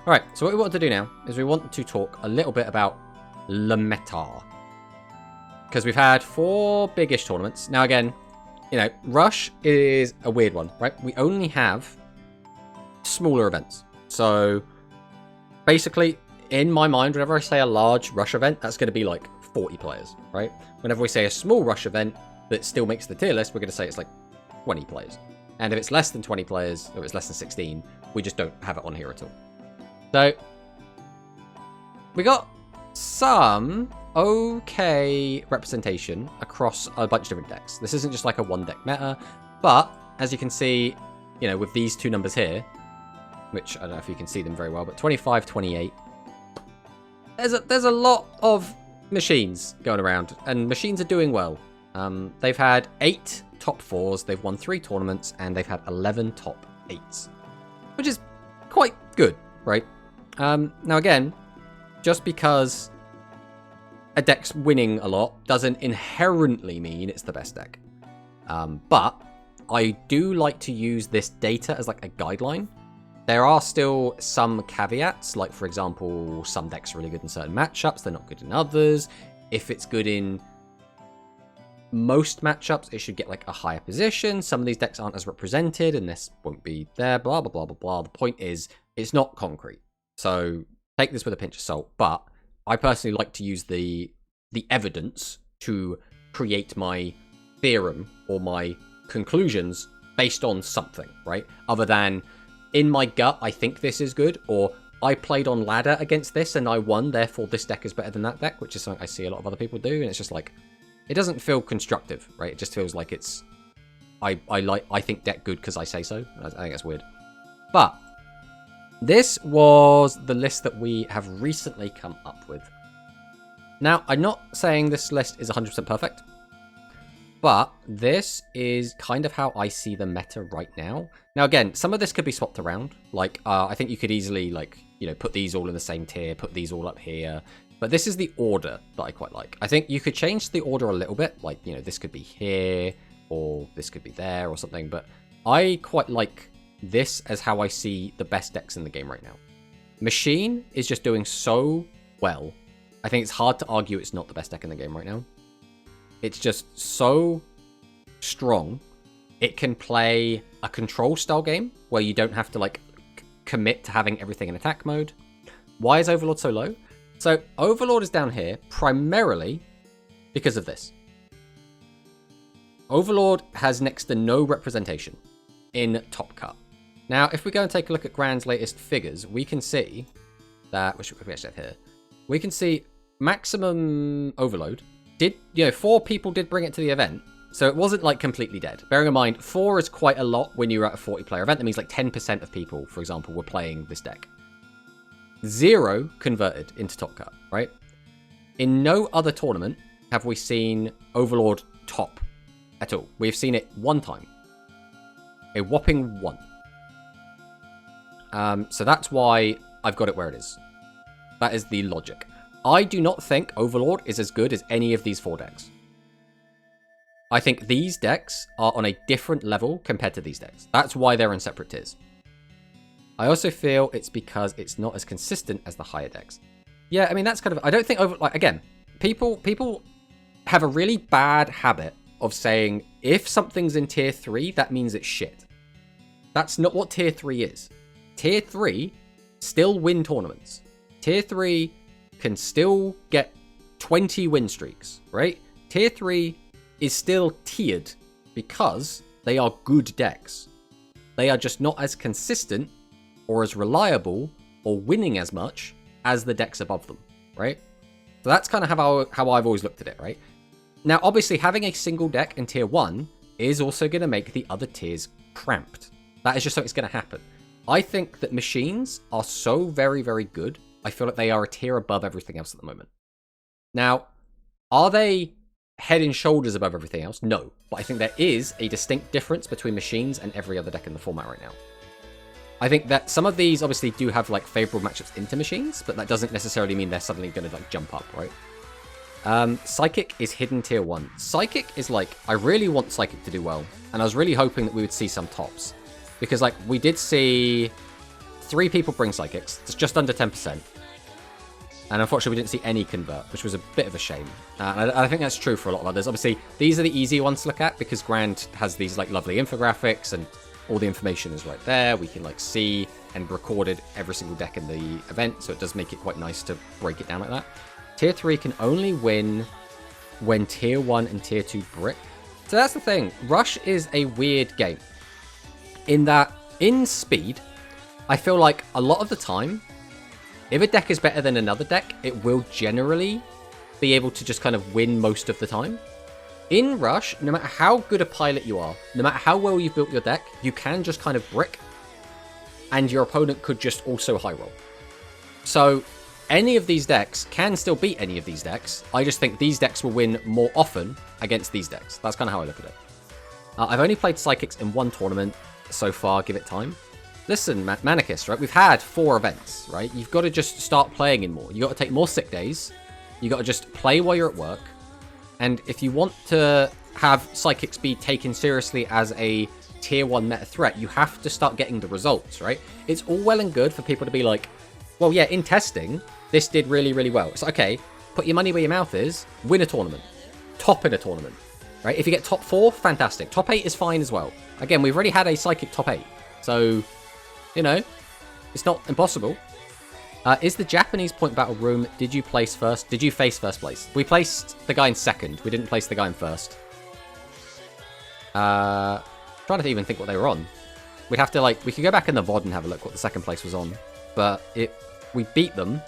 Alright, so what we want to do now is we want to talk a little bit about Le Meta. Because we've had 4 biggish tournaments. Now again, you know, Rush is a weird one, right? We only have smaller events. So basically, in my mind, whenever I say a large Rush event, that's going to be like 40 players, right? Whenever we say a small Rush event that still makes the tier list, we're going to say it's like 20 players. And if it's less than 20 players, or it's less than 16, we just don't have it on here at all. So, we got some okay representation across a bunch of different decks. This isn't just like a one deck meta, but as you can see, you know, with these 2 numbers here, which I don't know if you can see them very well, but 25, 28, there's a lot of machines going around, and machines are doing well. They've had 8 top 4s, they've won 3 tournaments, and they've had 11 top 8s, which is quite good, right? Now again, just because a deck's winning a lot doesn't inherently mean it's the best deck. But I do like to use this data as like a guideline. There are still some caveats, like for example, some decks are really good in certain matchups, they're not good in others. If it's good in most matchups, it should get like a higher position. Some of these decks aren't as represented and this won't be there, blah, blah, blah, blah, blah. The point is, it's not concrete. So take this with a pinch of salt, but I personally like to use the evidence to create my theorem or my conclusions based on something, right? Other than, in my gut, I think this is good, or I played on ladder against this and I won, therefore this deck is better than that deck, which is something I see a lot of other people do, and it's just like, it doesn't feel constructive, right? It just feels like it's, I think deck good because I say so. I think that's weird. But this was the list that we have recently come up with. Now, I'm not saying this list is 100% perfect, but this is kind of how I see the meta right now. Now, again, some of this could be swapped around. Like, I think you could easily, like, you know, put these all in the same tier, put these all up here. But this is the order that I quite like. I think you could change the order a little bit. Like, you know, this could be here, or this could be there, or something. But I quite like this as how I see the best decks in the game right now. Machine is just doing so well. I think it's hard to argue it's not the best deck in the game right now. It's just so strong. It can play a control style game where you don't have to like commit to having everything in attack mode. Why is Overlord so low? So Overlord is down here primarily because of this. Overlord has next to no representation in Top Cut. Now, if we go and take a look at Grand's latest figures, we can see that, which we actually have here, we can see maximum overload did, 4 people did bring it to the event, so it wasn't like completely dead. Bearing in mind, 4 is quite a lot when you're at a 40-player event. That means like 10% of people, for example, were playing this deck. 0 converted into Top Cut, right? In no other tournament have we seen Overlord top at all. We've seen it 1 time. A whopping 1. So that's why I've got it where it is. That is the logic. I do not think Overlord is as good as any of these 4 decks. I think these decks are on a different level compared to these decks. That's why they're in separate tiers. I also feel it's because it's not as consistent as the higher decks. Yeah, I mean, that's kind of... I don't think... again, people have a really bad habit of saying, if something's in tier 3, that means it's shit. That's not what tier 3 is. Tier 3 still win tournaments. Tier 3 can still get 20 win streaks, right? Tier 3 is still tiered because they are good decks. They are just not as consistent or as reliable or winning as much as the decks above them, right? So that's kind of how I've always looked at it, right? Now, obviously, having a single deck in tier 1 is also going to make the other tiers cramped. That is just something that's going to happen. I think that machines are so very, very good. I feel like they are a tier above everything else at the moment. Now, are they head and shoulders above everything else? No. But I think there is a distinct difference between machines and every other deck in the format right now. I think that some of these obviously do have like favorable matchups into machines, but that doesn't necessarily mean they're suddenly going to like jump up, right? Psychic is hidden tier 1. Psychic is like, I really want Psychic to do well, and I was really hoping that we would see some tops. Because like, we did see 3 people bring Psychics. It's just under 10%. And unfortunately, we didn't see any convert, which was a bit of a shame. And I think that's true for a lot of others. Obviously, these are the easy ones to look at because Grand has these like lovely infographics and all the information is right there. We can like see and recorded every single deck in the event. So it does make it quite nice to break it down like that. Tier 3 can only win when Tier 1 and Tier 2 brick. So that's the thing. Rush is a weird game. In that, in speed, I feel like a lot of the time, if a deck is better than another deck, it will generally be able to just kind of win most of the time. In Rush, no matter how good a pilot you are, no matter how well you've built your deck, you can just kind of brick, and your opponent could just also high roll. So any of these decks can still beat any of these decks. I just think these decks will win more often against these decks. That's kind of how I look at it. I've only played Psychics in 1 tournament so far, give it time. Listen, Manicus, right? We've had 4 events, right? You've got to just start playing in more. You've got to take more sick days. You've got to just play while you're at work. And if you want to have Psychics be taken seriously as a tier 1 meta threat, you have to start getting the results, right? It's all well and good for people to be like, well, yeah, in testing, this did really, really well. It's like, okay, put your money where your mouth is, win a tournament, top in a tournament, right? If you get top 4, fantastic. Top 8 is fine as well. Again, we've already had a Psychic top 8, so, you know, it's not impossible. Is the Japanese point battle room, did you place first? Did you face first place? We placed the guy in second. We didn't place the guy in first. Trying to even think what they were on. We'd have to, like, we could go back in the VOD and have a look what the second place was on. But we beat them.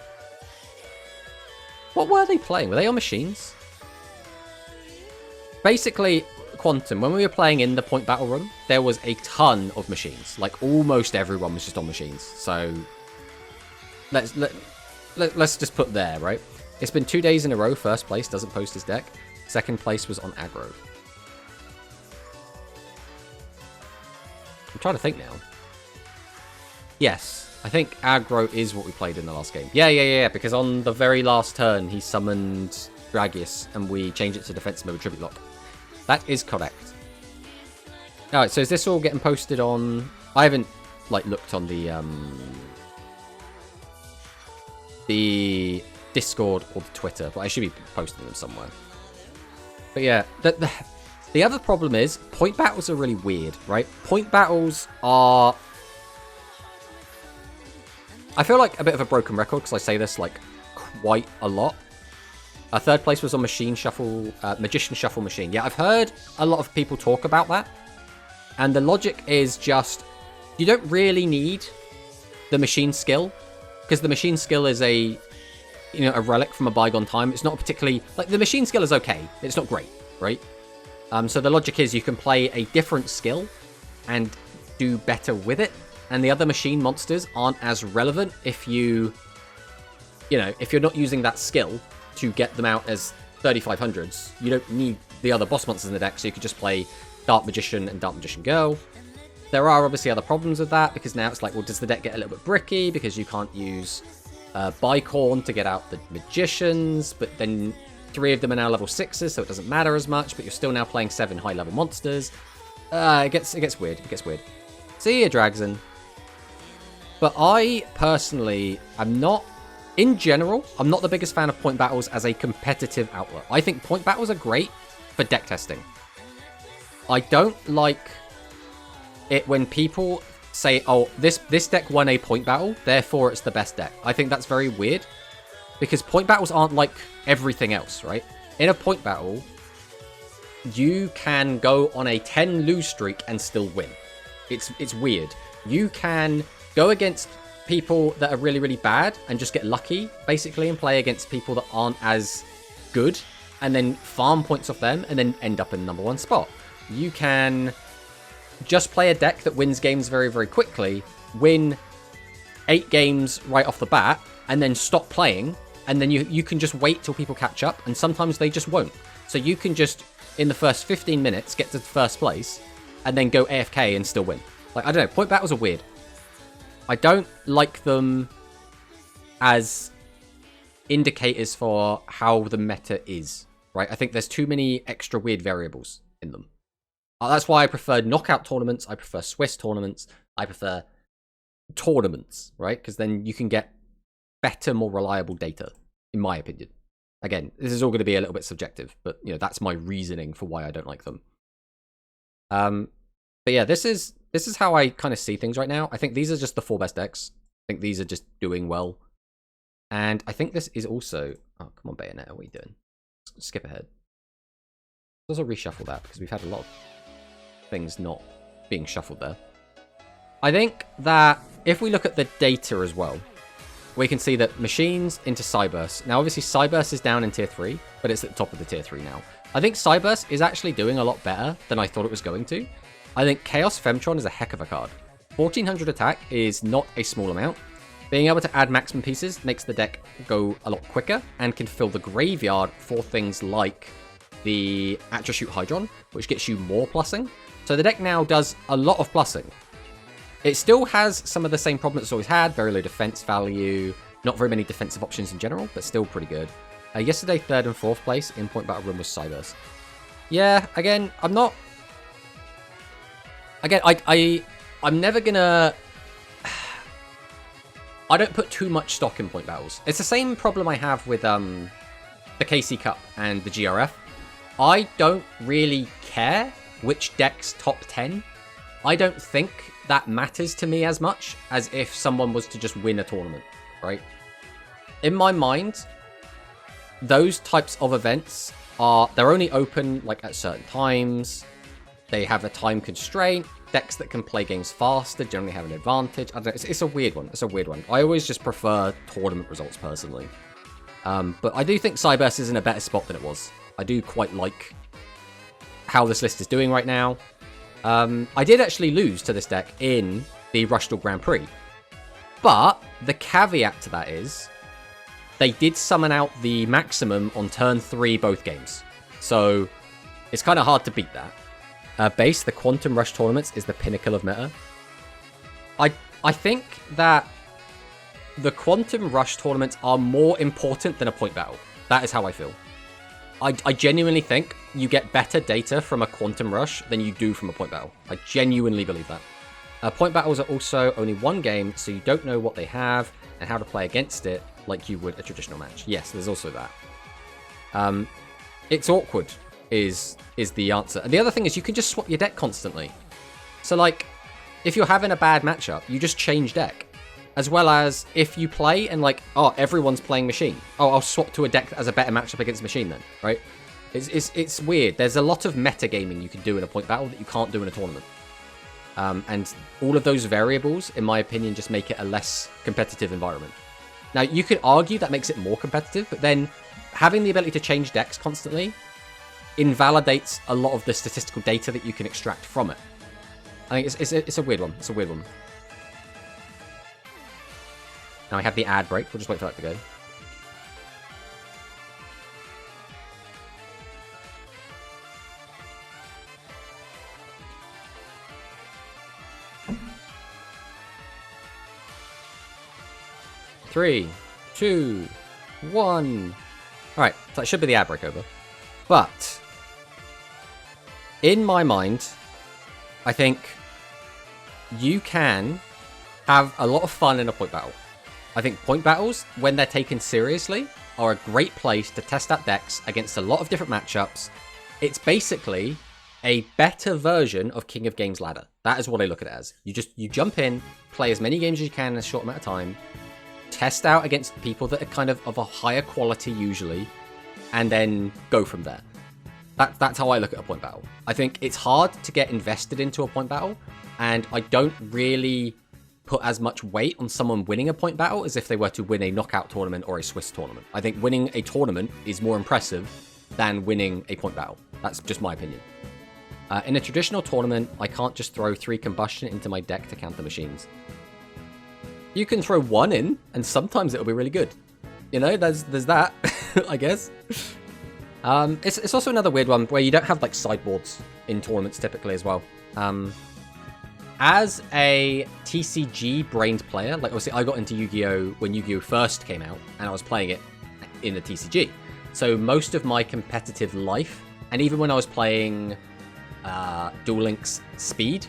What were they playing? Were they on machines? Basically, Quantum, when we were playing in the point battle room, there was a ton of machines. Like, almost everyone was just on machines. So let's just put there, right? It's been 2 days in a row. First place doesn't post his deck. Second place was on aggro. I'm trying to think now. Yes, I think aggro is what we played in the last game. Yeah, because on the very last turn, he summoned Dragius, and we changed it to defense mode with Tribute Lock. That is correct. Alright, so is this all getting posted on... I haven't, like, looked on the Discord or the Twitter, but I should be posting them somewhere. But yeah, the other problem is point battles are really weird, right? Point battles are... I feel like a bit of a broken record because I say this, like, quite a lot. Third place was on Magician Shuffle Machine. Yeah, I've heard a lot of people talk about that. And the logic is just, you don't really need the machine skill. Because the machine skill is a relic from a bygone time. It's not particularly... Like, the machine skill is okay. It's not great, right? So the logic is you can play a different skill and do better with it. And the other machine monsters aren't as relevant if if you're not using that skill to get them out as 3500s. You don't need the other boss monsters in the deck, so you could just play Dark Magician and Dark Magician Girl. There are obviously other problems with that, because now it's like, well, does the deck get a little bit bricky because you can't use Bicorn to get out the Magicians, but then 3 of them are now level 6s, so it doesn't matter as much, but you're still now playing 7 high-level monsters. It gets weird. It gets weird. See ya, Dragson. But I, personally, am not... In general, I'm not the biggest fan of point battles as a competitive outlet. I think point battles are great for deck testing. I don't like it when people say, oh, this deck won a point battle, therefore it's the best deck. I think that's very weird, because point battles aren't like everything else, right? In a point battle, you can go on a 10 lose streak and still win. It's weird. You can go against people that are really, really bad and just get lucky, basically, and play against people that aren't as good, and then farm points off them, and then end up in the #1 spot. You can just play a deck that wins games very, very quickly, win 8 games right off the bat, and then stop playing, and then you can just wait till people catch up, and sometimes they just won't. So you can just, in the first 15 minutes, get to first place, and then go AFK and still win. Like, I don't know, point battles are weird. I don't like them as indicators for how the meta is, right? I think there's too many extra weird variables in them. That's why I prefer knockout tournaments, I prefer Swiss tournaments, I prefer tournaments, right? Because then you can get better, more reliable data, in my opinion. Again, this is all going to be a little bit subjective, but that's my reasoning for why I don't like them. But yeah, this is how I kind of see things right now. I think these are just the 4 best decks. I think these are just doing well. And I think this is also... Oh, come on, Bayonetta, what are you doing? Skip ahead. Let's also reshuffle that, because we've had a lot of things not being shuffled there. I think that if we look at the data as well, we can see that machines into Cyburst. Now, obviously, Cyburst is down in tier 3, but it's at the top of the tier 3 now. I think Cyburst is actually doing a lot better than I thought it was going to. I think Chaos Femtron is a heck of a card. 1400 attack is not a small amount. Being able to add maximum pieces makes the deck go a lot quicker and can fill the graveyard for things like the Attrashoot Hydron, which gets you more plussing. So the deck now does a lot of plussing. It still has some of the same problems it's always had, very low defense value, not very many defensive options in general, but still pretty good. Yesterday, 3rd and 4th place in Point Battle Room was Cyburst. Yeah, again, I'm not... Again, I'm never gonna... I don't put too much stock in point battles. It's the same problem I have with the KC Cup and the GRF. I don't really care which deck's top 10. I don't think that matters to me as much as if someone was to just win a tournament, right? In my mind, those types of events they're only open like at certain times. They have a time constraint. Decks that can play games faster generally have an advantage. I don't know. It's a weird one. It's a weird one. I always just prefer tournament results personally. But I do think Cyburst is in a better spot than it was. I do quite like how this list is doing right now. I did actually lose to this deck in the Rushdall Grand Prix. But the caveat to that is they did summon out the maximum on turn 3 both games. So it's kind of hard to beat that. Base, the Quantum Rush tournaments is the pinnacle of meta. I think that the Quantum Rush tournaments are more important than a point battle. That is how I feel. I genuinely think you get better data from a quantum rush than you do from a point battle. I genuinely believe that. Point battles are also only one game, so you don't know what they have and how to play against it like you would a traditional match. Yes, there's also that. It's awkward is the answer. And the other thing is you can just swap your deck constantly. So like, if you're having a bad matchup, you just change deck. As well as if you play and like, oh, everyone's playing Machine. Oh, I'll swap to a deck that has a better matchup against Machine then, right? It's weird. There's a lot of metagaming you can do in a point battle that you can't do in a tournament. And all of those variables, in my opinion, just make it a less competitive environment. Now, you could argue that makes it more competitive, but then having the ability to change decks constantly invalidates a lot of the statistical data that you can extract from it. I think it's a weird one. It's a weird one. Now we have the ad break. We'll just wait for that to go. Three, two, one. Alright, so that should be the ad break over. But, in my mind, I think you can have a lot of fun in a point battle. I think point battles, when they're taken seriously, are a great place to test out decks against a lot of different matchups. It's basically a better version of King of Games Ladder. That is what I look at it as. You jump in, play as many games as you can in a short amount of time, test out against people that are kind of a higher quality usually, and then go from there. That's how I look at a point battle. I think it's hard to get invested into a point battle, and I don't really put as much weight on someone winning a point battle as if they were to win a knockout tournament or a Swiss tournament. I think winning a tournament is more impressive than winning a point battle. That's just my opinion. In a traditional tournament, I can't just throw 3 combustion into my deck to counter machines. You can throw 1 in, and sometimes it'll be really good. You know, there's that, I guess. It's also another weird one where you don't have like sideboards in tournaments typically as well. As a TCG brained player, like obviously I got into Yu-Gi-Oh! When Yu-Gi-Oh! First came out, and I was playing it in a TCG. So most of my competitive life, and even when I was playing Duel Links Speed,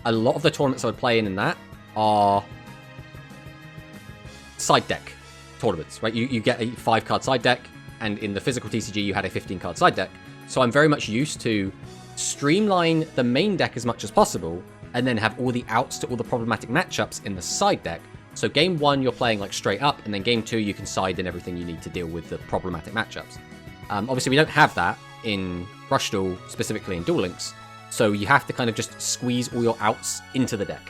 a lot of the tournaments I would play in that are side deck tournaments, right? You get a 5-card side deck, and in the physical TCG you had a 15-card side deck. So I'm very much used to streamline the main deck as much as possible, and then have all the outs to all the problematic matchups in the side deck. So game 1 you're playing like straight up, and then game 2 you can side in everything you need to deal with the problematic matchups. Obviously we don't have that in Rush Duel, specifically in Duel Links, so you have to kind of just squeeze all your outs into the deck,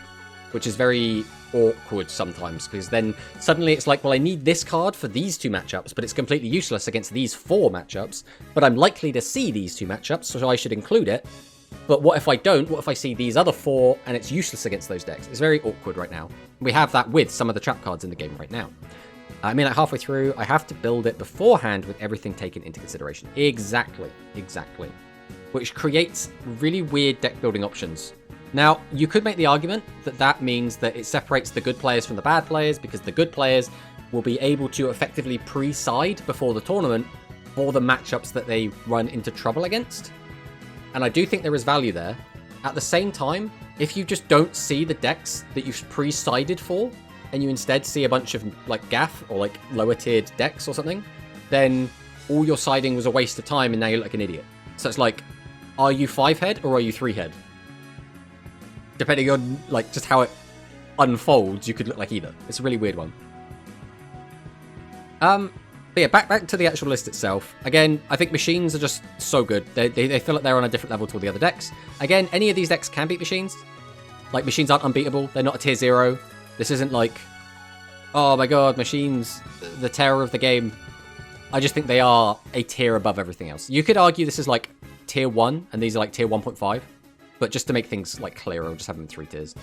which is very awkward sometimes, because then suddenly it's like, well, I need this card for these 2 matchups, but it's completely useless against these 4 matchups, but I'm likely to see these 2 matchups, so I should include it. But what if I don't? What if I see these other 4 and it's useless against those decks? It's very awkward right now. We have that with some of the trap cards in the game right now. I mean, like halfway through, I have to build it beforehand with everything taken into consideration. Exactly. Which creates really weird deck building options. Now, you could make the argument that that means that it separates the good players from the bad players, because the good players will be able to effectively pre-side before the tournament for the matchups that they run into trouble against. And I do think there is value there. At the same time, if you just don't see the decks that you've pre-sided for, and you instead see a bunch of like Gaff or like lower tiered decks or something, then all your siding was a waste of time and now you look like an idiot. So it's like, are you 5-head or are you 3-head? Depending on like just how it unfolds, you could look like either. It's a really weird one. But yeah, back to the actual list itself. Again, I think machines are just so good. They feel like they're on a different level to all the other decks. Again, any of these decks can beat machines. Like, machines aren't unbeatable. They're not a tier 0. This isn't like, oh my god, machines, the terror of the game. I just think they are a tier above everything else. You could argue this is like tier 1, and these are like tier 1.5. But just to make things like clearer, I'll just have them in 3 tiers.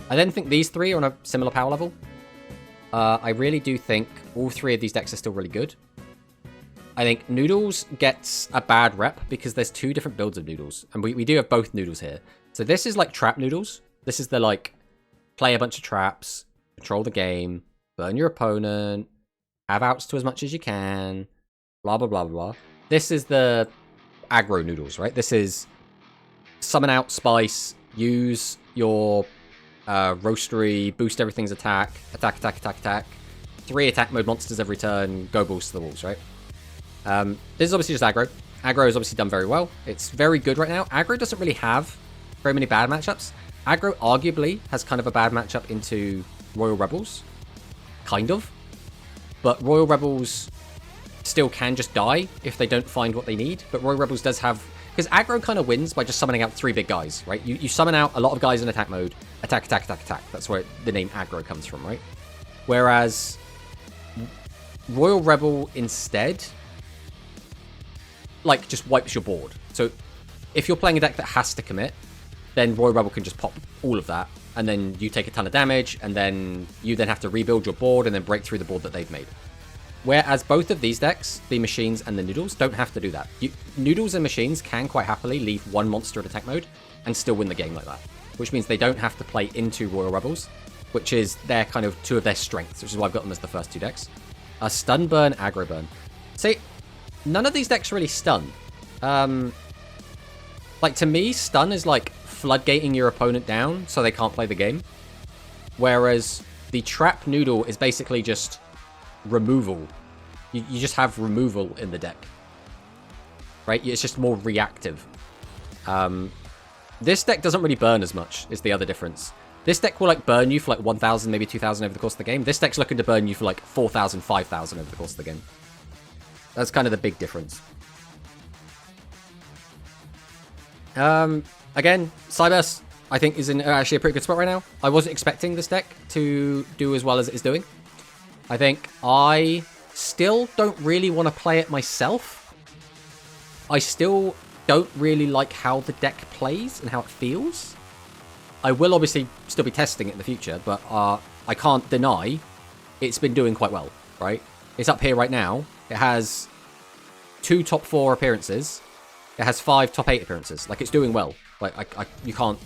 I then think these 3 are on a similar power level. I really do think all 3 of these decks are still really good. I think Noodles gets a bad rep because there's 2 different builds of Noodles. And we do have both Noodles here. So this is like trap Noodles. This is the like, play a bunch of traps, control the game, burn your opponent, have outs to as much as you can, blah, blah, blah, blah. This is the aggro noodles, right? This is summon out spice, use your roastery, boost everything's attack, attack, attack, attack, attack. 3 attack mode monsters every turn, go balls to the walls, right? This is obviously just aggro. Aggro is obviously done very well. It's very good right now. Aggro doesn't really have very many bad matchups. Aggro arguably has kind of a bad matchup into Royal Rebels. Kind of. But Royal Rebels still can just die if they don't find what they need. But Royal Rebels does have... Because aggro kind of wins by just summoning out 3 big guys, right? You summon out a lot of guys in attack mode. Attack, attack, attack, attack. That's where the name aggro comes from, right? Whereas Royal Rebel instead... like, just wipes your board. So, if you're playing a deck that has to commit, then Royal Rebel can just pop all of that, and then you take a ton of damage, and then you then have to rebuild your board and then break through the board that they've made. Whereas both of these decks, the Machines and the Noodles, don't have to do that. Noodles and Machines can quite happily leave one monster in attack mode and still win the game like that. Which means they don't have to play into Royal Rebels, which is their kind of 2 of their strengths, which is why I've got them as the first 2 decks. Stun Burn, Aggro Burn. See, none of these decks really stun. Like, to me, stun is like floodgating your opponent down so they can't play the game. Whereas the Trap Noodle is basically just removal. You just have removal in the deck. Right? It's just more reactive. This deck doesn't really burn as much, is the other difference. This deck will like burn you for like 1,000, maybe 2,000 over the course of the game. This deck's looking to burn you for like 4,000, 5,000 over the course of the game. That's kind of the big difference. Again, Cyberse, I think, is in actually a pretty good spot right now. I wasn't expecting this deck to do as well as it is doing. I think I still don't really want to play it myself. I still don't really like how the deck plays and how it feels. I will obviously still be testing it in the future, but I can't deny it's been doing quite well, right? It's up here right now. It has 2 top 4 appearances. It has 5 top 8 appearances. Like, it's doing well. Like, you can't...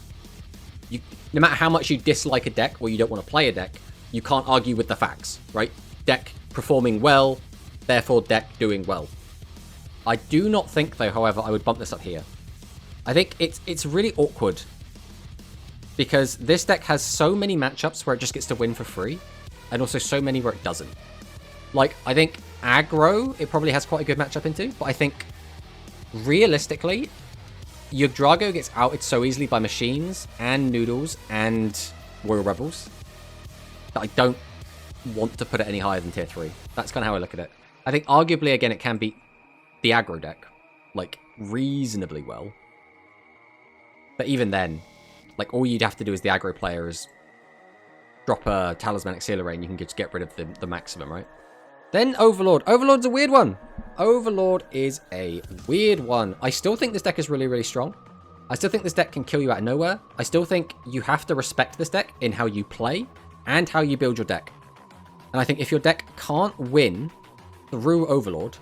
no matter how much you dislike a deck or you don't want to play a deck, you can't argue with the facts, right? Deck performing well, therefore deck doing well. I do not think, though, however, I would bump this up here. I think it's really awkward because this deck has so many matchups where it just gets to win for free, and also so many where it doesn't. Like, I think aggro, it probably has quite a good matchup into, but I think realistically, your Drago gets outed so easily by Machines and Noodles and Royal Rebels that I don't want to put it any higher than tier 3. That's kind of how I look at it. I think arguably, again, it can beat the aggro deck, like, reasonably well. But even then, like, all you'd have to do as the aggro player is drop a Talismanic Sealer Ray and you can just get rid of the maximum, right? Then Overlord. Overlord's a weird one. Overlord is a weird one. I still think this deck is really, really strong. I still think this deck can kill you out of nowhere. I still think you have to respect this deck in how you play and how you build your deck. And I think if your deck can't win through Overlord,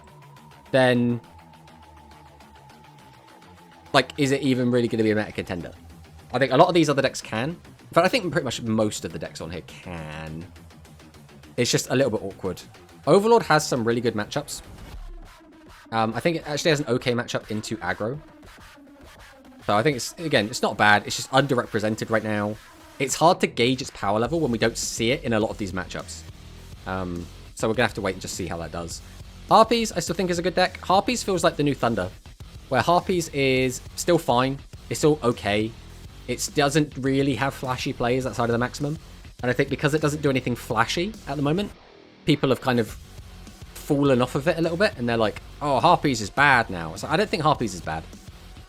then, like, is it even really going to be a meta contender? I think a lot of these other decks can. But I think pretty much most of the decks on here can. It's just a little bit awkward. Overlord has some really good matchups. I think it actually has an okay matchup into aggro. So I think it's, again, it's not bad. It's just underrepresented right now. It's hard to gauge its power level when we don't see it in a lot of these matchups. So we're going to have to wait and just see how that does. Harpies, I still think is a good deck. Harpies feels like the new Thunder, where Harpies is still fine. It's still okay. It doesn't really have flashy plays outside of the maximum. And I think because it doesn't do anything flashy at the moment, people have kind of fallen off of it a little bit. And they're like, oh, Harpies is bad now. So I don't think Harpies is bad.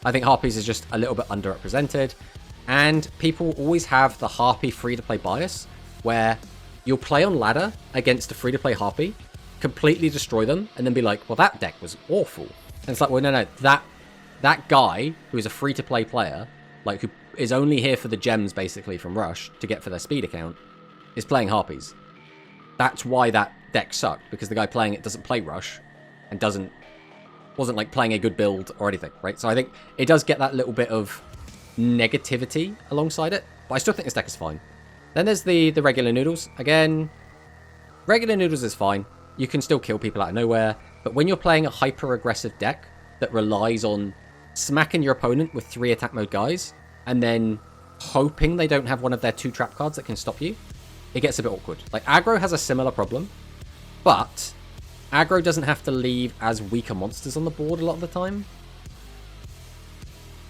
I think Harpies is just a little bit underrepresented. And people always have the Harpy free-to-play bias, where you'll play on ladder against a free-to-play Harpy, completely destroy them, and then be like, well, that deck was awful. And it's like, well, no, that guy who is a free-to-play player, like, who is only here for the gems, basically, from Rush, to get for their speed account, is playing Harpies. That's why that deck sucked, because the guy playing it doesn't play Rush, and wasn't, like, playing a good build or anything, right? So I think it does get that little bit of negativity alongside it, but I still think this deck is fine. Then there's the regular Noodles. Again, regular Noodles is fine. You can still kill people out of nowhere, but when you're playing a hyper-aggressive deck that relies on smacking your opponent with 3 attack mode guys, and then hoping they don't have one of their 2 trap cards that can stop you, it gets a bit awkward. Like, aggro has a similar problem, but aggro doesn't have to leave as weaker monsters on the board a lot of the time.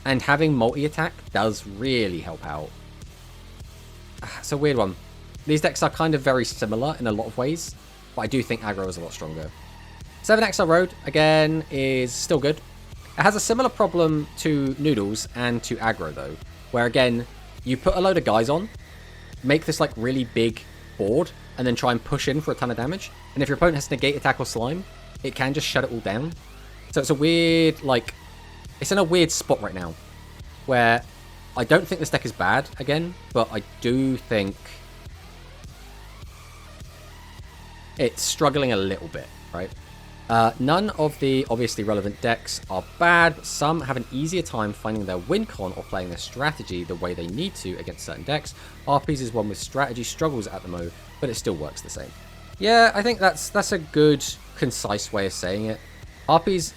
And having multi-attack does really help out. It's a weird one. These decks are kind of very similar in a lot of ways, but I do think aggro is a lot stronger. 7XL Road, again, is still good. It has a similar problem to Noodles and to aggro, though, where, again, you put a load of guys on, make this, like, really big board, and then try and push in for a ton of damage. And if your opponent has to negate attack or slime, it can just shut it all down. So it's a weird, like... It's in a weird spot right now, where I don't think this deck is bad, again, but I do think it's struggling a little bit, right? None of the obviously relevant decks are bad, but some have an easier time finding their win con or playing their strategy the way they need to against certain decks. RPs is one with strategy struggles at the mo, but it still works the same. Yeah, I think that's a good, concise way of saying it. RPs,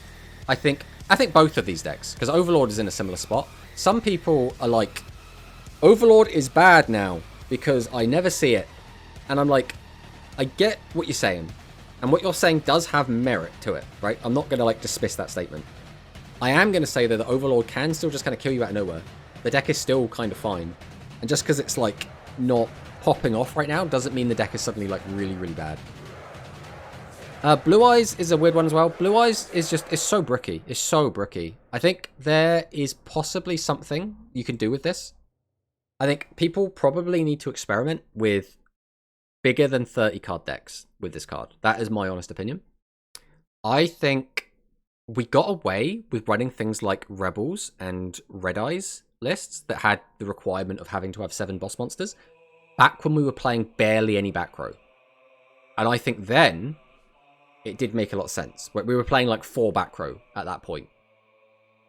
I think both of these decks, because Overlord is in a similar spot. Some people are like, Overlord is bad now because I never see it. And I'm like, I get what you're saying. And what you're saying does have merit to it, right? I'm not going to, like, dismiss that statement. I am going to say that the Overlord can still just kind of kill you out of nowhere. The deck is still kind of fine. And just because it's, like, not popping off right now doesn't mean the deck is suddenly, like, really, really bad. Blue Eyes is a weird one as well. Blue Eyes is so bricky. It's so bricky. I think there is possibly something you can do with this. I think people probably need to experiment with bigger than 30 card decks with this card. That is my honest opinion. I think we got away with running things like Rebels and Red Eyes lists that had the requirement of having to have 7 boss monsters back when we were playing barely any back row. And I think then it did make a lot of sense. We were playing like 4 back row at that point.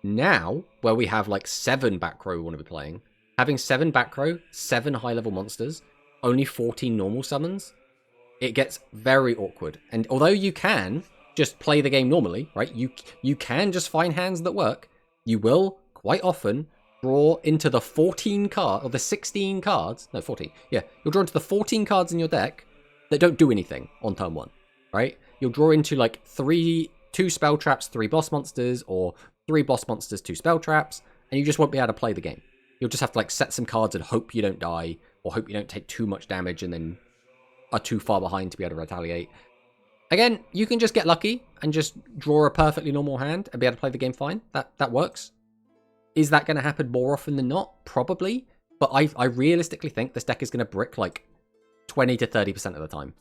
Now, where we have like 7 back row we want to be playing, having 7 back row, 7 high level monsters, only 14 normal summons, it gets very awkward. And although you can just play the game normally, right? You can just find hands that work. You will quite often draw into the 14 card or the 16 cards. No, 14. Yeah, you'll draw into the 14 cards in your deck that don't do anything on turn 1, right? You'll draw into like 2 spell traps, 3 boss monsters, or 3 boss monsters, 2 spell traps, and you just won't be able to play the game. You'll just have to like set some cards and hope you don't die, or hope you don't take too much damage and then are too far behind to be able to retaliate. Again, you can just get lucky and just draw a perfectly normal hand and be able to play the game fine. That works. Is that going to happen more often than not? Probably. But I realistically think this deck is going to brick like 20 to 30% of the time.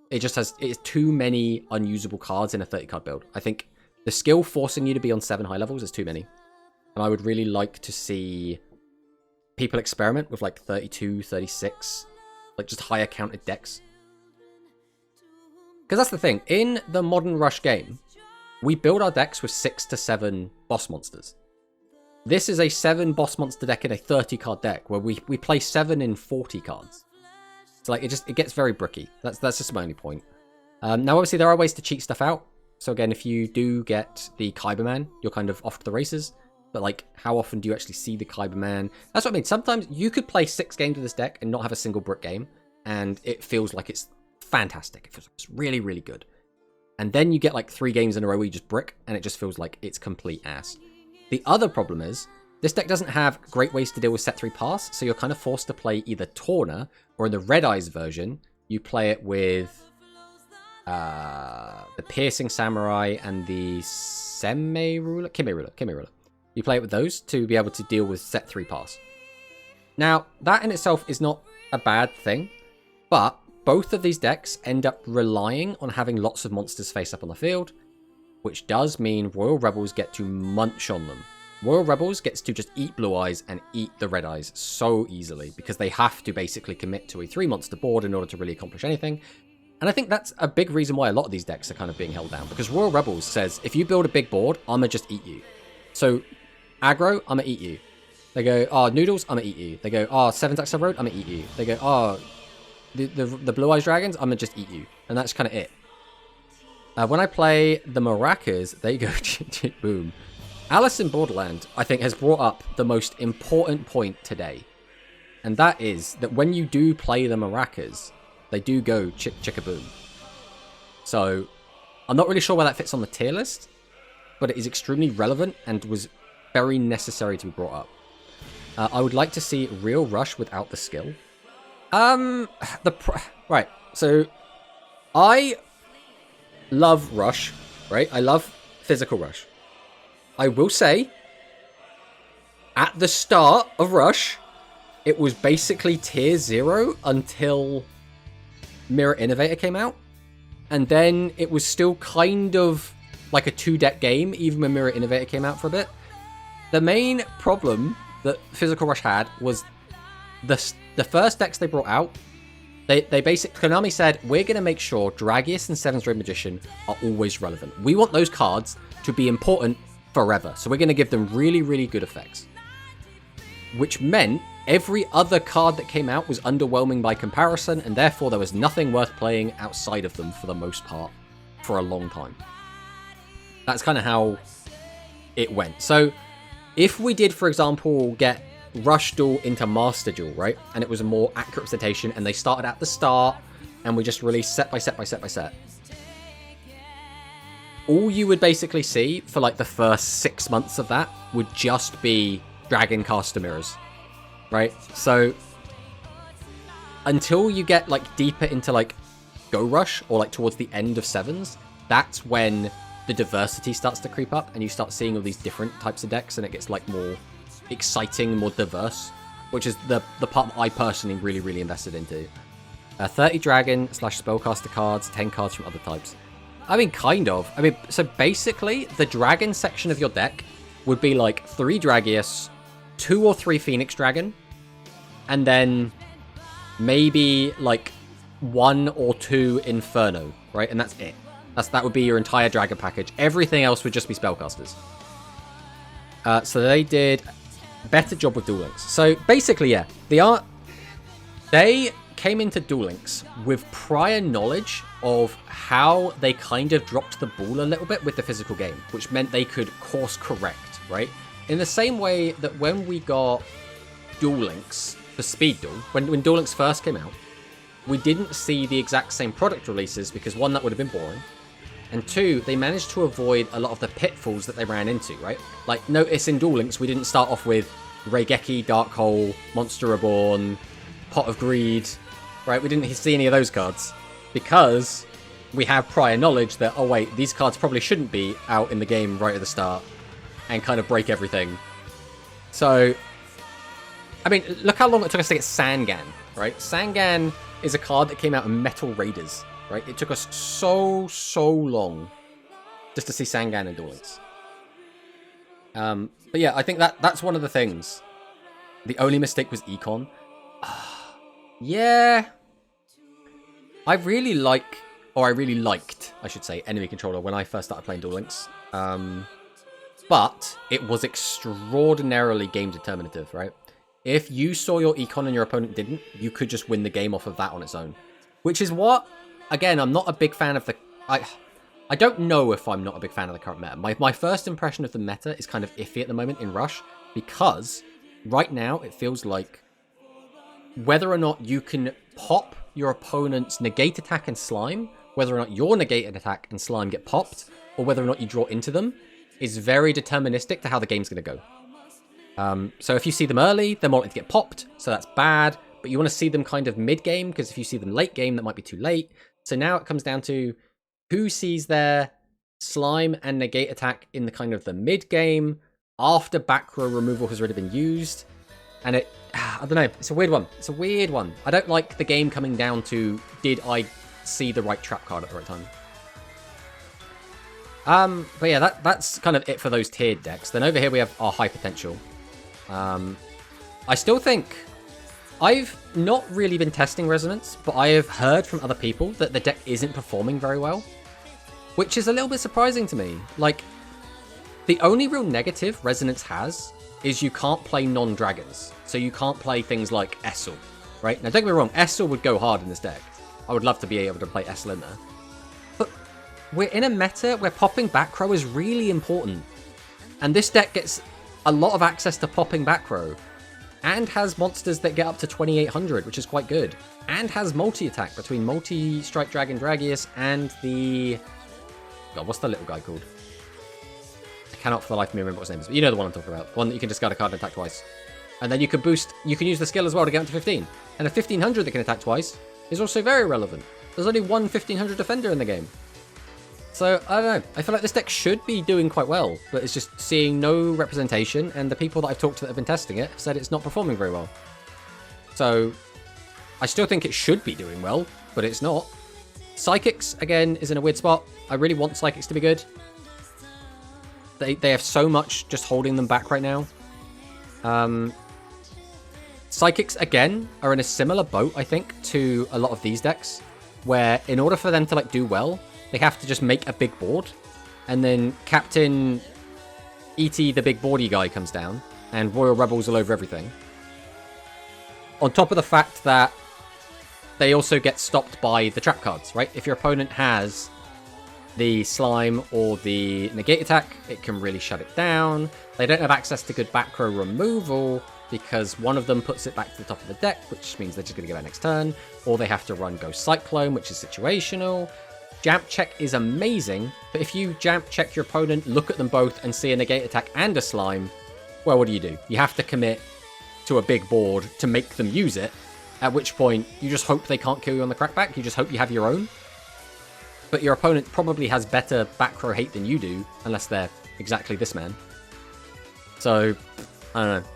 It's too many unusable cards in a 30 card build. I think the skill forcing you to be on 7 high levels is too many. And I would really like to see people experiment with like 32, 36, like just higher counted decks. Because that's the thing. In the modern Rush game, we build our decks with 6 to 7 boss monsters. This is a 7 boss monster deck in a 30 card deck where we play 7 in 40 cards. So like it gets very bricky. That's just my only point. Now obviously there are ways to cheat stuff out. So again, if you do get the Kyberman, you're kind of off to the races. But like, how often do you actually see the Kyberman? That's what I mean. Sometimes you could play 6 games with this deck and not have a single brick game, and it feels like it's fantastic. It feels like it's really, really good. And then you get like 3 games in a row where you just brick, and it just feels like it's complete ass. The other problem is, this deck doesn't have great ways to deal with set 3 pass, so you're kind of forced to play either Torna, or in the Red Eyes version, you play it with the Piercing Samurai and the Kime Ruler. You play it with those to be able to deal with set 3 pass. Now, that in itself is not a bad thing, but both of these decks end up relying on having lots of monsters face up on the field, which does mean Royal Rebels get to munch on them. Royal Rebels gets to just eat Blue Eyes and eat the Red Eyes so easily, because they have to basically commit to a 3-monster board in order to really accomplish anything. And I think that's a big reason why a lot of these decks are kind of being held down, because Royal Rebels says, if you build a big board, I'ma just eat you. So, aggro, I'ma eat you. They go, oh, Noodles, I'ma eat you. They go, oh, 7XL Road, I'ma eat you. They go, oh, the Blue Eyes Dragons, I'ma just eat you. And that's kind of it. When I play the maracas, they go chick chick boom. Alice in Borderland, I think, has brought up the most important point today. And that is that when you do play the maracas, they do go chick chicka boom. So, I'm not really sure where that fits on the tier list, but it is extremely relevant and was very necessary to be brought up. I would like to see real rush without the skill. Right, so I love rush, right? I love physical rush. I will say, at the start of rush, it was basically tier 0 until Mirror Innovator came out. And then it was still kind of like a 2-deck game, even when Mirror Innovator came out for a bit. The main problem that Physical Rush had was the first decks they brought out, they basically, Konami said, we're going to make sure Dragius and 7th Ray Magician are always relevant. We want those cards to be important forever. So we're going to give them really, really good effects. Which meant every other card that came out was underwhelming by comparison, and therefore there was nothing worth playing outside of them for the most part for a long time. That's kind of how it went. So if we did, for example, get Rush Duel into Master Duel, right? And it was a more accurate representation, and they started at the start, and we just released set by set by set by set. All you would basically see for like the first 6 months of that would just be Dragon Caster Mirrors, right? So until you get like deeper into like Go Rush or like towards the end of 7s, that's when the diversity starts to creep up and you start seeing all these different types of decks, and it gets like more exciting, more diverse, which is the part that I personally really, really invested into. 30 Dragon / Spellcaster cards, 10 cards from other types. I mean, kind of. I mean, so basically, the Dragon section of your deck would be like 3 Dragius, 2 or 3 Phoenix Dragon, and then maybe like 1 or 2 Inferno, right? And that's it. That would be your entire Dragon package. Everything else would just be Spellcasters. So they did a better job with Duel Links. So basically, yeah, they came into Duel Links with prior knowledge of how they kind of dropped the ball a little bit with the physical game, which meant they could course correct, right? In the same way that when we got Duel Links for Speed Duel, when Duel Links first came out, we didn't see the exact same product releases because 1, that would have been boring, and 2, they managed to avoid a lot of the pitfalls that they ran into, right? Like, notice in Duel Links, we didn't start off with Raigeki, Dark Hole, Monster Reborn, Pot of Greed, right? We didn't see any of those cards because we have prior knowledge that, oh wait, these cards probably shouldn't be out in the game right at the start and kind of break everything. So, I mean, look how long it took us to get Sangan, right? Sangan is a card that came out in Metal Raiders, right? It took us so long just to see Sangan in Duel Links. But yeah, I think that's one of the things. The only mistake was Econ. Yeah. I really liked, I should say, Enemy Controller when I first started playing Duel Links. But it was extraordinarily game determinative, right? If you saw your Econ and your opponent didn't, you could just win the game off of that on its own. Which is what, again, I'm not a big fan of the... I don't know if I'm not a big fan of the current meta. My first impression of the meta is kind of iffy at the moment in Rush, because right now it feels like whether or not you can pop your opponent's negate attack and slime, whether or not your negated attack and slime get popped, or whether or not you draw into them, is very deterministic to how the game's going to go. So if you see them early, they're more likely to get popped, so that's bad, but you want to see them kind of mid-game, because if you see them late-game, that might be too late. So now it comes down to who sees their slime and negate attack in the kind of the mid-game, after back row removal has already been used, and it, I don't know, it's a weird one. It's a weird one. I don't like the game coming down to, did I see the right trap card at the right time? But yeah, that's kind of it for those tiered decks. Then over here we have our high potential. I still think, I've not really been testing Resonance, but I have heard from other people that the deck isn't performing very well, which is a little bit surprising to me. Like, the only real negative Resonance has is you can't play non-dragons. So you can't play things like Essel, right? Now don't get me wrong, Essel would go hard in this deck. I would love to be able to play Essel in there. But we're in a meta where popping back row is really important. And this deck gets a lot of access to popping back row. And has monsters that get up to 2800, which is quite good. And has multi-attack between multi-strike dragon Dragius and the... God, what's the little guy called? I cannot for the life of me remember what his name is, but you know the one I'm talking about. The one that you can discard a card and attack twice. And then you can boost, you can use the skill as well to get up to 15. And a 1500 that can attack twice is also very relevant. There's only one 1500 defender in the game. So, I don't know. I feel like this deck should be doing quite well, but it's just seeing no representation, and the people that I've talked to that have been testing it have said it's not performing very well. So, I still think it should be doing well, but it's not. Psychics, again, is in a weird spot. I really want Psychics to be good. They have so much just holding them back right now. Psychics, again, are in a similar boat, I think, to a lot of these decks, where in order for them to like do well, they have to just make a big board, and then Captain E.T. the big boardy guy comes down, and Royal Rebels all over everything. On top of the fact that they also get stopped by the trap cards, right? If your opponent has the Slime or the Negate attack, it can really shut it down. They don't have access to good back row removal, because one of them puts it back to the top of the deck, which means they're just going to go out next turn, or they have to run Ghost Cyclone, which is situational. Jamp check is amazing, but if you jamp check your opponent, look at them both, and see a negate attack and a slime, well, what do? You have to commit to a big board to make them use it, at which point you just hope they can't kill you on the crackback, you just hope you have your own. But your opponent probably has better back row hate than you do, unless they're exactly this man. So, I don't know.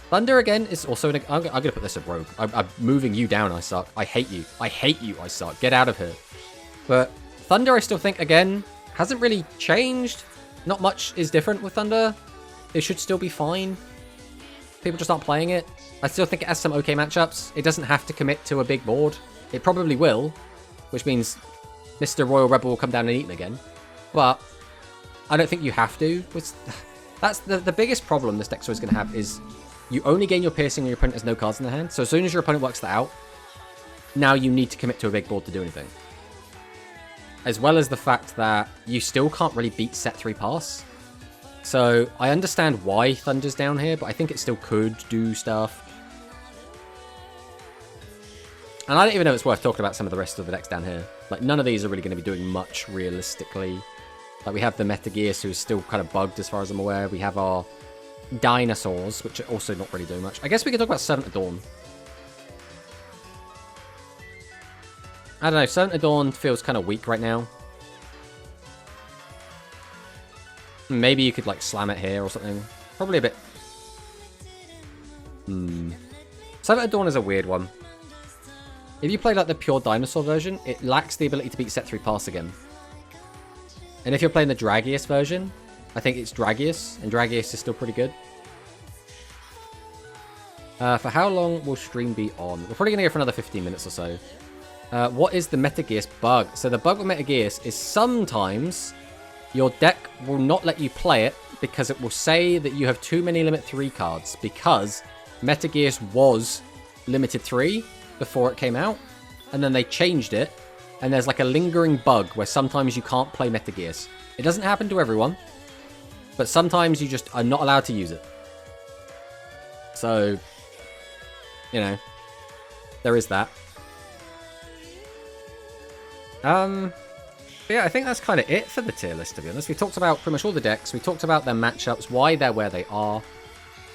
Thunder, again, is also... I'm going to put this at Rogue. I'm moving you down, ICEZARK. I hate you. I hate you, ICEZARK. Get out of here. But Thunder, I still think, again, hasn't really changed. Not much is different with Thunder. It should still be fine. People just aren't playing it. I still think it has some okay matchups. It doesn't have to commit to a big board. It probably will, which means Mr. Royal Rebel will come down and eat him again. But I don't think you have to. That's the biggest problem this deck's always going to have is you only gain your piercing when your opponent has no cards in their hand. So as soon as your opponent works that out, now you need to commit to a big board to do anything. As well as the fact that you still can't really beat set 3 pass. So I understand why Thunder's down here, but I think it still could do stuff. And I don't even know if it's worth talking about some of the rest of the decks down here. Like, none of these are really going to be doing much realistically. Like, we have the Metagearus, who's still kind of bugged as far as I'm aware. We have our Dinosaurs, which are also not really doing much. I guess we could talk about Servant of Dawn. I don't know, Servant of Dawn feels kind of weak right now. Maybe you could, like, slam it here or something. Probably a bit... Servant of Dawn is a weird one. If you play, like, the pure Dinosaur version, it lacks the ability to beat set 3 pass again. And if you're playing the Dragius version, I think it's Dragius, and Dragius is still pretty good. For how long will stream be on? We're probably going to go for another 15 minutes or so. What is the Metagearus bug? So the bug with Metagearus is sometimes your deck will not let you play it because it will say that you have too many Limit 3 cards, because Metagearus was Limited 3 before it came out, and then they changed it, and there's like a lingering bug where sometimes you can't play Metagearus. It doesn't happen to everyone, but sometimes you just are not allowed to use it. So, you know, there is that. But yeah, I think that's kind of it for the tier list, to be honest. We talked about pretty much all the decks. We talked about their matchups, why they're where they are.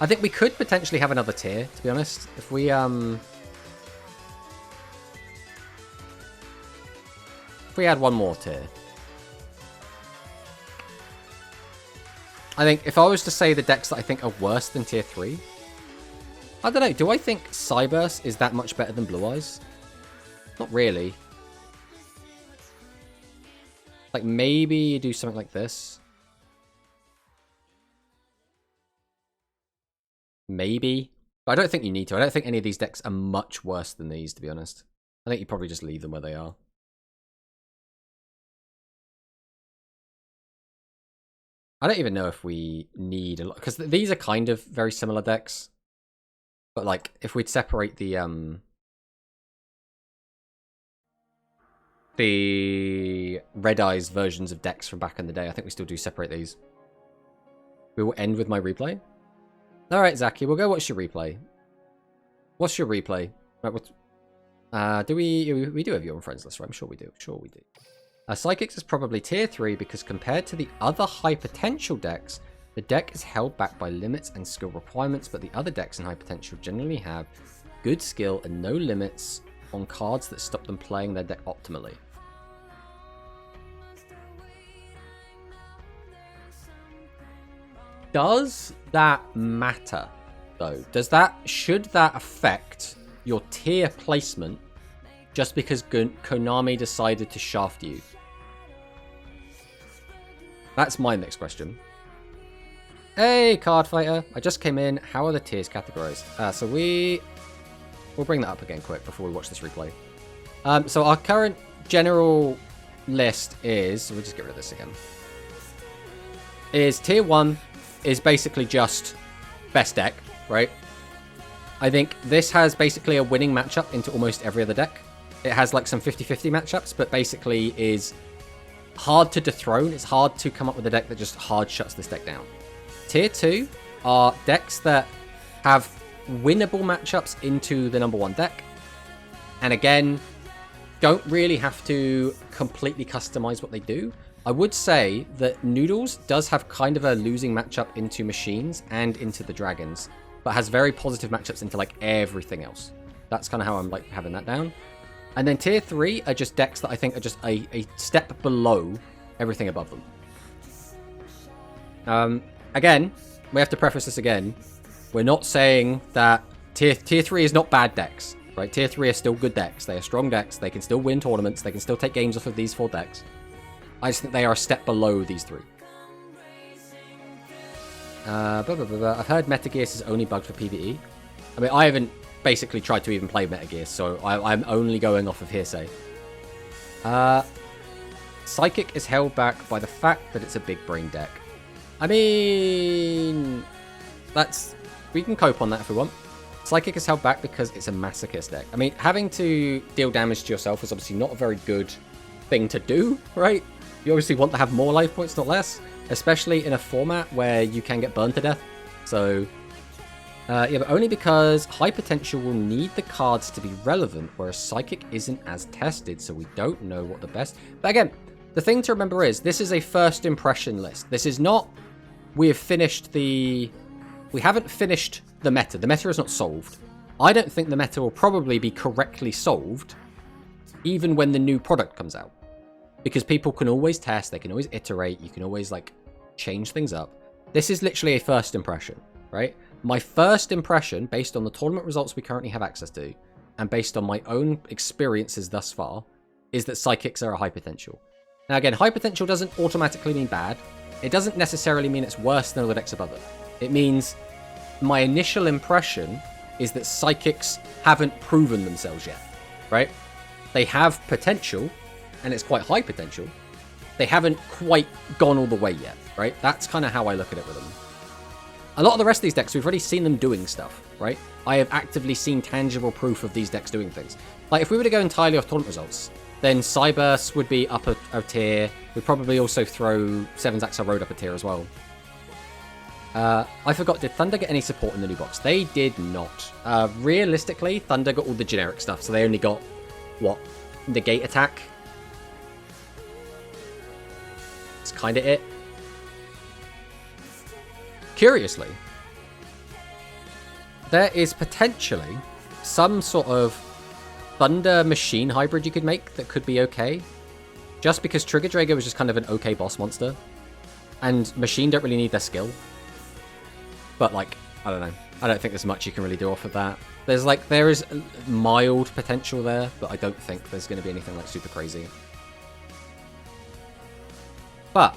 I think we could potentially have another tier, to be honest. If we had one more tier. I think if I was to say the decks that I think are worse than tier 3, I don't know. Do I think Cyberse is that much better than Blue Eyes? Not really. Like, maybe you do something like this. Maybe. But I don't think you need to. I don't think any of these decks are much worse than these, to be honest. I think you probably just leave them where they are. I don't even know if we need a lot, because these are kind of very similar decks. But, like, if we'd separate the Red Eyes versions of decks from back in the day. I think we still do separate these. We will end with my replay. Alright, Zaki, we'll go watch your replay. What's your replay? Right, do we do have you on friends list, right? I'm sure we do. Sure we do. Psychics is probably tier 3 because compared to the other high potential decks, the deck is held back by limits and skill requirements, but the other decks in high potential generally have good skill and no limits on cards that stop them playing their deck optimally. Does that matter, though? Should that affect your tier placement just because Konami decided to shaft you? That's my next question. Hey, Card Fighter. I just came in. How are the tiers categorized? So we'll bring that up again quick before we watch this replay. So our current general list is... We'll just get rid of this again. Is tier 1 is basically just best deck, right? I think this has basically a winning matchup into almost every other deck. It has like some 50-50 matchups, but basically is hard to dethrone. It's hard to come up with a deck that just hard shuts this deck down. Tier 2 are decks that have winnable matchups into the number 1 deck. And again, don't really have to completely customize what they do. I would say that Noodles does have kind of a losing matchup into Machines and into the Dragons, but has very positive matchups into like everything else. That's kind of how I'm like having that down. And then tier 3 are just decks that I think are just a step below everything above them. Again, we have to preface this again. We're not saying that tier 3 is not bad decks, right? Tier 3 are still good decks. They are strong decks. They can still win tournaments. They can still take games off of these 4 decks. I just think they are a step below these 3. I've heard Metagears is only bugged for PvE. I mean, I haven't basically tried to even play Metagears, so I'm only going off of hearsay. Psychic is held back by the fact that it's a big brain deck. I mean, we can cope on that if we want. Psychic is held back because it's a masochist deck. I mean, having to deal damage to yourself is obviously not a very good thing to do, right? You obviously want to have more life points, not less, especially in a format where you can get burned to death. So, yeah, but only because high potential will need the cards to be relevant, whereas Psychic isn't as tested, so we don't know what the best... But again, the thing to remember is, this is a first impression list. This is not... We haven't finished the meta. The meta is not solved. I don't think the meta will probably be correctly solved, even when the new product comes out. Because people can always test, they can always iterate, you can always, like, change things up. This is literally a first impression, right? My first impression, based on the tournament results we currently have access to, and based on my own experiences thus far, is that Psychics are a high potential. Now again, high potential doesn't automatically mean bad. It doesn't necessarily mean it's worse than other decks above it. It means my initial impression is that Psychics haven't proven themselves yet, right? They have potential, and it's quite high potential. They haven't quite gone all the way yet, right? That's kind of how I look at it with them. A lot of the rest of these decks, we've already seen them doing stuff, right? I have actively seen tangible proof of these decks doing things. Like, if we were to go entirely off tournament results, then Cyburst would be up a tier. We'd probably also throw Seven's Axel Road up a tier as well. I forgot, did Thunder get any support in the new box? They did not. Realistically, Thunder got all the generic stuff, so they only got, what, Negate Attack? That's kind of it. Curiously, there is potentially some sort of Thunder Machine hybrid you could make that could be okay. Just because Trigger Drago is just kind of an okay boss monster. And Machine don't really need their skill. But, like, I don't know. I don't think there's much you can really do off of that. There is mild potential there, but I don't think there's going to be anything, like, super crazy. But,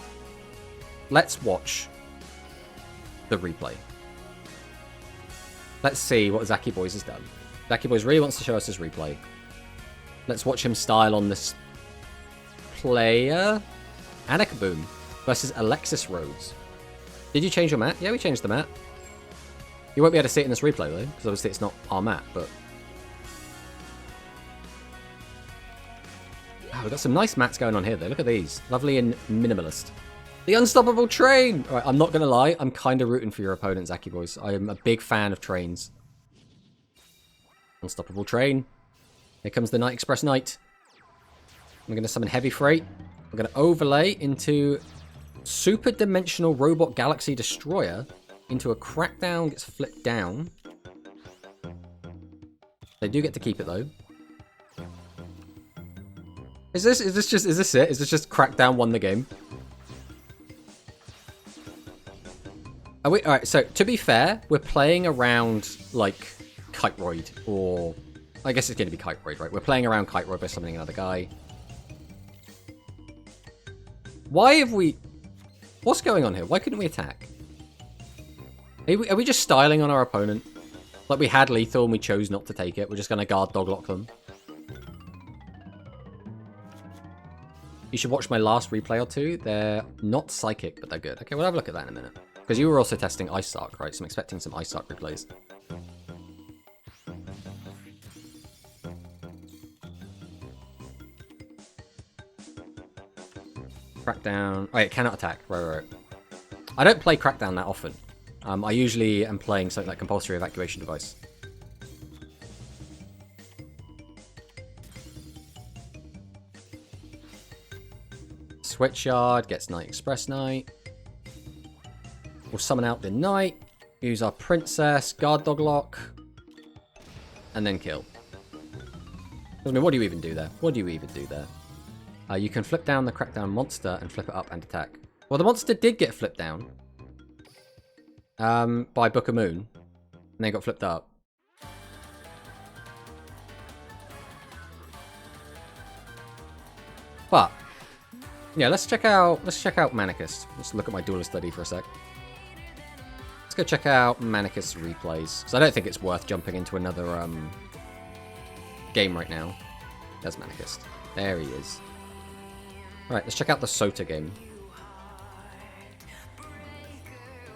let's watch the replay. Let's see what Zaki Boys has done. Zaki Boys really wants to show us his replay. Let's watch him style on this player. Annika Boom versus Alexis Rhodes. Did you change your mat? Yeah, we changed the mat. You won't be able to see it in this replay, though, because obviously it's not our mat, but... We've got some nice mats going on here, though. Look at these. Lovely and minimalist. The unstoppable train! Alright, I'm not going to lie. I'm kind of rooting for your opponent, Zaki boys. I am a big fan of trains. Unstoppable train. Here comes the Night Express Knight. I'm going to summon Heavy Freight. I'm going to overlay into Super Dimensional Robot Galaxy Destroyer into a Crackdown, gets flipped down. They do get to keep it, though. Is this it? Is this just Crackdown won the game? Are we alright? So to be fair, we're playing around like Kiteroid, or I guess it's going to be Kiteroid, right? We're playing around Kiteroid by summoning another guy. Why have we? What's going on here? Why couldn't we attack? Are we just styling on our opponent? Like we had lethal and we chose not to take it. We're just going to guard doglock them. You should watch my last replay or two. They're not psychic, but they're good. Okay, we'll have a look at that in a minute. Because you were also testing ICEZARK, right? So I'm expecting some ICEZARK replays. Crackdown. Oh, it cannot attack. Right. I don't play Crackdown that often. I usually am playing something like Compulsory Evacuation Device. Switchyard gets Night Express Knight. We'll summon out the Knight. Use our Princess. Guard Doglock. And then kill. I mean, what do you even do there? What do you even do there? You can flip down the Crackdown monster and flip it up and attack. Well, the monster did get flipped down. By Book of Moon. And then got flipped up. But yeah, let's check out Manicus. Let's look at my duelist study for a sec. Let's go check out Manicus replays. Because I don't think it's worth jumping into another game right now. There's Manicus. There he is. Alright, let's check out the Sota game.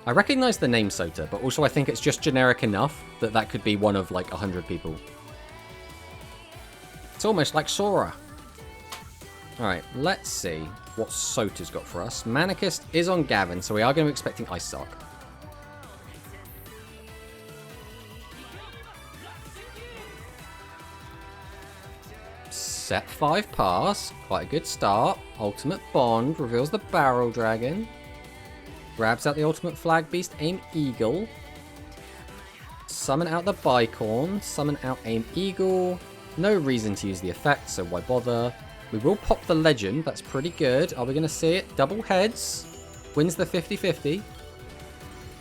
I recognize the name Sota, but also I think it's just generic enough that that could be one of like 100 people. It's almost like Sora. Alright, let's see what Sota's got for us. Manicus is on Gavin, so we are going to be expecting ICEZARK. Set 5 pass, quite a good start. Ultimate Bond reveals the Barrel Dragon. Grabs out the Ultimate Flag Beast, Aim Eagle. Summon out the Bicorn, summon out Aim Eagle. No reason to use the effect, so why bother? We will pop the Legend, that's pretty good. Are we going to see it? Double heads. Wins the 50-50.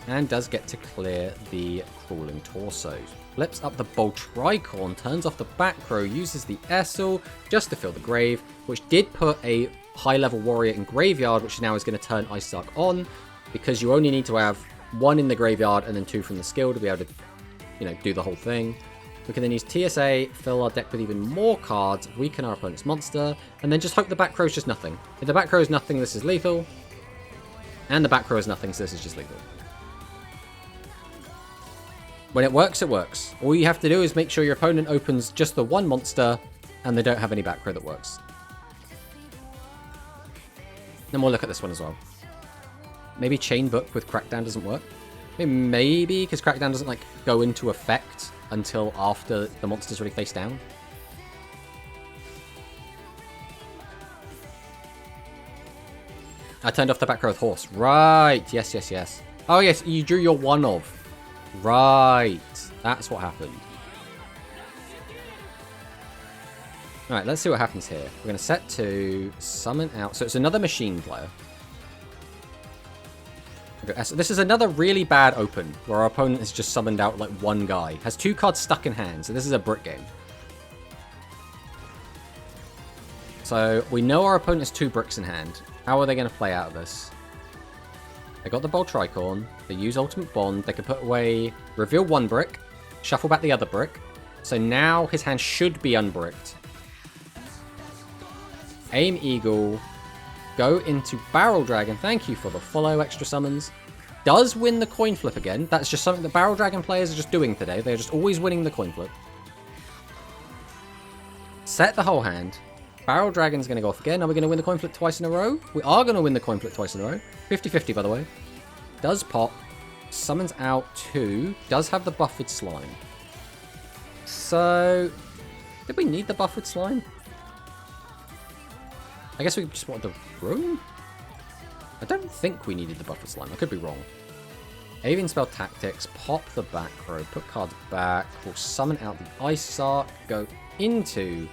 And does get to clear the Crawling Torso. Flips up the Bold Tricorn, turns off the back row, uses the Essel just to fill the grave, which did put a high-level warrior in Graveyard, which now is going to turn ICEZARK on, because you only need to have 1 in the Graveyard and then 2 from the skill to be able to, you know, do the whole thing. We can then use TSA, fill our deck with even more cards, weaken our opponent's monster, and then just hope the back row is just nothing. If the back row is nothing, this is lethal. And the back row is nothing, so this is just lethal. When it works, it works. All you have to do is make sure your opponent opens just the 1 monster, and they don't have any back row that works. Then we'll look at this one as well. Maybe Chain Book with Crackdown doesn't work. Maybe because Crackdown doesn't like go into effect until after the monster's already face down. I turned off the back row with Horse. Right. Yes. Oh, yes. You drew your 1 of. Right. That's what happened. Alright, let's see what happens here. We're going to set to summon out. So it's another machine player. Okay, so this is another really bad open where our opponent has just summoned out like 1 guy. Has 2 cards stuck in hand. So this is a brick game. So we know our opponent has 2 bricks in hand. How are they going to play out of this? They got the Bold Tricorn. They use Ultimate Bond. They can put away, reveal 1 brick, shuffle back the other brick. So now his hand should be unbricked. Aim Eagle. Go into Barrel Dragon. Thank you for the follow extra summons. Does win the coin flip again. That's just something that Barrel Dragon players are just doing today. They're just always winning the coin flip. Set the whole hand. Barrel Dragon's going to go off again. Are we going to win the coin flip twice in a row? We are going to win the coin flip twice in a row. 50-50, by the way. Does pop. Summons out 2. Does have the buffered slime. So, did we need the buffered slime? I guess we just wanted the room? I don't think we needed the buffered slime. I could be wrong. Avian Spell Tactics. Pop the back row. Put cards back. We'll summon out the ICEZARK. Go into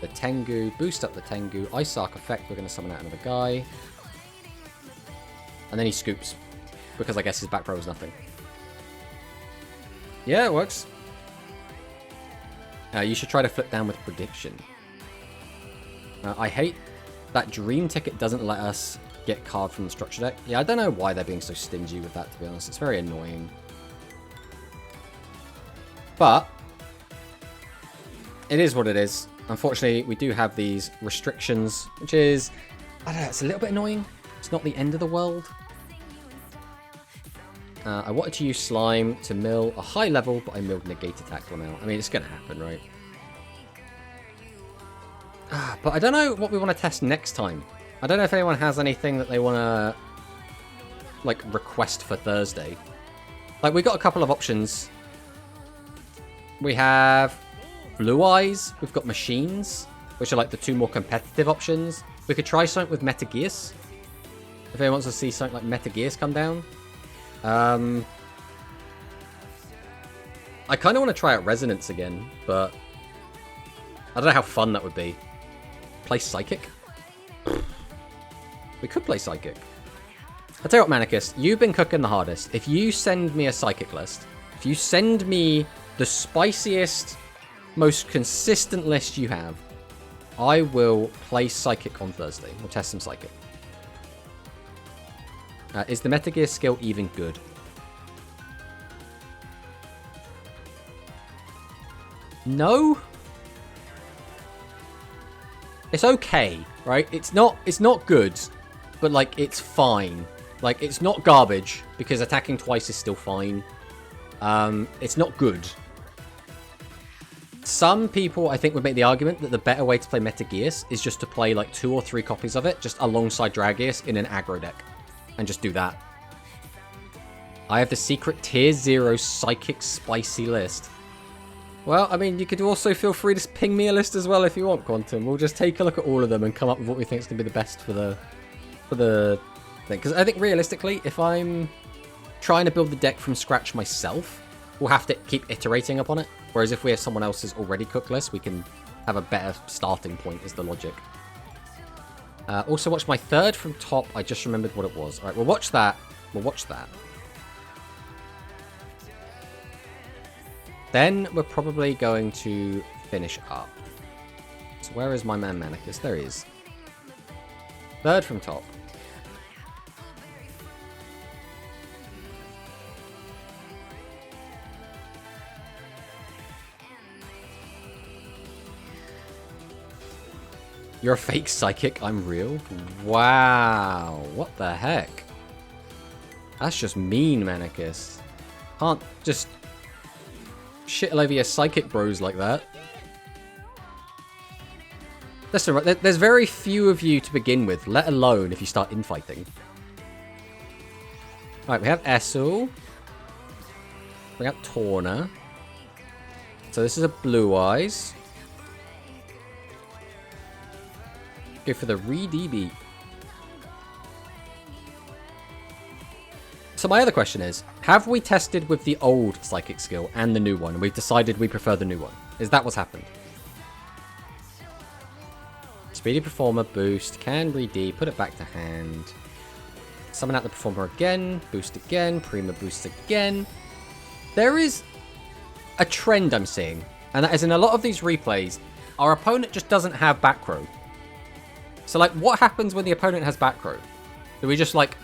the Tengu. Boost up the Tengu. ICEZARK effect. We're going to summon out another guy. And then he scoops. Because I guess his back row is nothing. Yeah, it works. You should try to flip down with Prediction. I hate that Dream Ticket doesn't let us get card from the structure deck. Yeah, I don't know why they're being so stingy with that, to be honest. It's very annoying. But it is what it is. Unfortunately, we do have these restrictions, which is, I don't know, it's a little bit annoying. It's not the end of the world. I wanted to use Slime to mill a high level, but I milled Negate Attack them out. I mean, it's going to happen, right? But I don't know what we want to test next time. I don't know if anyone has anything that they want to, like, request for Thursday. Like, we got a couple of options. We have Blue Eyes. We've got Machines, which are, like, the 2 more competitive options. We could try something with Metagears. If anyone wants to see something like Metagears come down. I kind of want to try out Resonance again, but I don't know how fun that would be. Play Psychic? We could play Psychic. I'll tell you what, Manicus, you've been cooking the hardest. If you send me a Psychic list, if you send me the spiciest, most consistent list you have, I will play Psychic on Thursday. We'll test some Psychic. Is the Metagear skill even good? No? It's okay, right? It's not good, but, like, it's fine. Like, it's not garbage, because attacking twice is still fine. It's not good. Some people, I think, would make the argument that the better way to play Metagears is just to play, like, 2 or 3 copies of it, just alongside Dragears in an aggro deck. And just do that. I have the secret tier 0 Psychic Spicy list. Well, I mean, you could also feel free to ping me a list as well if you want, Quantum. We'll just take a look at all of them and come up with what we think is going to be the best for the thing. Because I think realistically, if I'm trying to build the deck from scratch myself, we'll have to keep iterating upon it. Whereas if we have someone else's already cooked list, we can have a better starting point, is the logic. Also watch my third from top. I just remembered what it was. Alright, we'll watch that. We'll watch that. Then we're probably going to finish up. So where is my man Manicus? There he is. Third from top. You're a fake psychic, I'm real? Wow, what the heck? That's just mean, Manicus. Can't just shit all over your psychic bros like that. Listen, right, there's very few of you to begin with, let alone if you start infighting. Alright, we have Essel. We got Torna. So this is a Blue Eyes. Go for the re-DB. So my other question is, have we tested with the old psychic skill and the new one, and we've decided we prefer the new one? Is that what's happened? Speedy Performer boost, can re-D, put it back to hand. Summon out the Performer again, boost again, Prima boost again. There is a trend I'm seeing, and that is in a lot of these replays, our opponent just doesn't have back row. So, like, what happens when the opponent has back row? Do we just, like,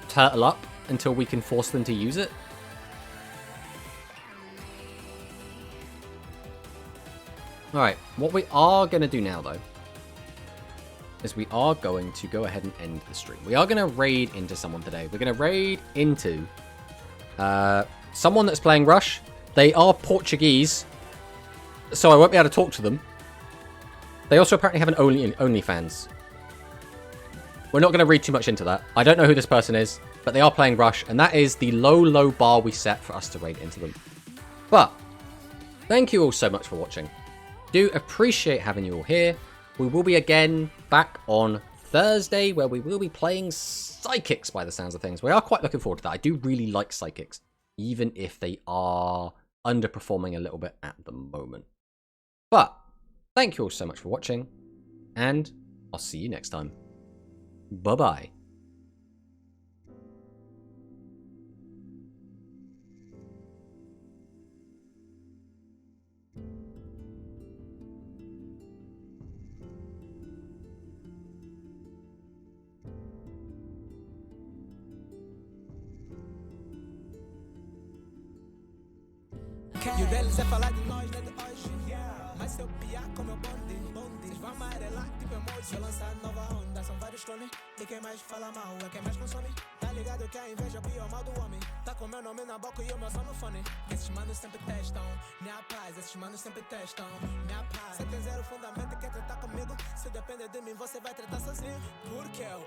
turtle up until we can force them to use it? Alright, what we are going to do now, though, is we are going to go ahead and end the stream. We are going to raid into someone today. We're going to raid into someone that's playing Rush. They are Portuguese, so I won't be able to talk to them. They also apparently have an OnlyFans. We're not going to read too much into that. I don't know who this person is, but they are playing Rush, and that is the low bar we set for us to raid into them. But thank you all so much for watching. Do appreciate having you all here. We will be again back on Thursday, where we will be playing Psychics by the sounds of things. We are quite looking forward to that. I do really like Psychics, even if they are underperforming a little bit at the moment. But thank you all so much for watching, and I'll see you next time. Bye-bye. E o deles é falar de nós, né, de hoje. Mas se eu piar com meu bonde, vocês vão amarelar tipo emoji. Se eu lançar nova onda, são vários clones. E quem mais fala mal é quem mais consome. Tá ligado que a inveja é o pior mal do homem. Tá com meu nome na boca e o meu som no fone. Esses manos sempre testam minha paz, esses manos sempre testam minha paz. Você tem zero fundamento e quer tratar comigo. Se depender de mim, você vai tratar sozinho. Porque eu